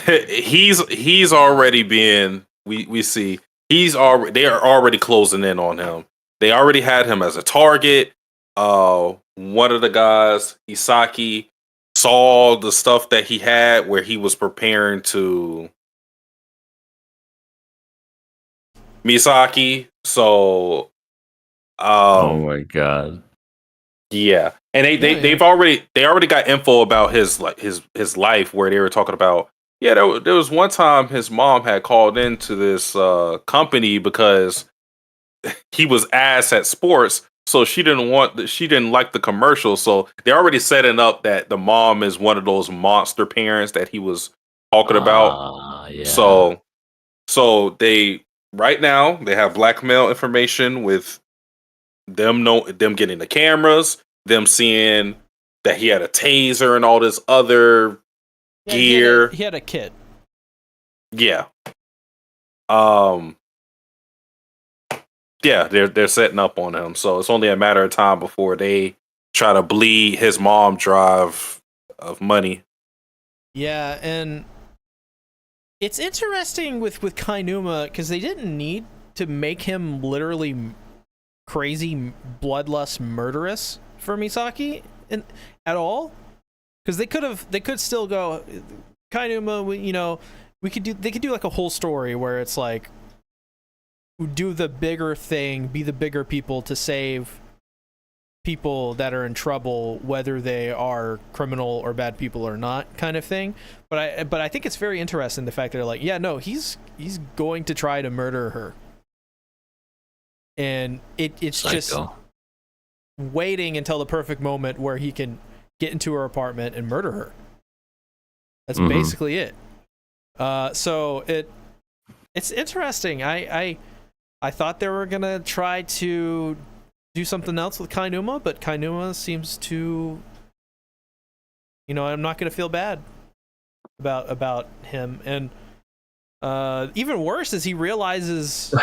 he's already been we see they are already closing in on him. They already had him as a target. One of the guys, Isaki, saw the stuff that he had where he was preparing to Misaki. So Oh my god. yeah. And they've already got info about his life, where they were talking about, yeah, there was one time his mom had called into this company because he was ass at sports, so she didn't like the commercial. So they're already setting up that the mom is one of those monster parents that he was talking about. Yeah. So they right now they have blackmail information with them getting the cameras, them seeing that he had a taser and all this other gear. He had a kit. Yeah. Yeah, they're setting up on him, so it's only a matter of time before they try to bleed his mom drive of money. Yeah, and it's interesting with Kainuma, because they didn't need to make him literally crazy, bloodlust, murderous for Misaki at all, because they could still go Kainuma. They could do like a whole story where it's like, do the bigger thing, be the bigger people to save people that are in trouble, whether they are criminal or bad people or not, kind of thing. But I think it's very interesting, the fact that they're like, yeah, no, he's going to try to murder her, and it's just waiting until the perfect moment where he can get into her apartment and murder her. That's basically it. So it's interesting. I thought they were gonna try to do something else with Kainuma, but Kainuma seems to, I'm not gonna feel bad about him. And even worse is he realizes.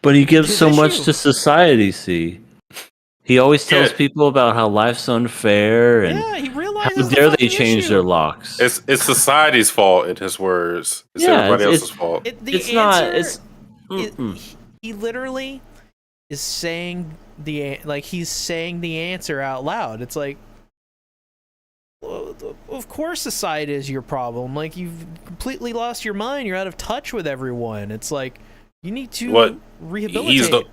But he gives his so much issue. to society. See, he always tells people about how life's unfair and Yeah, he how realizes dare the they fucking change issue. their locks. It's society's fault, in his words. It's Yeah, everybody it's- else's fault. It's not. It's He literally is saying he's saying the answer out loud. It's like, well, of course society is your problem. Like, you've completely lost your mind. You're out of touch with everyone. It's like, you need to rehabilitate.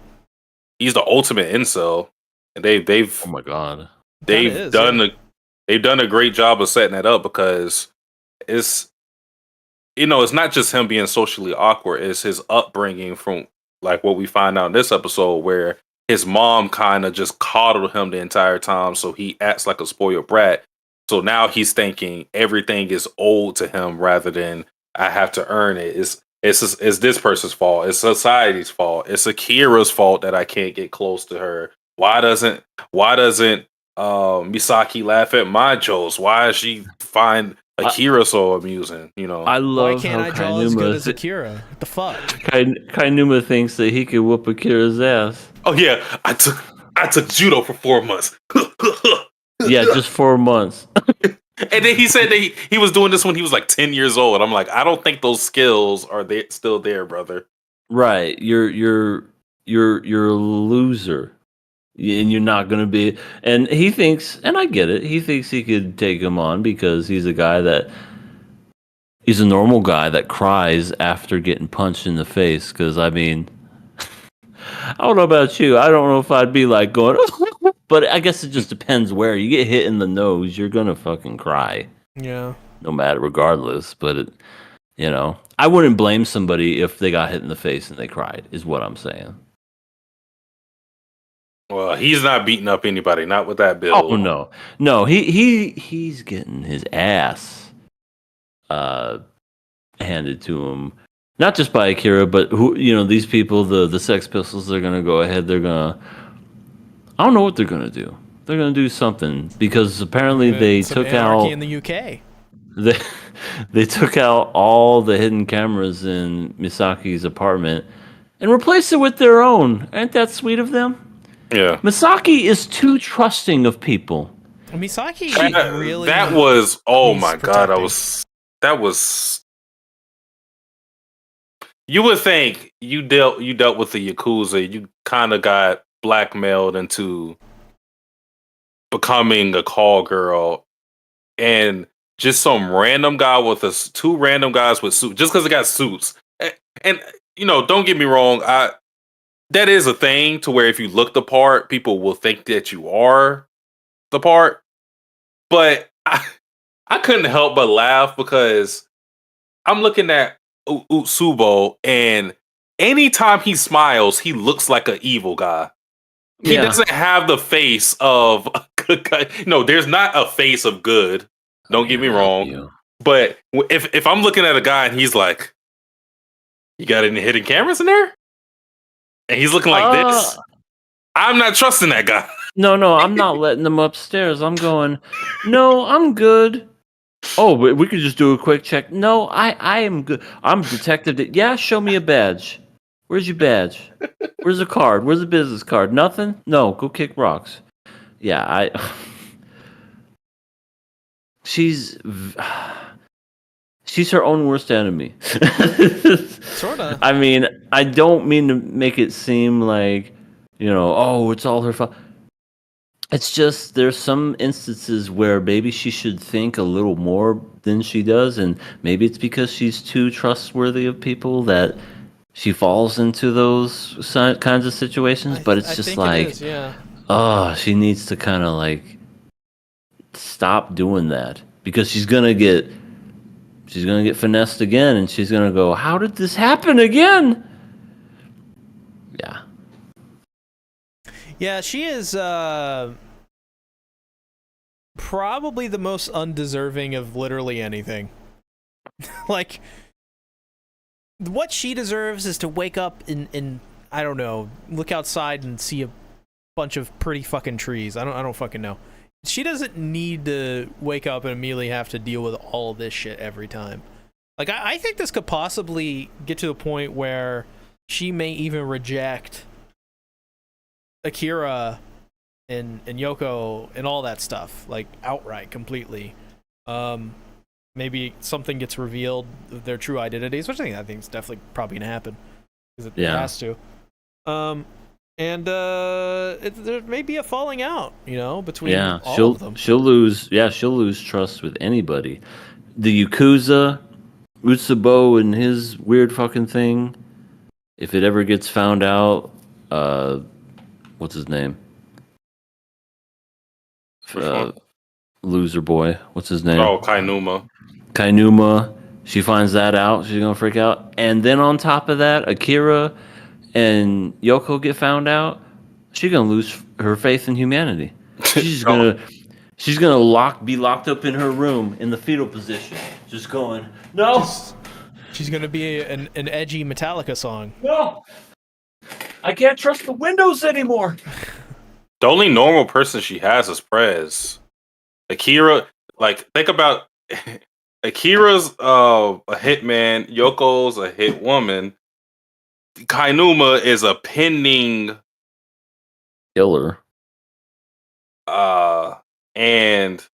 He's the ultimate incel, and they've oh my god. they've done a great job of setting that up, because it's it's not just him being socially awkward. It's his upbringing, from like what we find out in this episode, where his mom kind of just coddled him the entire time, so he acts like a spoiled brat. So now he's thinking everything is owed to him rather than I have to earn it. It's this person's fault. It's society's fault. It's Akira's fault that I can't get close to her. Why doesn't Misaki laugh at my jokes? Why does she find Akira so amusing? I love Why can't how I draw as good as Akira? What the fuck? Kainuma thinks that he could whoop Akira's ass. Oh yeah, I took judo for 4 months. Yeah, just 4 months. And then he said that he was doing this when he was like 10 years old. I'm like, I don't think those skills are still there, brother. Right. You're a loser. And you're not going to be. And he thinks, and I get it, he thinks he could take him on because he's a normal guy that cries after getting punched in the face. Because, I mean, I don't know about you. I don't know if I'd be like going, but I guess it just depends where. You get hit in the nose, you're going to fucking cry. Yeah. No matter, regardless. But, I wouldn't blame somebody if they got hit in the face and they cried, is what I'm saying. Well, he's not beating up anybody, not with that build. Oh no, he's getting his ass handed to him, not just by Akira, but these people, the Sex Pistols. They're gonna go ahead. I don't know what they're gonna do. They're gonna do something because apparently they Some took anarchy out in the UK. they took out all the hidden cameras in Misaki's apartment and replaced it with their own. Ain't that sweet of them? Yeah. Misaki is too trusting of people. Misaki really. That was. Oh needs my god! protecting. That was. You would think you dealt with the Yakuza. You kind of got blackmailed into becoming a call girl, and just some random guy with two random guys with suits, just because they got suits. And don't get me wrong, that is a thing to where if you look the part, people will think that you are the part. But I couldn't help but laugh because I'm looking at Utsubo, and anytime he smiles, he looks like an evil guy. He doesn't have the face of a good guy. No, there's not a face of good. Don't get me wrong. But if I'm looking at a guy and he's like, you got any hidden cameras in there? And he's looking like this, I'm not trusting that guy. No, I'm not letting them upstairs. I'm going, no, I'm good. Oh, but we could just do a quick check. No, I am good. I'm detective. Yeah, show me a badge. Where's your badge? Where's the card? Where's the business card? Nothing? No, go kick rocks. Yeah, she's her own worst enemy. Sorta. I mean, I don't mean to make it seem like, it's all her fault. It's just there's some instances where maybe she should think a little more than she does, and maybe it's because she's too trustworthy of people that she falls into those kinds of situations. But it's just like, she needs to kind of like stop doing that because she's gonna get finessed again, and she's gonna go, how did this happen again? Yeah, she is probably the most undeserving of literally anything. Like, what she deserves is to wake up in I don't know, look outside and see a bunch of pretty fucking trees. I don't fucking know. She doesn't need to wake up and immediately have to deal with all this shit every time. Like, I think this could possibly get to a point where she may even reject Akira and Yoko and all that stuff, like, outright, completely. Maybe something gets revealed of their true identities, which I think is definitely probably gonna happen because it has to. There may be a falling out, between all of them. She'll lose trust with anybody. The Yakuza, Utsubo and his weird fucking thing. If it ever gets found out, what's his name? Loser boy. What's his name? Oh, Kainuma. She finds that out. She's gonna freak out. And then on top of that, Akira and Yoko get found out. She's gonna lose her faith in humanity. She's gonna be locked up in her room in the fetal position, just going, no. She's gonna be an edgy Metallica song. No, I can't trust the windows anymore. The only normal person she has is Prez. Akira, think about Akira's a hitman, Yoko's a hit woman, Kainuma is a pending killer. And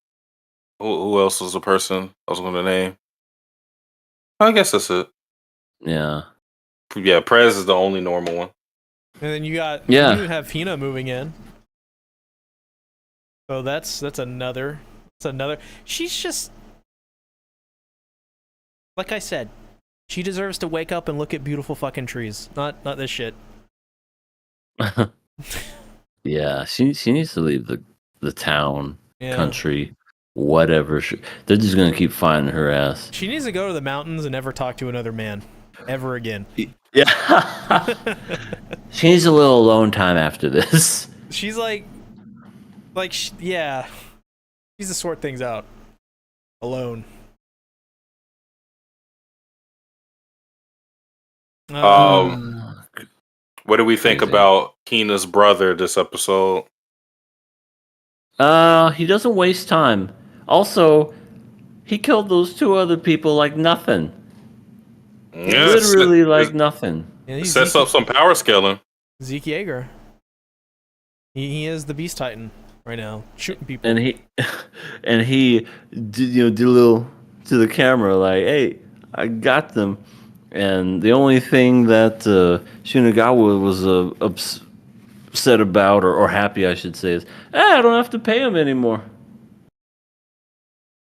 who else was the person I was going to name? I guess that's it. Yeah, Prez is the only normal one. And then you have Hina moving in. So that's another. She's just, like I said, she deserves to wake up and look at beautiful fucking trees. Not this shit. Yeah, she needs to leave the town, country, whatever. They're just gonna keep finding her ass. She needs to go to the mountains and never talk to another man ever again. Yeah. She needs a little alone time after this. She's yeah. She needs to sort things out alone. What do we think about Hina's brother this episode? He doesn't waste time. Also, he killed those two other people like nothing. Yeah, literally like nothing. Yeah, sets up some power scaling. Zeke Yeager. He is the Beast Titan right now, shooting people. And he did a little to the camera like, "Hey, I got them." And the only thing that Shinagawa was upset about, or happy, I should say, is, I don't have to pay him anymore.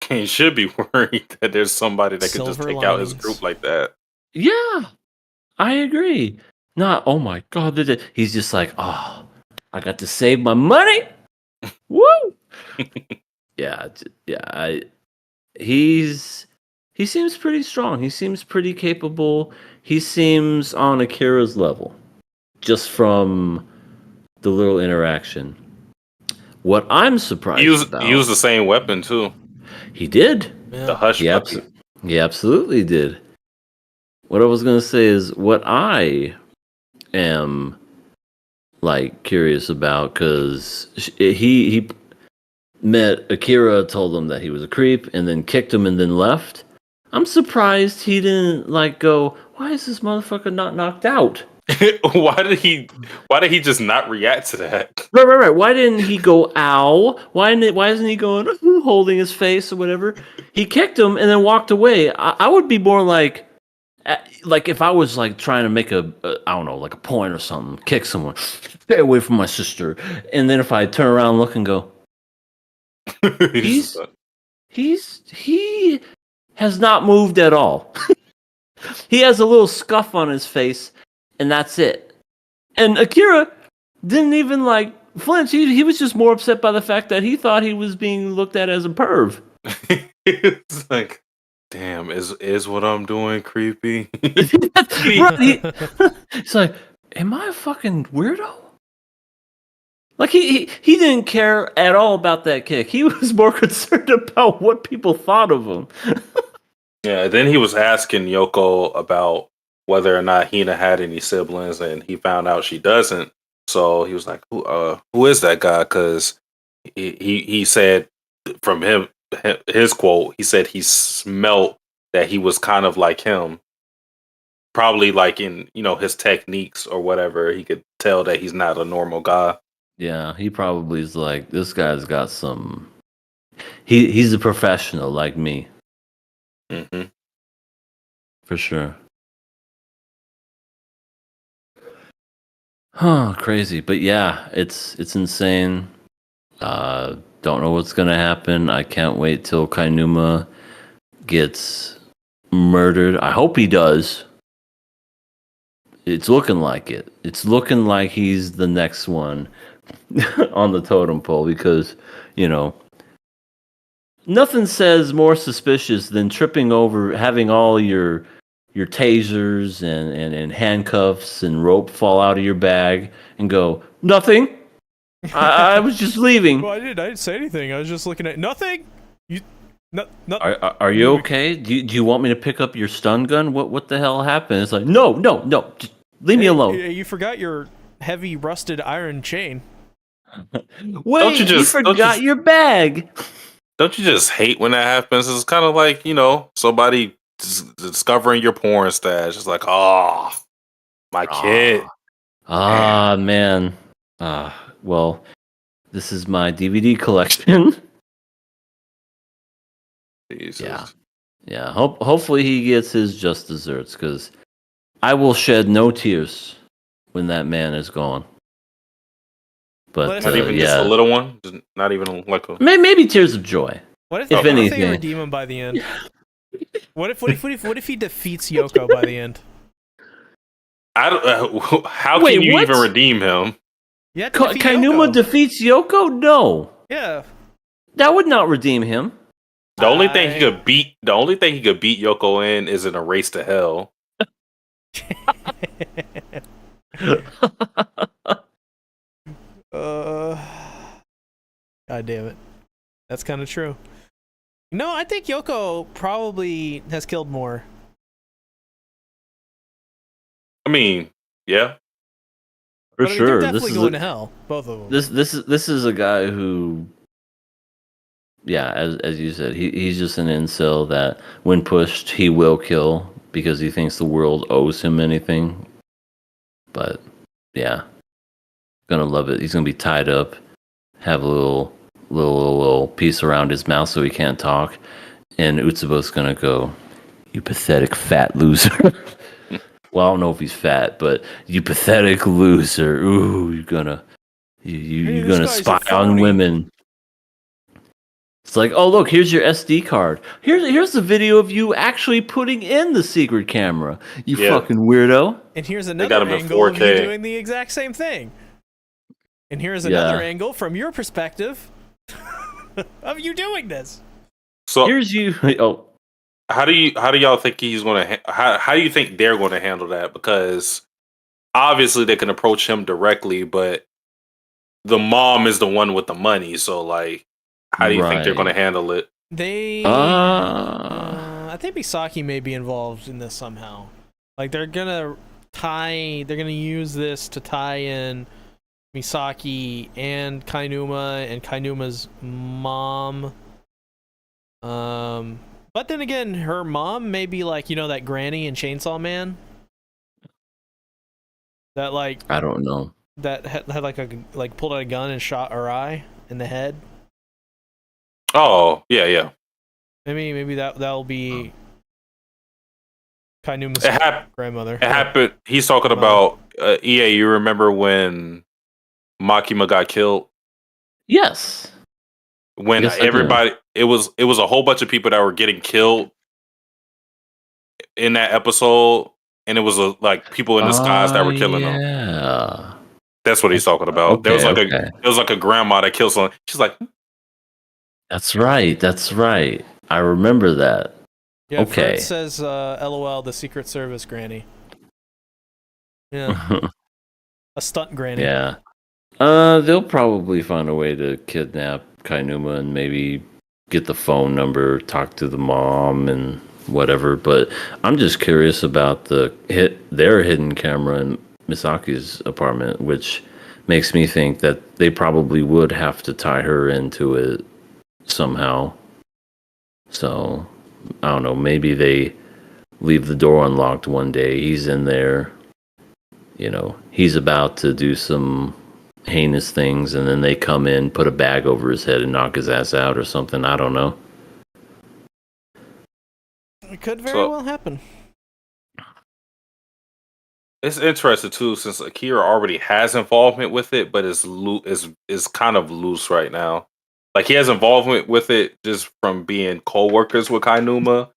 He should be worried that there's somebody that could just take out his group like that. Yeah, I agree. Not, oh my God. He's just like, oh, I got to save my money. Woo! He seems pretty strong. He seems pretty capable. He seems on Akira's level, just from the little interaction. What I'm surprised about... He used the same weapon, too. He did. Yeah. The Hush puppy. He absolutely did. What I was going to say is, what I am, curious about, because he met Akira, told him that he was a creep, and then kicked him and then left. I'm surprised he didn't go, why is this motherfucker not knocked out? Why did he just not react to that? Right. Why didn't he go, ow? Why isn't he going, holding his face or whatever? He kicked him and then walked away. I would be more like if I was trying to make a point or something, kick someone, stay away from my sister. And then if I turn around, look and go, he has not moved at all. He has a little scuff on his face, and that's it. And Akira didn't even flinch. He was just more upset by the fact that he thought he was being looked at as a perv. It's like, damn, is what I'm doing creepy? Right. It's like, am I a fucking weirdo? He didn't care at all about that kick. He was more concerned about what people thought of him. Yeah, then he was asking Yoko about whether or not Hina had any siblings, and he found out she doesn't. So he was like, who is that guy?" Because he said from his quote, he said he smelt that he was kind of like him, probably like in his techniques or whatever. He could tell that he's not a normal guy. Yeah, he probably is like, this guy's got some. He's a professional like me, Hmm. for sure. Huh, crazy. But yeah, it's insane. Don't know what's gonna happen. I can't wait till Kainuma gets murdered. I hope he does. It's looking like it. It's looking like he's the next one on the totem pole because, you know, nothing says more suspicious than tripping over, having all your tasers and handcuffs and rope fall out of your bag and go, nothing. I was just leaving. Well, I didn't say anything. I was just looking at nothing. No. Are you okay? Do you want me to pick up your stun gun? What the hell happened? It's like, no. Just leave me alone. You forgot your heavy rusted iron chain. Wait, you forgot your bag. Don't you just hate when that happens? It's kind of like somebody discovering your porn stash. It's like, oh, my kid. Man. Well, this is my DVD collection. Jesus. Yeah. Hopefully he gets his just desserts, because I will shed no tears when that man is gone. But not even just a little one. Not even like a maybe tears of joy. What if anything, they redeem him by the end? What if he defeats Yoko by the end? I don't. How can you even redeem him? Yeah, Kainuma defeats Yoko? No. Yeah. That would not redeem him. The only thing he could beat Yoko in is in a race to hell. God damn it. That's kind of true. No, I think Yoko probably has killed more. I mean, yeah. For sure. They're definitely going to hell, both of them. This is a guy who, yeah, as you said, he's just an incel that when pushed he will kill because he thinks the world owes him anything. But yeah, gonna love it. He's gonna be tied up, have a little piece around his mouth so he can't talk, and Utsubo's gonna go, "You pathetic fat loser." Well, I don't know if he's fat, but you pathetic loser. Ooh, you're gonna spy on women. It's like, oh look, here's your SD card. Here's the video of you actually putting in the secret camera. You fucking weirdo. And here's another angle of you doing the exact same thing. And here's another angle from your perspective of you doing this. So here's you. Oh. How do y'all think he's gonna? How do you think they're going to handle that? Because obviously they can approach him directly, but the mom is the one with the money. So like, how do you think they're going to handle it? I think Misaki may be involved in this somehow. Like they're gonna use this to tie in Misaki and Kainuma's mom. But then again, her mom may be like, that granny in Chainsaw Man. That like, I don't know. That had pulled out a gun and shot her eye in the head. Oh yeah. Maybe that'll be Kainuma's grandmother. It happened. He's talking about EA. You remember when Makima got killed? Yes. When everybody, it was a whole bunch of people that were getting killed in that episode, and it was like people in disguise that were killing them. Yeah, that's what he's talking about. There was like a grandma that killed someone. She's like, "That's right. I remember that." Yeah, okay. It says, "LOL, the Secret Service granny." Yeah, a stunt granny. Yeah. They'll probably find a way to kidnap Kainuma and maybe get the phone number, talk to the mom, and whatever. But I'm just curious about their hidden camera in Misaki's apartment, which makes me think that they probably would have to tie her into it somehow. So I don't know. Maybe they leave the door unlocked one day. He's in there. He's about to do some heinous things, and then they come in, put a bag over his head, and knock his ass out or something. I don't know. It could very well happen. It's interesting too, since Akira already has involvement with it, but is kind of loose right now. Like he has involvement with it just from being co-workers with Kainuma.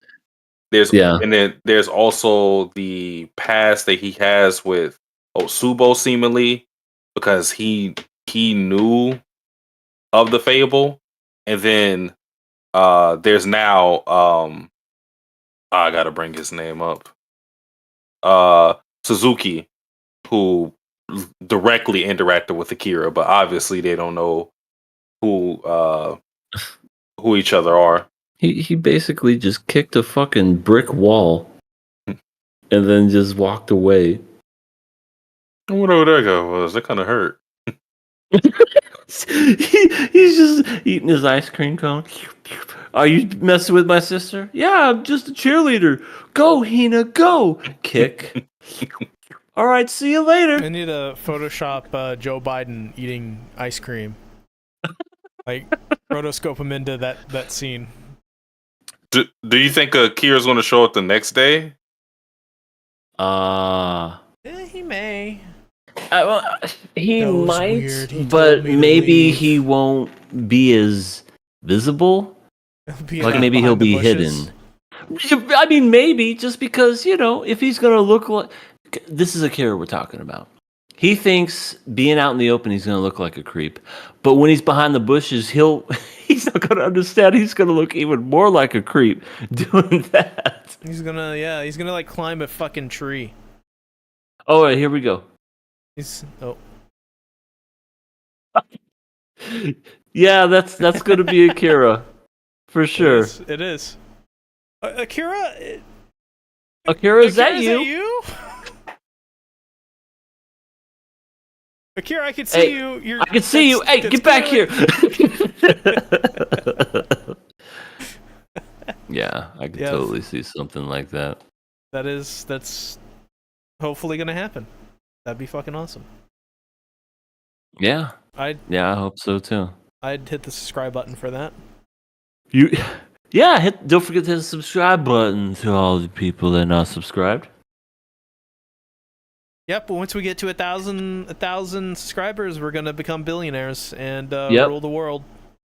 And then there's also the past that he has with Otsubo seemingly, because he knew of the Fable, and then there's now I gotta bring his name up. Suzuki, who directly interacted with Akira, but obviously they don't know who each other are. He basically just kicked a fucking brick wall and then just walked away. I wonder who that guy was. That kind of hurt. He's just eating his ice cream cone. Are you messing with my sister? Yeah, I'm just a cheerleader. Go, Hina, go. Kick. All right, see you later. I need to Photoshop Joe Biden eating ice cream. Like, rotoscope him into that scene. Do you think Akira's going to show up the next day? He may. He might, weird. but maybe he won't be as visible. Like maybe he'll be hidden. I mean, maybe just because if he's gonna look like this is Akira we're talking about. He thinks being out in the open he's gonna look like a creep, but when he's behind the bushes, he's not gonna understand. He's gonna look even more like a creep doing that. He's gonna like climb a fucking tree. Oh, right, here we go. Yeah, that's gonna be Akira for sure. It is. Akira, is that you? Akira, I can see you. I can see you. Hey, get back here. Yeah, I could totally see something like that. That's hopefully gonna happen. That'd be fucking awesome. Yeah. I hope so too. I'd hit the subscribe button for that. Don't forget to hit the subscribe button to all the people that are not subscribed. Yep, but once we get to 1,000 subscribers, we're gonna become billionaires and rule the world.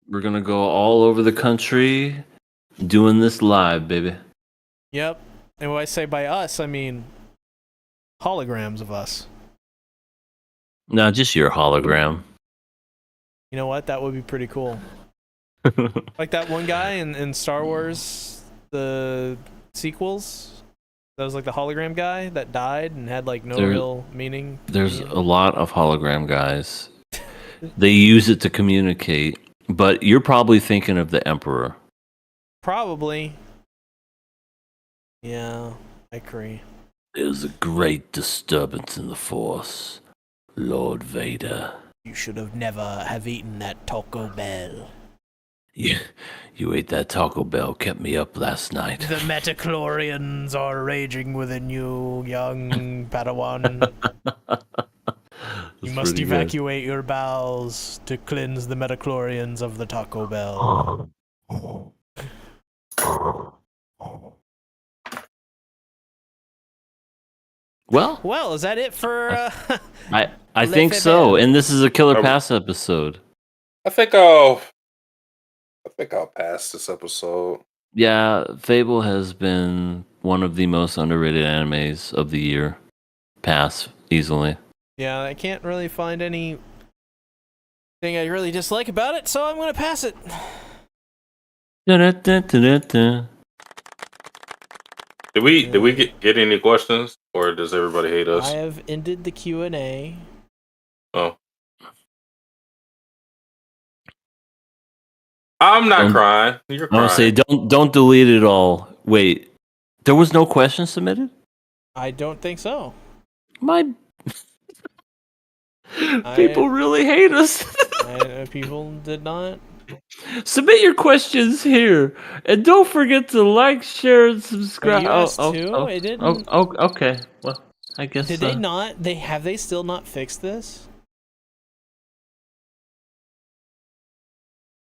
We're gonna go all over the country doing this live, baby. Yep. And when I say by us, I mean holograms of us. No, just your hologram. You know what? That would be pretty cool. Like that one guy in Star Wars, the sequels. That was like the hologram guy that died and had like no real meaning. There's a lot of hologram guys. They use it to communicate, but you're probably thinking of the Emperor. Probably. Yeah, I agree. There's a great disturbance in the Force, Lord Vader. You should have never have eaten that Taco Bell. You ate that Taco Bell, kept me up last night. The metachlorians are raging within you, young Padawan. You must evacuate your bowels to cleanse the metachlorians of the Taco Bell. Well, is that it for I think so, and this is a Killer Pass episode. I think I'll pass this episode. Yeah, Fable has been one of the most underrated animes of the year. Pass easily. Yeah, I can't really find anything I really dislike about it, so I'm gonna pass it. Did we get any questions, or does everybody hate us? I have ended the Q&A. Oh. I'm not crying. You're crying. I say don't delete it all. Wait, There was no question submitted? I don't think so. My people really hate us. People did not. Submit your questions here, and don't forget to like, share, and subscribe. You asked too? It didn't. Okay. Well, I guess. Did they not? Have they still not fixed this?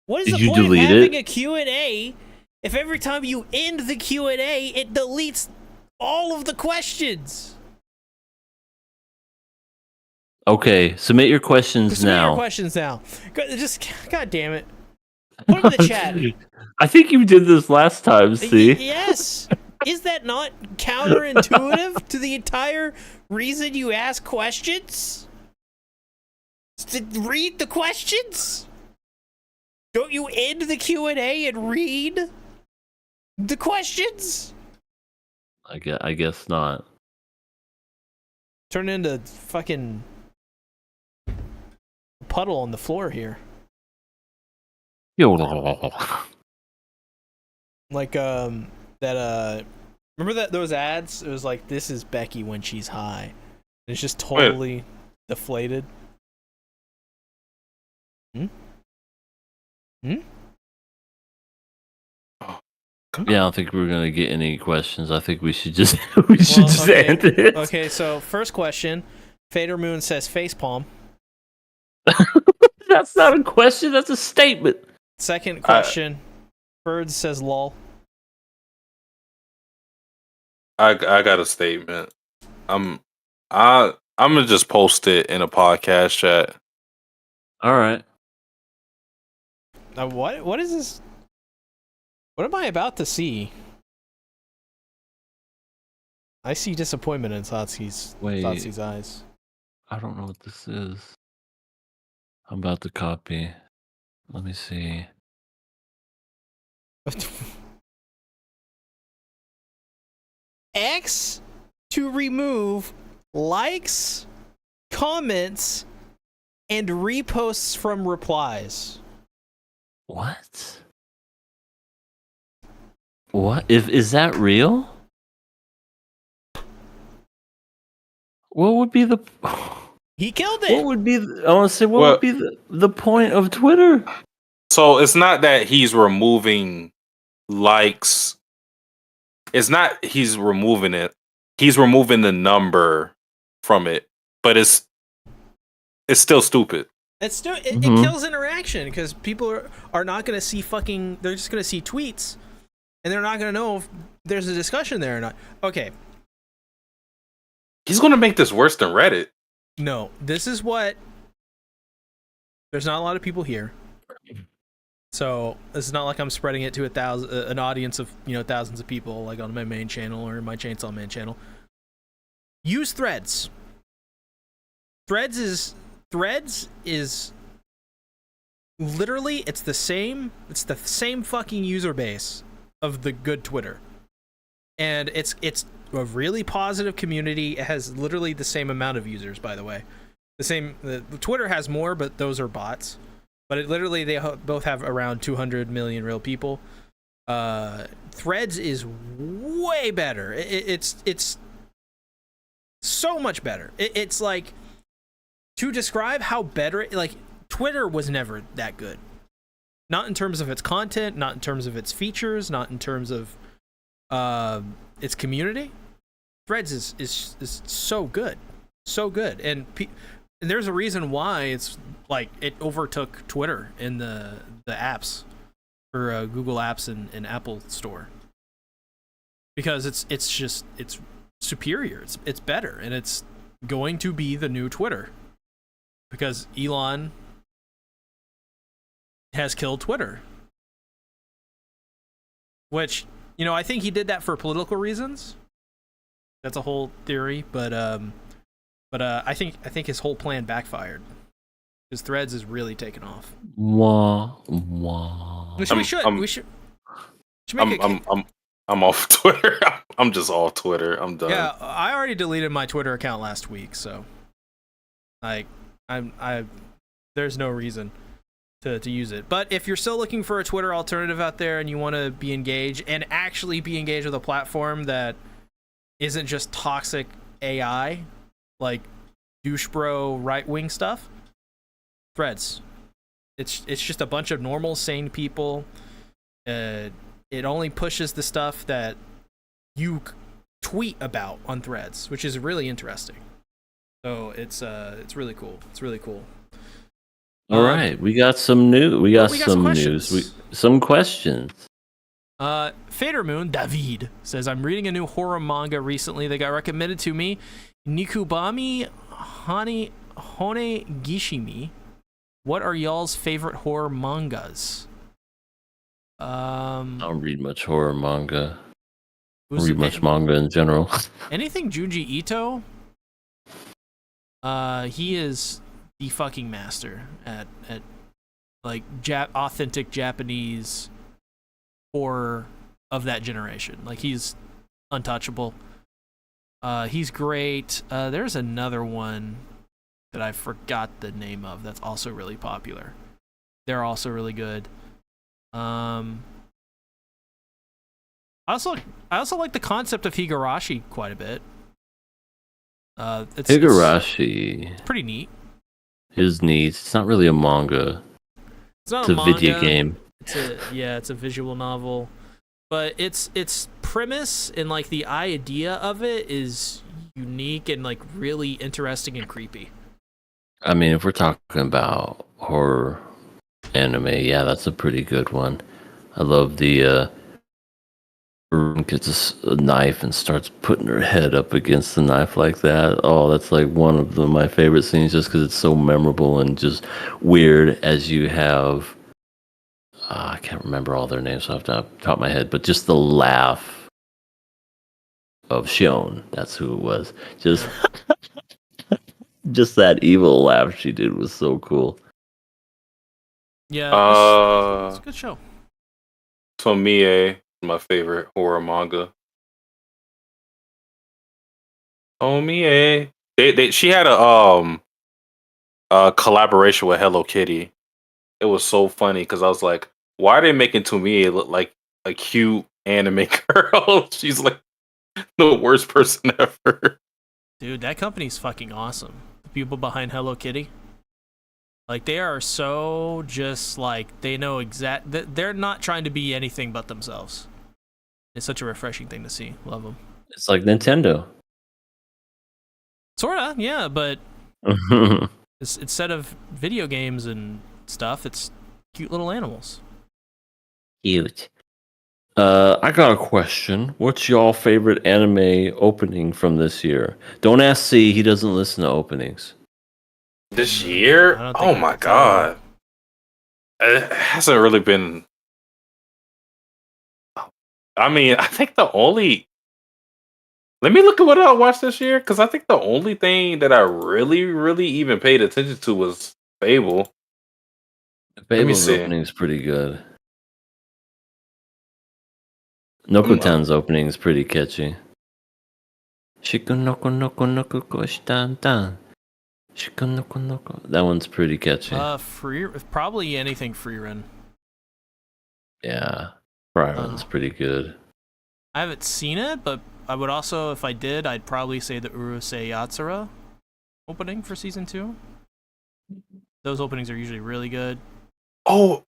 What is Did the you point of delete having it? a Q&A if every time you end the Q&A, it deletes all of the questions? Okay, submit your questions Submit now. your questions now. Just, God damn it. Put them in the chat. I think you did this last time, see? Yes. Is that not counterintuitive to the entire reason you ask questions? To read the questions? Don't you end the Q&A and read the questions? I guess not. Turn into fucking puddle on the floor here. Like that remember that those ads? It was like, this is Becky when she's high. And it's just totally deflated. Yeah, I don't think we're gonna get any questions. I think we should just end it. Okay, so first question. Fader Moon says facepalm. That's not a question, that's a statement. Second question. Bird says lol. I got a statement. I'm gonna just post it in a podcast chat. Alright. What is this? What am I about to see? I see disappointment in Satsuki's eyes. I don't know what this is. I'm about to copy. Let me see. X to remove likes, comments, and reposts from replies. What? What? Is that real? What would be the... He killed it. What would be... I want to say, what would be the point of Twitter? So it's not that he's removing likes. It's not he's removing it. He's removing the number from it. But it's still stupid. It's still it kills interaction because people are not going to see fucking. They're just going to see tweets, and they're not going to know if there's a discussion there or not. Okay. He's going to make this worse than Reddit. No, this is what. There's not a lot of people here, so this is not like I'm spreading it to an audience of thousands of people like on my main channel or my Chainsaw Man channel. Use Threads. Threads is literally it's the same fucking user base of the good Twitter. And it's a really positive community. It has literally the same amount of users, by the way. The Twitter has more, but those are bots. But they both have around 200 million real people. Threads is way better. It's so much better. It's like, to describe how better Twitter was never that good. Not in terms of its content, not in terms of its features, not in terms of its community. Threads is so good. So good. And there's a reason why it's like it overtook Twitter in the apps for Google Apps and Apple Store. Because it's superior. It's better, and it's going to be the new Twitter. Because Elon has killed Twitter. Which, I think he did that for political reasons. That's a whole theory, but I think his whole plan backfired. Because Threads is really taking off. Wah, wah. We should make I'm off Twitter. I'm just off Twitter. I'm done. Yeah, I already deleted my Twitter account last week, so there's no reason to use it. But if you're still looking for a Twitter alternative out there and you want to be engaged and actually be engaged with a platform that isn't just toxic AI, like douche bro right wing stuff, Threads. It's just a bunch of normal, sane people. It only pushes the stuff that you tweet about on Threads, which is really interesting. So it's really cool. It's really cool. All right, we got some news. We got some questions. news. Some questions. Fader Moon David says, I'm reading a new horror manga recently that got recommended to me. Nikubami Hone Gishimi. What are y'all's favorite horror mangas? I don't read much horror manga. I don't read much manga in general. Anything Junji Ito? He is the fucking master at like authentic Japanese horror of that generation. Like, he's untouchable. He's great. There's another one that I forgot the name of that's also really popular. They're also really good. I also like the concept of Higurashi quite a bit. Higurashi. It's pretty neat. His neat. It's not really a manga. It's not it's a manga. video game. It's a visual novel, but its premise and like the idea of it is unique and like really interesting and creepy. I mean, if we're talking about horror anime, yeah, that's a pretty good one. I love the gets a knife and starts putting her head up against the knife like that. Oh, that's like one of my favorite scenes, just because it's so memorable and just weird. As you have, I can't remember all their names off the top of my head, but just the laugh of Shion. That's who it was. Just, just that evil laugh she did was so cool. Yeah, it's a good show. Tomie, my favorite horror manga. Tomie. She had a collaboration with Hello Kitty. It was so funny because I was like, why are they making Tomie look like a cute anime girl? She's like the worst person ever. Dude, that company's fucking awesome. The people behind Hello Kitty. Like, they are so just like, they know they're not trying to be anything but themselves. It's such a refreshing thing to see. Love them. It's like Nintendo. Sorta, yeah, but instead of video games and stuff, it's cute little animals. Cute. I got a question. What's y'all favorite anime opening from this year? Don't ask C. He doesn't listen to openings. This year? Oh my god. It hasn't really been. I mean, I think the only. Let me look at what I watched this year, because I think the only thing that I really, really even paid attention to was Fable. Fable's opening is pretty good. Nokotan's opening is pretty catchy. Shikonoko noko noko koshitan. That one's pretty catchy. Probably anything free run. Yeah, free run's pretty good. I haven't seen it, but I would also, if I did, I'd probably say the Urusei Yatsura opening for season 2. Those openings are usually really good. Oh,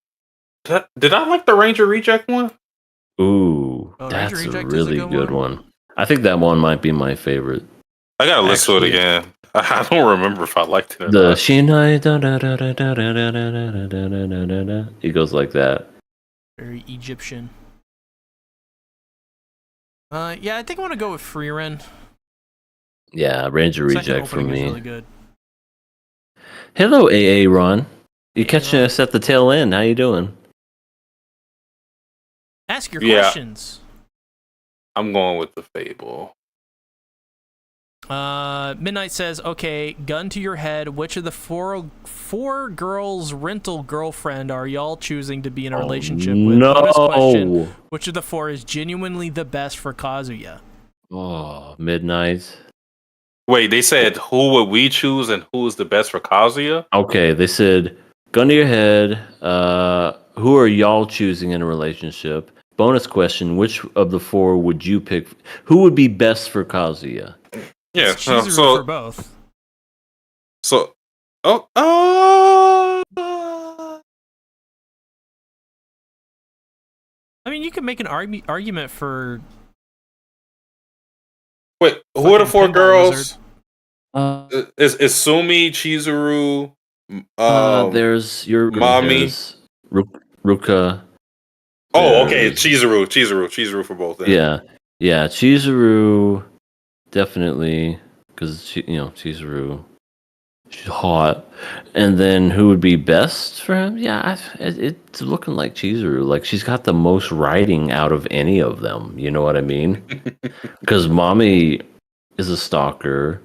did I like the Ranger Reject one? Ooh, that's a really good one. I think that one might be my favorite. I gotta listen to it again. I don't remember if I liked it or the not. Shinai da da da da da da da da da da da da da. It goes like that. Very Egyptian. Yeah, I think I want to go with Freerin. Yeah, Ranger Reject for me. Really good. Hello, AA Ron. You catching us at the tail end? How you doing? Ask your questions. I'm going with the Fable. Midnight says, okay, gun to your head, which of the four girls' rental girlfriend are y'all choosing to be in a relationship with? No. Bonus question, which of the 4 is genuinely the best for Kazuya? Oh, Midnight. Wait, they said who would we choose and who is the best for Kazuya? Okay, they said gun to your head. Who are y'all choosing in a relationship? Bonus question: which of the four would you pick? Who would be best for Kazuya? Yeah. It's Chizuru for both. So. Oh. I mean, you can make an argument for. Wait, who are the four Pinball girls? Wizard. Is Sumi, Chizuru, There's your Mommy. There's Ruka. Oh, okay, Chizuru for both. Then. Yeah. Chizuru, definitely, because Chizuru, she's hot. And then who would be best for him? Yeah, it's looking like Chizuru. Like she's got the most writing out of any of them. You know what I mean? Because Mommy is a stalker.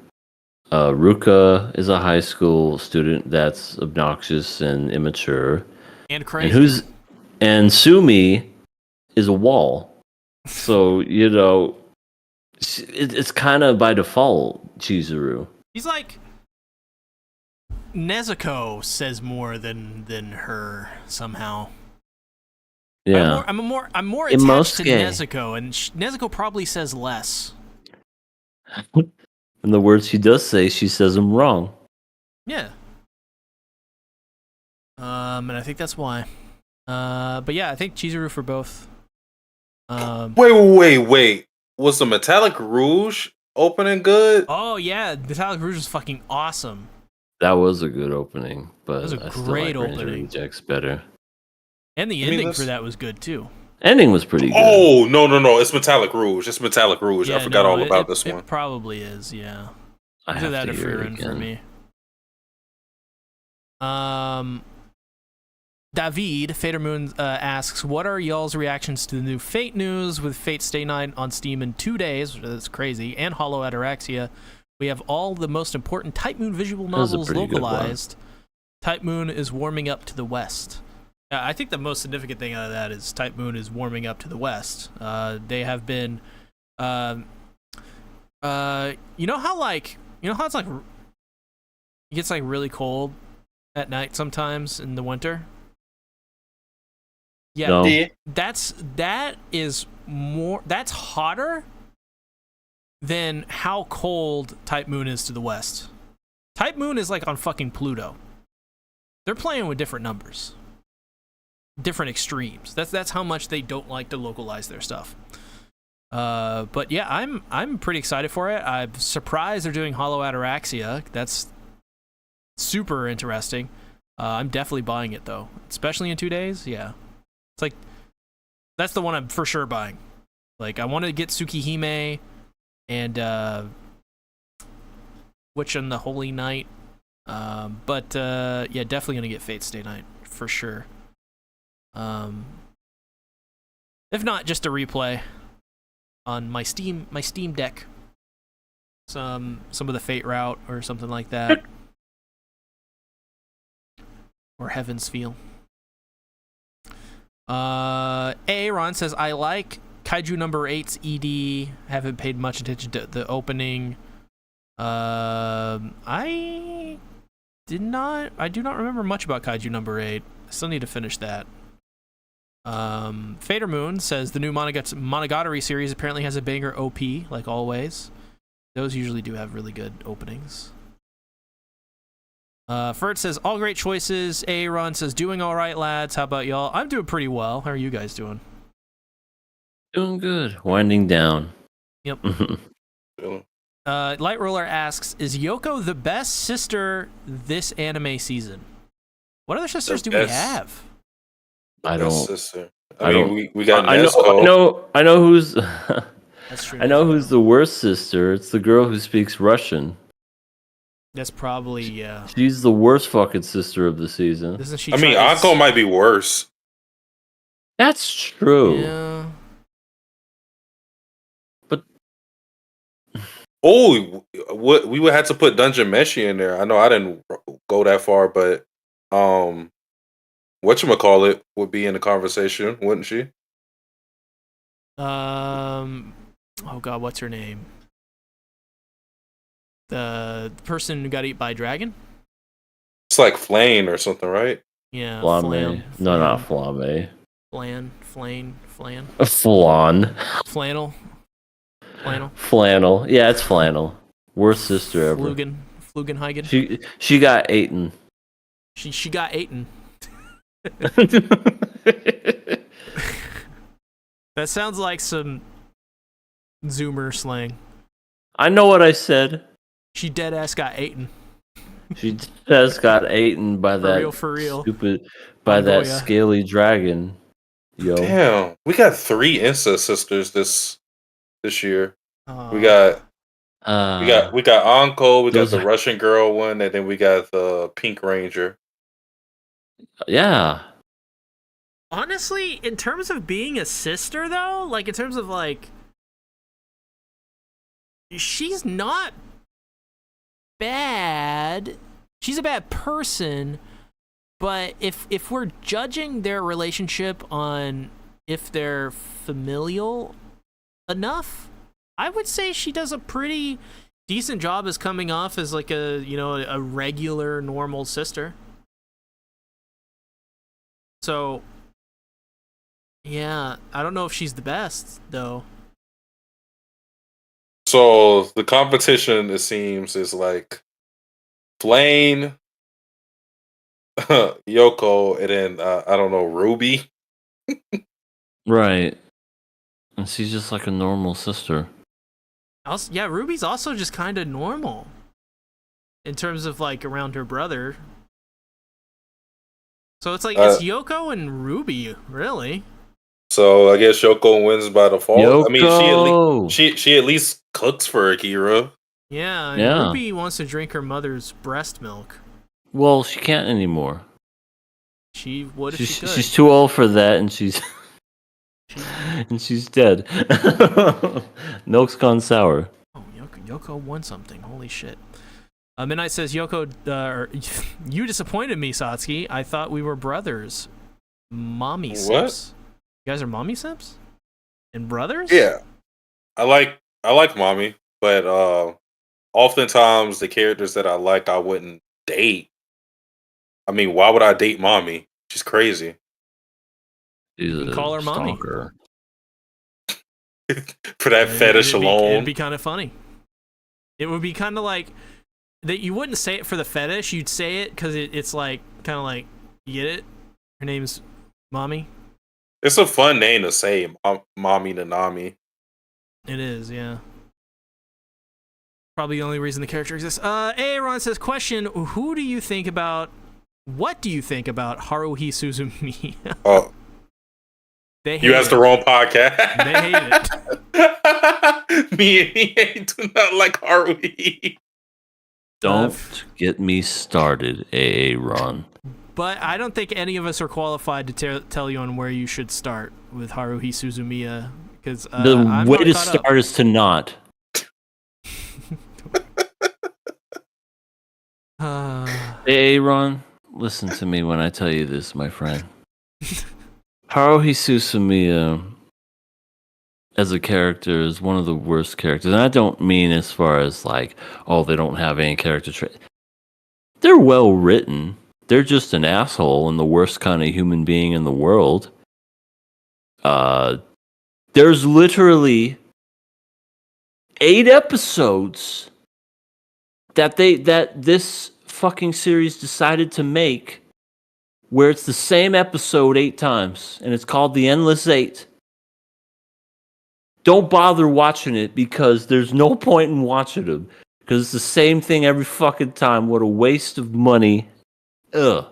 Ruka is a high school student that's obnoxious and immature. And crazy. And Sumi is a wall. So, it's kind of by default Chizuru. He's like Nezuko says more than her somehow. Yeah. I'm more attached to Nezuko, and Nezuko probably says less. And the words she does say, she says them wrong. Yeah. And I think that's why. But yeah, I think Chizuru for both. Wait. Was the Metallic Rouge opening good? Oh yeah, Metallic Rouge was fucking awesome. That was a good opening, but that was a I great still like opening. Rejects better. And the ending for that was good too. Ending was pretty good. Oh no! It's Metallic Rouge. I forgot all about this one. It probably is. Yeah. I have that to hear it again. For me. David Fader Moon asks, "What are y'all's reactions to the new Fate news with Fate Stay Night on Steam in 2 days? That's crazy. And Hollow Ataraxia. We have all the most important Type Moon visual novels localized. Type Moon is warming up to the west." I think the most significant thing out of that is Type Moon is warming up to the west. They have been, you know how it's like it gets like really cold at night sometimes in the winter. Yeah, No. that's hotter than how cold Type Moon is to the west. Type Moon is like on fucking Pluto. They're playing with different numbers. Different extremes. That's how much they don't like to localize their stuff. But yeah, I'm pretty excited for it. I'm surprised they're doing Hollow Ataraxia. That's super interesting. I'm definitely buying it though, especially in 2 days. Yeah, it's like that's the one I'm for sure buying. Like I want to get Tsukihime and Witch on the Holy Night. But yeah, definitely gonna get Fate Stay Night for sure. If not, just a replay on my Steam Deck. Some of the Fate route or something like that. Or Heaven's Feel. Aaron says, I like Kaiju number 8's ED. Haven't paid much attention to the opening. I do not remember much about Kaiju number 8. I still need to finish that. Fader Moon says the new Monogatari series apparently has a banger OP, like always. Those usually do have really good openings. Fert says, all great choices. Aaron says, doing all right, lads. How about y'all? I'm doing pretty well. How are you guys doing? Doing good. Winding down. Yep. Light Roller asks, is Yoko the best sister this anime season? What other sisters do we have? I don't. Sister. I mean, we got I Nezuko. I know who's. That's true. I know who's the worst sister. It's the girl who speaks Russian. That's probably, yeah. She's the worst fucking sister of the season. Isn't she? I mean, Anko might be worse. That's true. Yeah. But we would have to put Dungeon Meshi in there. I know I didn't go that far, but whatchamacallit would be in the conversation, wouldn't she? Oh god, what's her name? The person who got eaten by a dragon? It's like Flame or something, right? Yeah, Flame. No, not flame. flan, A flan. flannel, Flannel. Yeah, it's flannel. Worst sister ever. Flugenhagen. She got eaten. She got eaten. That sounds like some Zoomer slang. I know what I said. She dead ass got eaten. She just got eaten by For real. stupid by that Mongolia. scaly dragon. Yo. Damn, we got 3 incest sisters this year. We Uh, got Anko, we got those the are- Russian girl one, and then we got the Pink Ranger. Yeah. Honestly, in terms of being a sister, though, like in terms of like, she's not bad. She's a bad person, but if we're judging their relationship on if they're familial enough, I would say she does a pretty decent job as coming off as like a regular normal sister. So yeah, I don't know if she's the best though. So the competition, it seems, is like Flame, Yoko, and then I don't know, Ruby. Right. And she's just like a normal sister. Also, yeah, Ruby's also just kind of normal in terms of like around her brother. So it's like it's Yoko and Ruby, really. So I guess Yoko wins by default. Yoko. I mean, she at least cooks for Akira. Yeah, and Yeah. Ruby wants to drink her mother's breast milk. Well, she can't anymore. What if she could? She's too old for that, and she's and she's dead. Milk's gone sour. Oh, Yoko won something. Holy shit. Midnight says, Yoko, you disappointed me, Satsuki. I thought we were brothers. Mommy sips. You guys are mommy sips? And brothers? Yeah, I like Mommy, but oftentimes the characters that I like, I wouldn't date. I mean, why would I date Mommy? She's crazy. She's You can call her mommy. stalker. For that fetish alone. It'd be kind of funny. It would be kind of like that. You wouldn't say it for the fetish. You'd say it because it's like kind of like, you get it? Her name's Mommy. It's a fun name to say, Mommy Nanami. It is, yeah. Probably the only reason the character exists. Aaron says, question, what do you think about Haruhi Suzumi? Oh. You asked the wrong podcast. They hate it. Me and he do not like Haruhi. Don't get me started, Aaron. But I don't think any of us are qualified to tell you on where you should start with Haruhi Suzumiya. Because the way to start is to not. Hey, Aaron, listen to me when I tell you this, my friend. Haruhi Suzumiya as a character is one of the worst characters. And I don't mean as far as like, oh, they don't have any character trait. They're well written. They're just an asshole and the worst kind of human being in the world. There's literally 8 episodes that this fucking series decided to make where it's the same episode 8 times and it's called The Endless 8. Don't bother watching it because there's no point in watching them because it's the same thing every fucking time. What a waste of money. Ugh.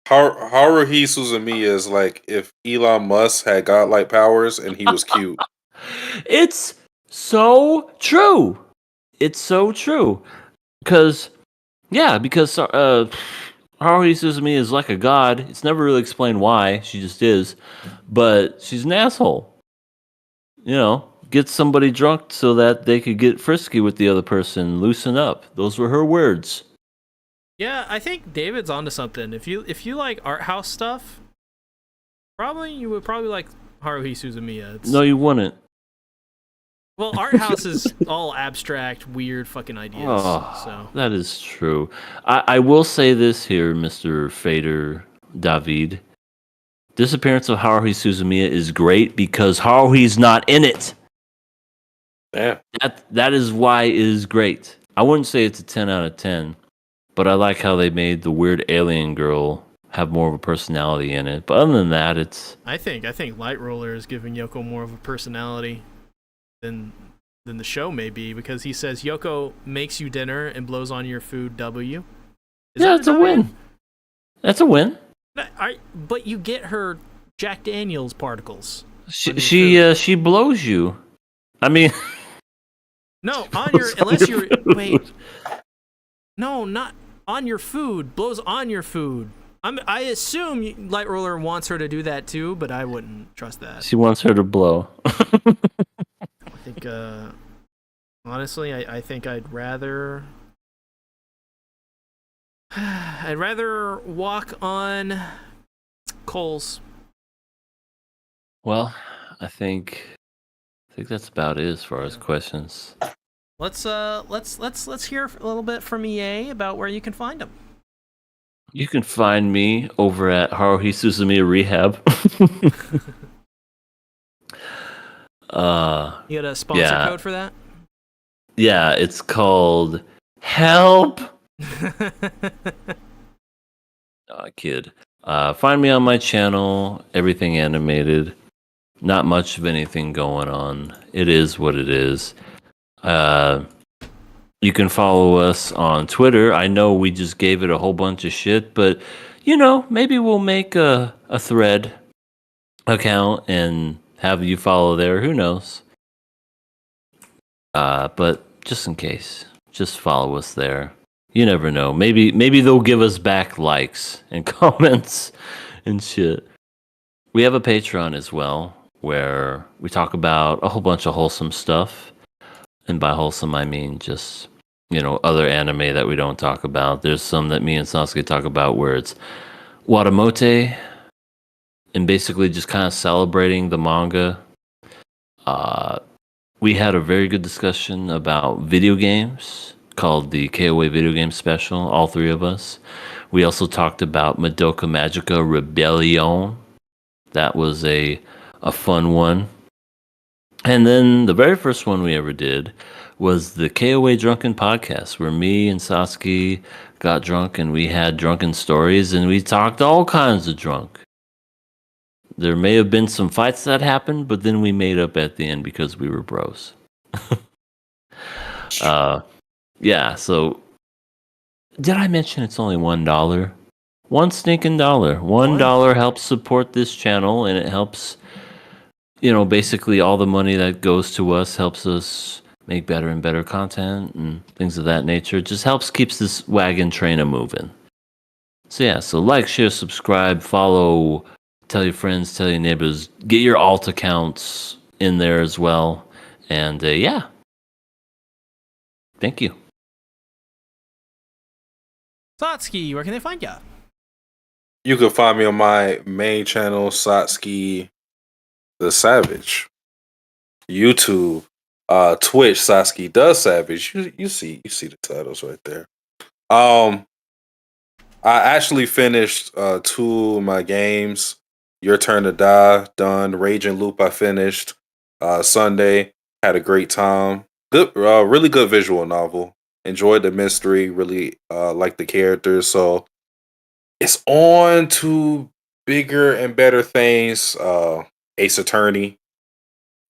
Haruhi Suzumiya is like if Elon Musk had godlike powers and he was cute. It's so true. It's so true. Because Haruhi Suzumiya is like a god. It's never really explained why. She just is. But she's an asshole. You know, get somebody drunk so that they could get frisky with the other person, loosen up. Those were her words. Yeah, I think David's onto something. If you like art house stuff, you would probably like Haruhi Suzumiya. No, you wouldn't. Well, art house is all abstract, weird fucking ideas. Oh, so that is true. I will say this here, Mr. Fader David. Disappearance of Haruhi Suzumiya is great because Haruhi's not in it. Yeah. That is why it is great. I wouldn't say it's a 10 out of 10, but I like how they made the weird alien girl have more of a personality in it. But other than that, it's... I think Light Roller is giving Yoko more of a personality than the show may be, because he says Yoko makes you dinner and blows on your food. W. Yeah, it's a win. That's a win. But you get her Jack Daniels particles. She blows you. I mean, no, on your unless you're wait. No, not on your food. Blows on your food. I assume Light Roller wants her to do that too, but I wouldn't trust that. She wants her to blow. I think, honestly, I think I'd rather walk on coals. Well, I think that's about it as far as questions. Let's hear a little bit from EA about where you can find them. You can find me over at Haruhi Suzumiya Rehab. You got a sponsor code for that? Yeah, it's called Help. Kid. Find me on my channel, everything animated. Not much of anything going on. It is what it is. You can follow us on Twitter. I know we just gave it a whole bunch of shit, but maybe we'll make a thread account and have you follow there. Who knows? But just in case, just follow us there. You never know. Maybe they'll give us back likes and comments and shit. We have a Patreon as well, where we talk about a whole bunch of wholesome stuff. And by wholesome, I mean just, other anime that we don't talk about. There's some that me and Sasuke talk about where it's Watamote and basically just kind of celebrating the manga. We had a very good discussion about video games called the KOA Video Game Special, all three of us. We also talked about Madoka Magica Rebellion. That was a fun one. And then the very first one we ever did was the KOA Drunken Podcast, where me and Sasuke got drunk and we had drunken stories and we talked all kinds of drunk. There may have been some fights that happened, but then we made up at the end because we were bros. Yeah, so did I mention it's only $1? One stinking dollar. $1 helps support this channel, and it helps, basically all the money that goes to us helps us make better and better content and things of that nature. It just keeps this wagon train a moving. So yeah, so like, share, subscribe, follow, tell your friends, tell your neighbors, get your alt accounts in there as well. And yeah. Thank you. Satsuki, where can they find ya? You can find me on my main channel, Satsuki the Savage. YouTube, Twitch, Satsuki the Savage. You see the titles right there. I actually finished 2 of my games. Your Turn to Die, done. Rage and Loop, I finished Sunday. Had a great time. Good, really good visual novel. Enjoyed the mystery. Really liked the characters. So it's on to bigger and better things. Ace Attorney,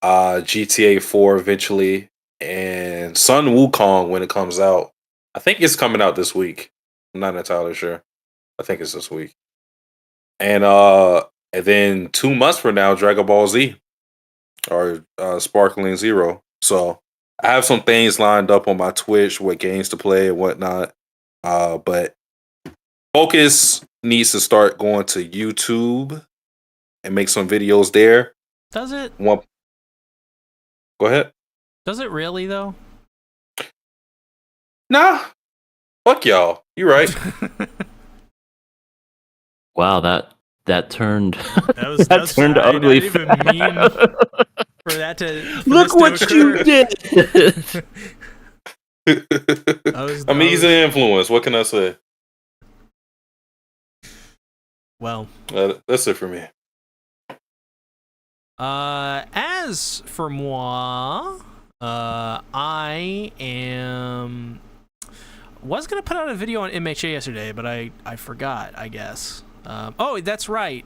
GTA 4 eventually, and Sun Wukong when it comes out. I think it's coming out this week. I'm not entirely sure. I think it's this week. And then 2 months from now, Dragon Ball Z or Sparkling Zero. So I have some things lined up on my Twitch, what games to play and whatnot. But focus needs to start going to YouTube and make some videos there. Does it? Go ahead. Does it really though? Nah. Fuck y'all. You right. Wow, that turned that turned ugly. I didn't even mean for that to Look what you did. I'm easy to influence. What can I say? Well, That's it for me. as for moi, I was gonna put out a video on MHA yesterday, but I forgot, I guess. Oh, that's right.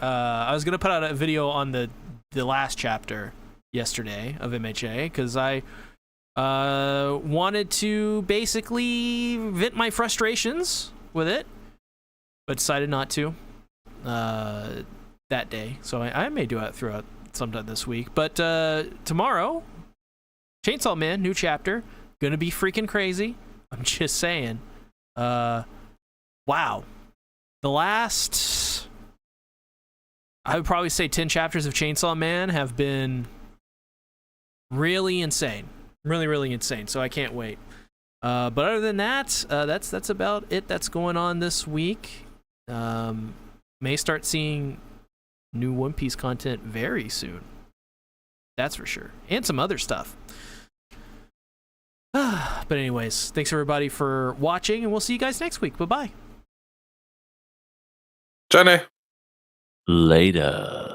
I was gonna put out a video on the last chapter yesterday of MHA because I wanted to basically vent my frustrations with it, but decided not to that day. So I may do it throughout sometime this week. But tomorrow, Chainsaw Man, new chapter, gonna be freaking crazy. I'm just saying. Wow. The last, I would probably say 10 chapters of Chainsaw Man have been really insane. Really, really insane. So I can't wait. But other than that, that's about it that's going on this week. May start seeing new One Piece content very soon. That's for sure. And some other stuff. But anyways, thanks everybody for watching, and we'll see you guys next week. Bye-bye. Johnny. Later.